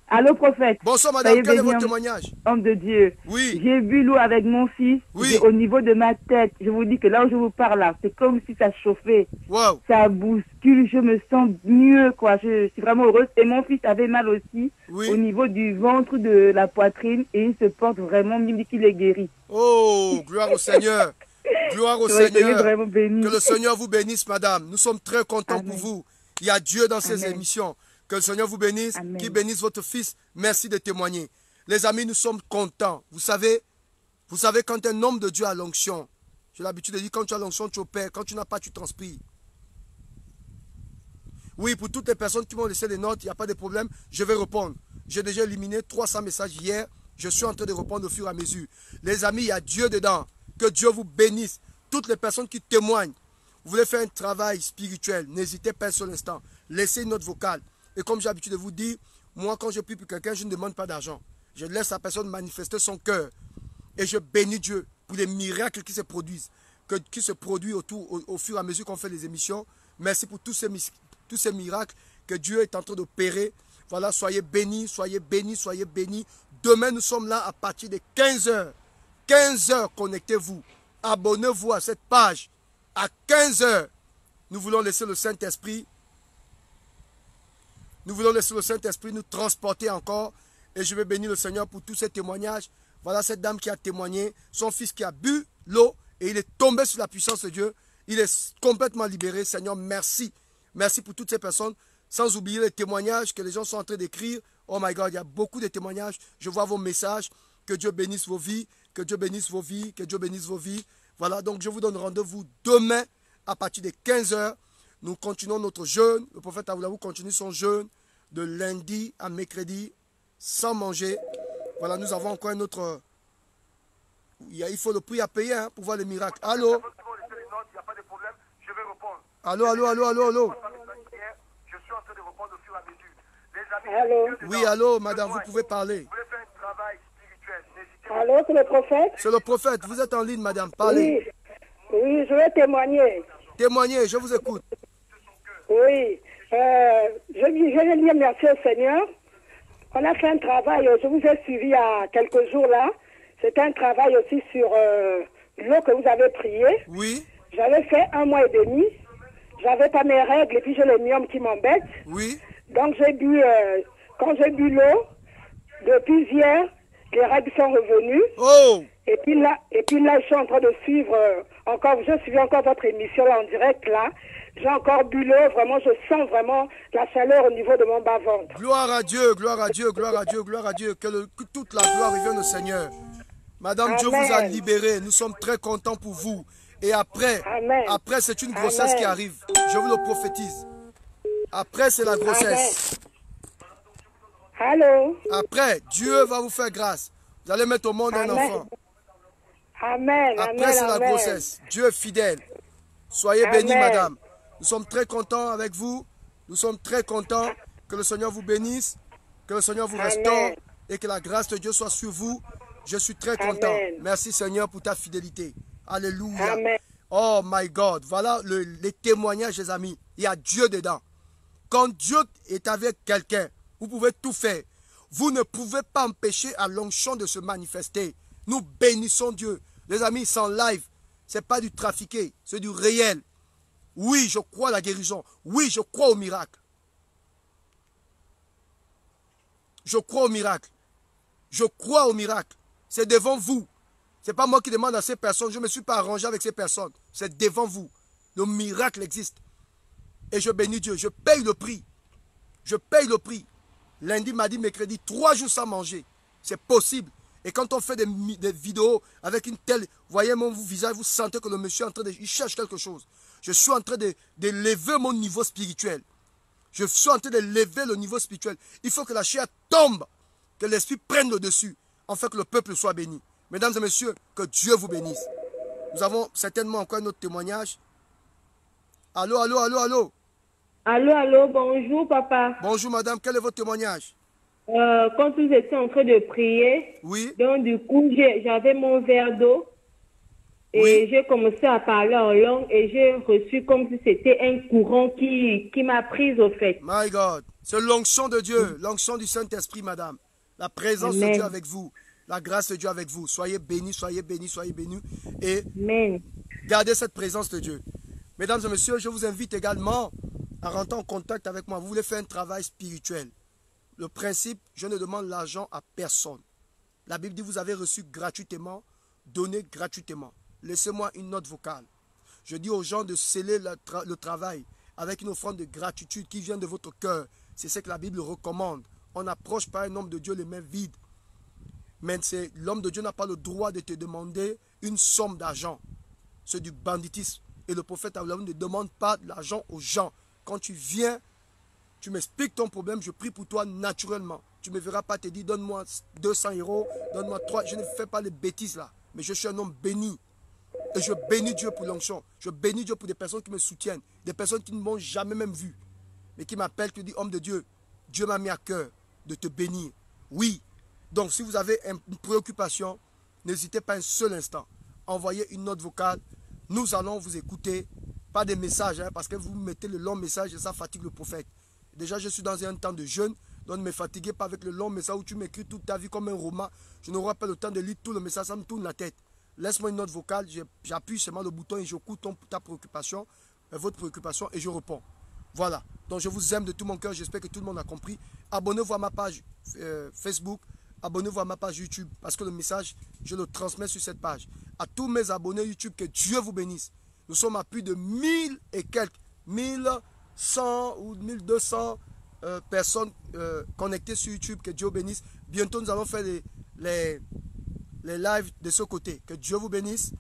Allô, prophète. Bonsoir, Soyez madame. Quel est béni, votre témoignage? Homme de Dieu. Oui. J'ai bu l'eau avec mon fils. Oui. Au niveau de ma tête, je vous dis que là où je vous parle, là, c'est comme si ça chauffait. Wow. Ça bouscule, je me sens mieux, quoi. Je suis vraiment heureuse. Et mon fils avait mal aussi Oui. au niveau du ventre, de la poitrine. Et il se porte vraiment mieux, il dit qu'il est guéri. Oh, gloire au Seigneur. Gloire au Soyez Seigneur. vraiment béni. Que le Seigneur vous bénisse, madame. Nous sommes très contents Amen. pour vous. Il y a Dieu dans ces Amen. émissions. Que le Seigneur vous bénisse, Amen. qu'il bénisse votre fils. Merci de témoigner. Les amis, nous sommes contents. Vous savez, quand un homme de Dieu a l'onction, j'ai l'habitude de dire, quand tu as l'onction, tu opères. Quand tu n'as pas, tu transpires. Oui, pour toutes les personnes qui m'ont laissé des notes, il n'y a pas de problème. Je vais répondre. J'ai déjà éliminé 300 messages hier Je suis en train de répondre au fur et à mesure. Les amis, il y a Dieu dedans. Que Dieu vous bénisse. Toutes les personnes qui témoignent, vous voulez faire un travail spirituel, n'hésitez pas sur l'instant. Laissez une note vocale. Et comme j'ai l'habitude de vous dire, moi quand je prie pour quelqu'un, je ne demande pas d'argent. Je laisse la personne manifester son cœur. Et je bénis Dieu pour les miracles qui se produisent. Qui se produisent au fur et à mesure qu'on fait les émissions. Merci pour tous ces miracles que Dieu est en train d'opérer. Voilà, soyez bénis, soyez bénis, soyez bénis. Demain, nous sommes là à partir de 15 h. 15 h, connectez-vous. Abonnez-vous à cette page. À 15 h, nous voulons laisser le Saint-Esprit. Nous voulons laisser le Saint-Esprit nous transporter encore. Et je vais bénir le Seigneur pour tous ces témoignages. Voilà cette dame qui a témoigné. Son fils qui a bu l'eau et il est tombé sur la puissance de Dieu. Il est complètement libéré. Seigneur, merci. Merci pour toutes ces personnes. Sans oublier les témoignages que les gens sont en train d'écrire. Oh my God, il y a beaucoup de témoignages. Je vois vos messages. Que Dieu bénisse vos vies. Que Dieu bénisse vos vies. Que Dieu bénisse vos vies. Voilà, donc je vous donne rendez-vous demain à partir de 15 h. Nous continuons notre jeûne. Le prophète Aoulaou continue son jeûne de lundi à mercredi sans manger. Voilà, nous avons encore un autre... Il faut le prix à payer hein, pour voir les miracles. Allô? Allô, allô, allô, allô, allô? Je suis en train de répondre au fur et à mesure. Allô? Oui, allô, madame, vous pouvez parler. Vous voulez faire un travail spirituel, n'hésitez pas. Allô, c'est le prophète? C'est le prophète, vous êtes en ligne, madame, parlez. Oui, je vais témoigner. Témoignez, je vous écoute. Oui, je vais dire merci au Seigneur. On a fait un travail, je vous ai suivi il y a quelques jours là. C'était un travail aussi sur l'eau que vous avez prié. Oui. J'avais fait 1 mois et demi. J'avais pas mes règles et puis j'ai les myomes qui m'embêtent. Oui. Donc j'ai bu, quand j'ai bu l'eau, depuis hier, les règles sont revenues. Oh! Et puis là, je suis en train de suivre encore, je suis encore votre émission là en direct là. J'ai encore bu l'eau, vraiment, je sens vraiment la chaleur au niveau de mon bas-ventre. Gloire à Dieu, gloire à Dieu, gloire à Dieu, gloire à Dieu. Que toute la gloire revienne au Seigneur. Madame, Amen. Dieu vous a libéré. Nous sommes très contents pour vous. Et après, c'est une grossesse qui arrive. Je vous le prophétise. Après, c'est la grossesse. Allô? Après, Dieu va vous faire grâce. Vous allez mettre au monde un enfant. Amen. Après, c'est la grossesse. Dieu est fidèle. Soyez bénis, madame. Nous sommes très contents avec vous. Nous sommes très contents que le Seigneur vous bénisse, que le Seigneur vous restaure et que la grâce de Dieu soit sur vous. Je suis très content. Merci Seigneur pour ta fidélité. Alléluia. Amen. Oh my God. Voilà les témoignages, les amis. Il y a Dieu dedans. Quand Dieu est avec quelqu'un, vous pouvez tout faire. Vous ne pouvez pas empêcher à l'onction de se manifester. Nous bénissons Dieu. Les amis, c'est en live. Ce n'est pas du trafiqué, c'est du réel. Oui, je crois à la guérison. Oui, je crois au miracle. Je crois au miracle. Je crois au miracle. C'est devant vous. Ce n'est pas moi qui demande à ces personnes. Je ne me suis pas arrangé avec ces personnes. C'est devant vous. Le miracle existe. Et je bénis Dieu. Je paye le prix. Je paye le prix. Lundi, mardi, mercredi, 3 jours sans manger. C'est possible. Et quand on fait des vidéos avec une telle... Voyez mon visage, vous sentez que le monsieur est en train de... Il cherche quelque chose. Je suis en train de lever mon niveau spirituel. Je suis en train de lever le niveau spirituel. Il faut que la chair tombe. Que l'esprit prenne le dessus. Afin que le peuple soit béni. Mesdames et messieurs, que Dieu vous bénisse. Nous avons certainement encore un autre témoignage. Allô, allô, allô, allô. Allô, allô, bonjour papa. Bonjour madame, quel est votre témoignage? Quand vous étiez en train de prier, oui. Donc du coup, j'avais mon verre d'eau et j'ai commencé à parler en langue et j'ai reçu comme si c'était un courant qui m'a prise au fait. My God, c'est l'onction de Dieu, l'onction du Saint-Esprit, madame. La présence de Dieu avec vous, la grâce de Dieu avec vous. Soyez bénis, soyez bénis, soyez bénis et gardez cette présence de Dieu. Mesdames et messieurs, je vous invite également à rentrer en contact avec moi. Vous voulez faire un travail spirituel. Le principe, je ne demande l'argent à personne. La Bible dit, vous avez reçu gratuitement, donnez gratuitement. Laissez-moi une note vocale. Je dis aux gens de sceller le travail avec une offrande de gratitude qui vient de votre cœur. C'est ce que la Bible recommande. On n'approche pas un homme de Dieu les mains vides. Mais l'homme de Dieu n'a pas le droit de te demander une somme d'argent. C'est du banditisme. Et le prophète Abraham ne demande pas de l'argent aux gens. Quand tu viens, tu m'expliques ton problème, je prie pour toi naturellement. Tu ne me verras pas te dire, donne-moi 200 €, donne-moi 3. Je ne fais pas les bêtises là. Mais je suis un homme béni. Et je bénis Dieu pour l'onction. Je bénis Dieu pour des personnes qui me soutiennent. Des personnes qui ne m'ont jamais même vu. Mais qui m'appellent, qui disent, homme de Dieu, Dieu m'a mis à cœur de te bénir. Oui. Donc si vous avez une préoccupation, n'hésitez pas un seul instant. Envoyez une note vocale. Nous allons vous écouter. Pas des messages, hein, parce que vous mettez le long message et ça fatigue le prophète. Déjà, je suis dans un temps de jeûne. Donc ne me fatiguez pas avec le long message où tu m'écris toute ta vie comme un roman. Je n'aurai pas le temps de lire tout le message, ça me tourne la tête. Laisse-moi une note vocale, j'appuie seulement le bouton et j'écoute ta préoccupation, votre préoccupation et je réponds. Voilà. Donc je vous aime de tout mon cœur, j'espère que tout le monde a compris. Abonnez-vous à ma page Facebook, abonnez-vous à ma page YouTube parce que le message, je le transmets sur cette page. À tous mes abonnés YouTube, que Dieu vous bénisse. Nous sommes à plus de 1000 et quelques, 1100 ou 1200 personnes connectées sur YouTube, que Dieu bénisse. Bientôt nous allons faire les lives de ce côté. Que Dieu vous bénisse.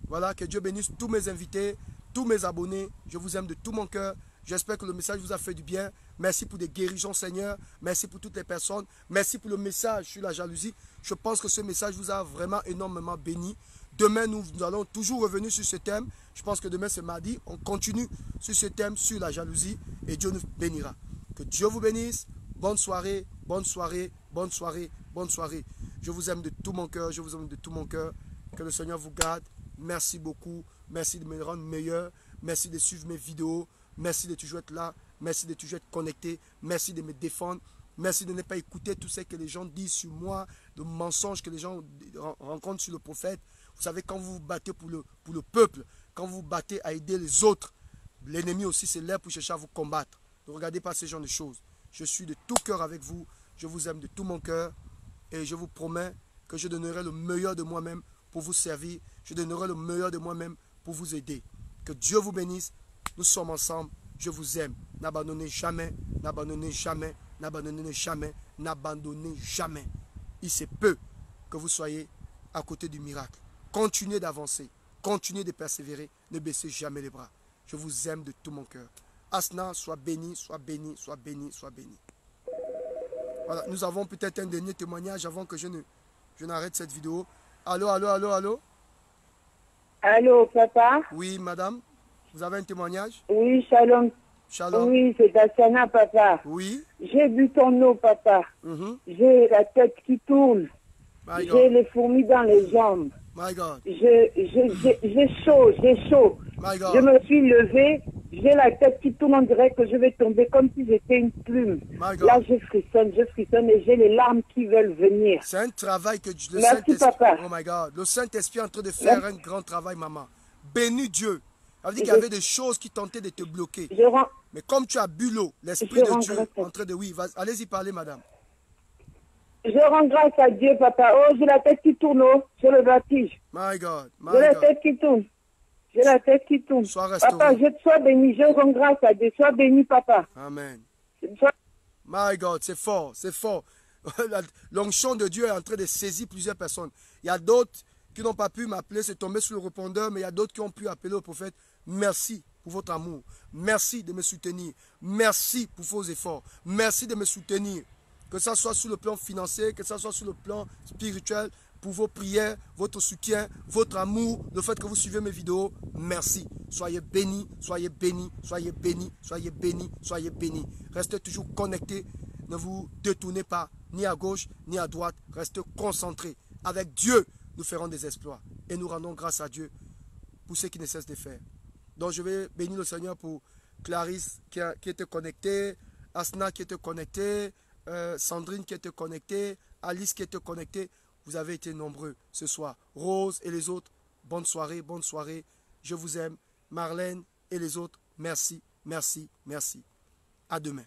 Voilà, que Dieu bénisse tous mes invités, tous mes abonnés. Je vous aime de tout mon cœur. J'espère que le message vous a fait du bien. Merci pour des guérisons, Seigneur. Merci pour toutes les personnes. Merci pour le message sur la jalousie. Je pense que ce message vous a vraiment énormément béni. Demain, nous allons toujours revenir sur ce thème. Je pense que demain, c'est mardi. On continue sur ce thème, sur la jalousie. Et Dieu nous bénira. Que Dieu vous bénisse. Bonne soirée, bonne soirée, bonne soirée, bonne soirée. Je vous aime de tout mon cœur, je vous aime de tout mon cœur. Que le Seigneur vous garde. Merci beaucoup. Merci de me rendre meilleur. Merci de suivre mes vidéos. Merci de toujours être là. Merci de toujours être connecté. Merci de me défendre. Merci de ne pas écouter tout ce que les gens disent sur moi, de mensonges que les gens rencontrent sur le prophète. Vous savez, quand vous vous battez pour le peuple, quand vous vous battez à aider les autres, l'ennemi aussi se lève pour chercher à vous combattre. Ne regardez pas ce genre de choses. Je suis de tout cœur avec vous. Je vous aime de tout mon cœur. Et je vous promets que je donnerai le meilleur de moi-même pour vous servir. Je donnerai le meilleur de moi-même pour vous aider. Que Dieu vous bénisse. Nous sommes ensemble. Je vous aime. N'abandonnez jamais. N'abandonnez jamais. N'abandonnez jamais. N'abandonnez jamais. Il se peut que vous soyez à côté du miracle. Continuez d'avancer. Continuez de persévérer. Ne baissez jamais les bras. Je vous aime de tout mon cœur. Asna, sois béni, sois béni, sois béni, sois béni. Voilà, nous avons peut-être un dernier témoignage avant que je n'arrête cette vidéo. Allô, allô, allô, allô? Allô, papa? Oui, madame. Vous avez un témoignage? Oui, shalom. Shalom. Oui, c'est Daciana, papa. Oui. J'ai bu ton eau, papa. J'ai la tête qui tourne. J'ai les fourmis dans les jambes. My God. J'ai chaud, j'ai chaud. My God. Je me suis levée, j'ai la tête qui tourne, on dirait que je vais tomber comme si j'étais une plume. Là, je frissonne et j'ai les larmes qui veulent venir. C'est un travail que le Merci, papa. Oh my God. Le Saint-Esprit est en train de faire un grand travail, maman. Bénis Dieu. Ça veut dire qu'il y avait des choses qui tentaient de te bloquer. Mais comme tu as bu l'eau, l'Esprit de Dieu est en train de... Oui, allez-y parler, madame. Je rends grâce à Dieu, papa. Oh, j'ai la tête qui tourne, oh, sur le vertige. My God, my J'ai la God. tête qui tourne. J'ai la tête qui tourne. Sois restauré. Papa, je te sois béni. Je rends grâce à Dieu. Sois béni, papa. Amen. Sois... My God, c'est fort, c'est fort. L'onction de Dieu est en train de saisir plusieurs personnes. Il y a d'autres qui n'ont pas pu m'appeler, c'est tombé sur le répondeur, mais il y a d'autres qui ont pu appeler au prophète. Merci pour votre amour. Merci de me soutenir. Merci pour vos efforts. Merci de me soutenir. Que ce soit sur le plan financier, que ce soit sur le plan spirituel, pour vos prières, votre soutien, votre amour, le fait que vous suivez mes vidéos. Merci. Soyez bénis, soyez bénis, soyez bénis, soyez bénis, soyez bénis. Restez toujours connectés. Ne vous détournez pas, ni à gauche, ni à droite. Restez concentrés. Avec Dieu, nous ferons des exploits. Et nous rendons grâce à Dieu pour ce qu'il ne cesse de faire. Donc je vais bénir le Seigneur pour Clarisse qui était connectée, Asna qui était connectée, Sandrine qui était connectée, Alice qui était connectée. Vous avez été nombreux ce soir. Rose et les autres, bonne soirée, bonne soirée. Je vous aime. Marlène et les autres, merci, merci, merci. À demain.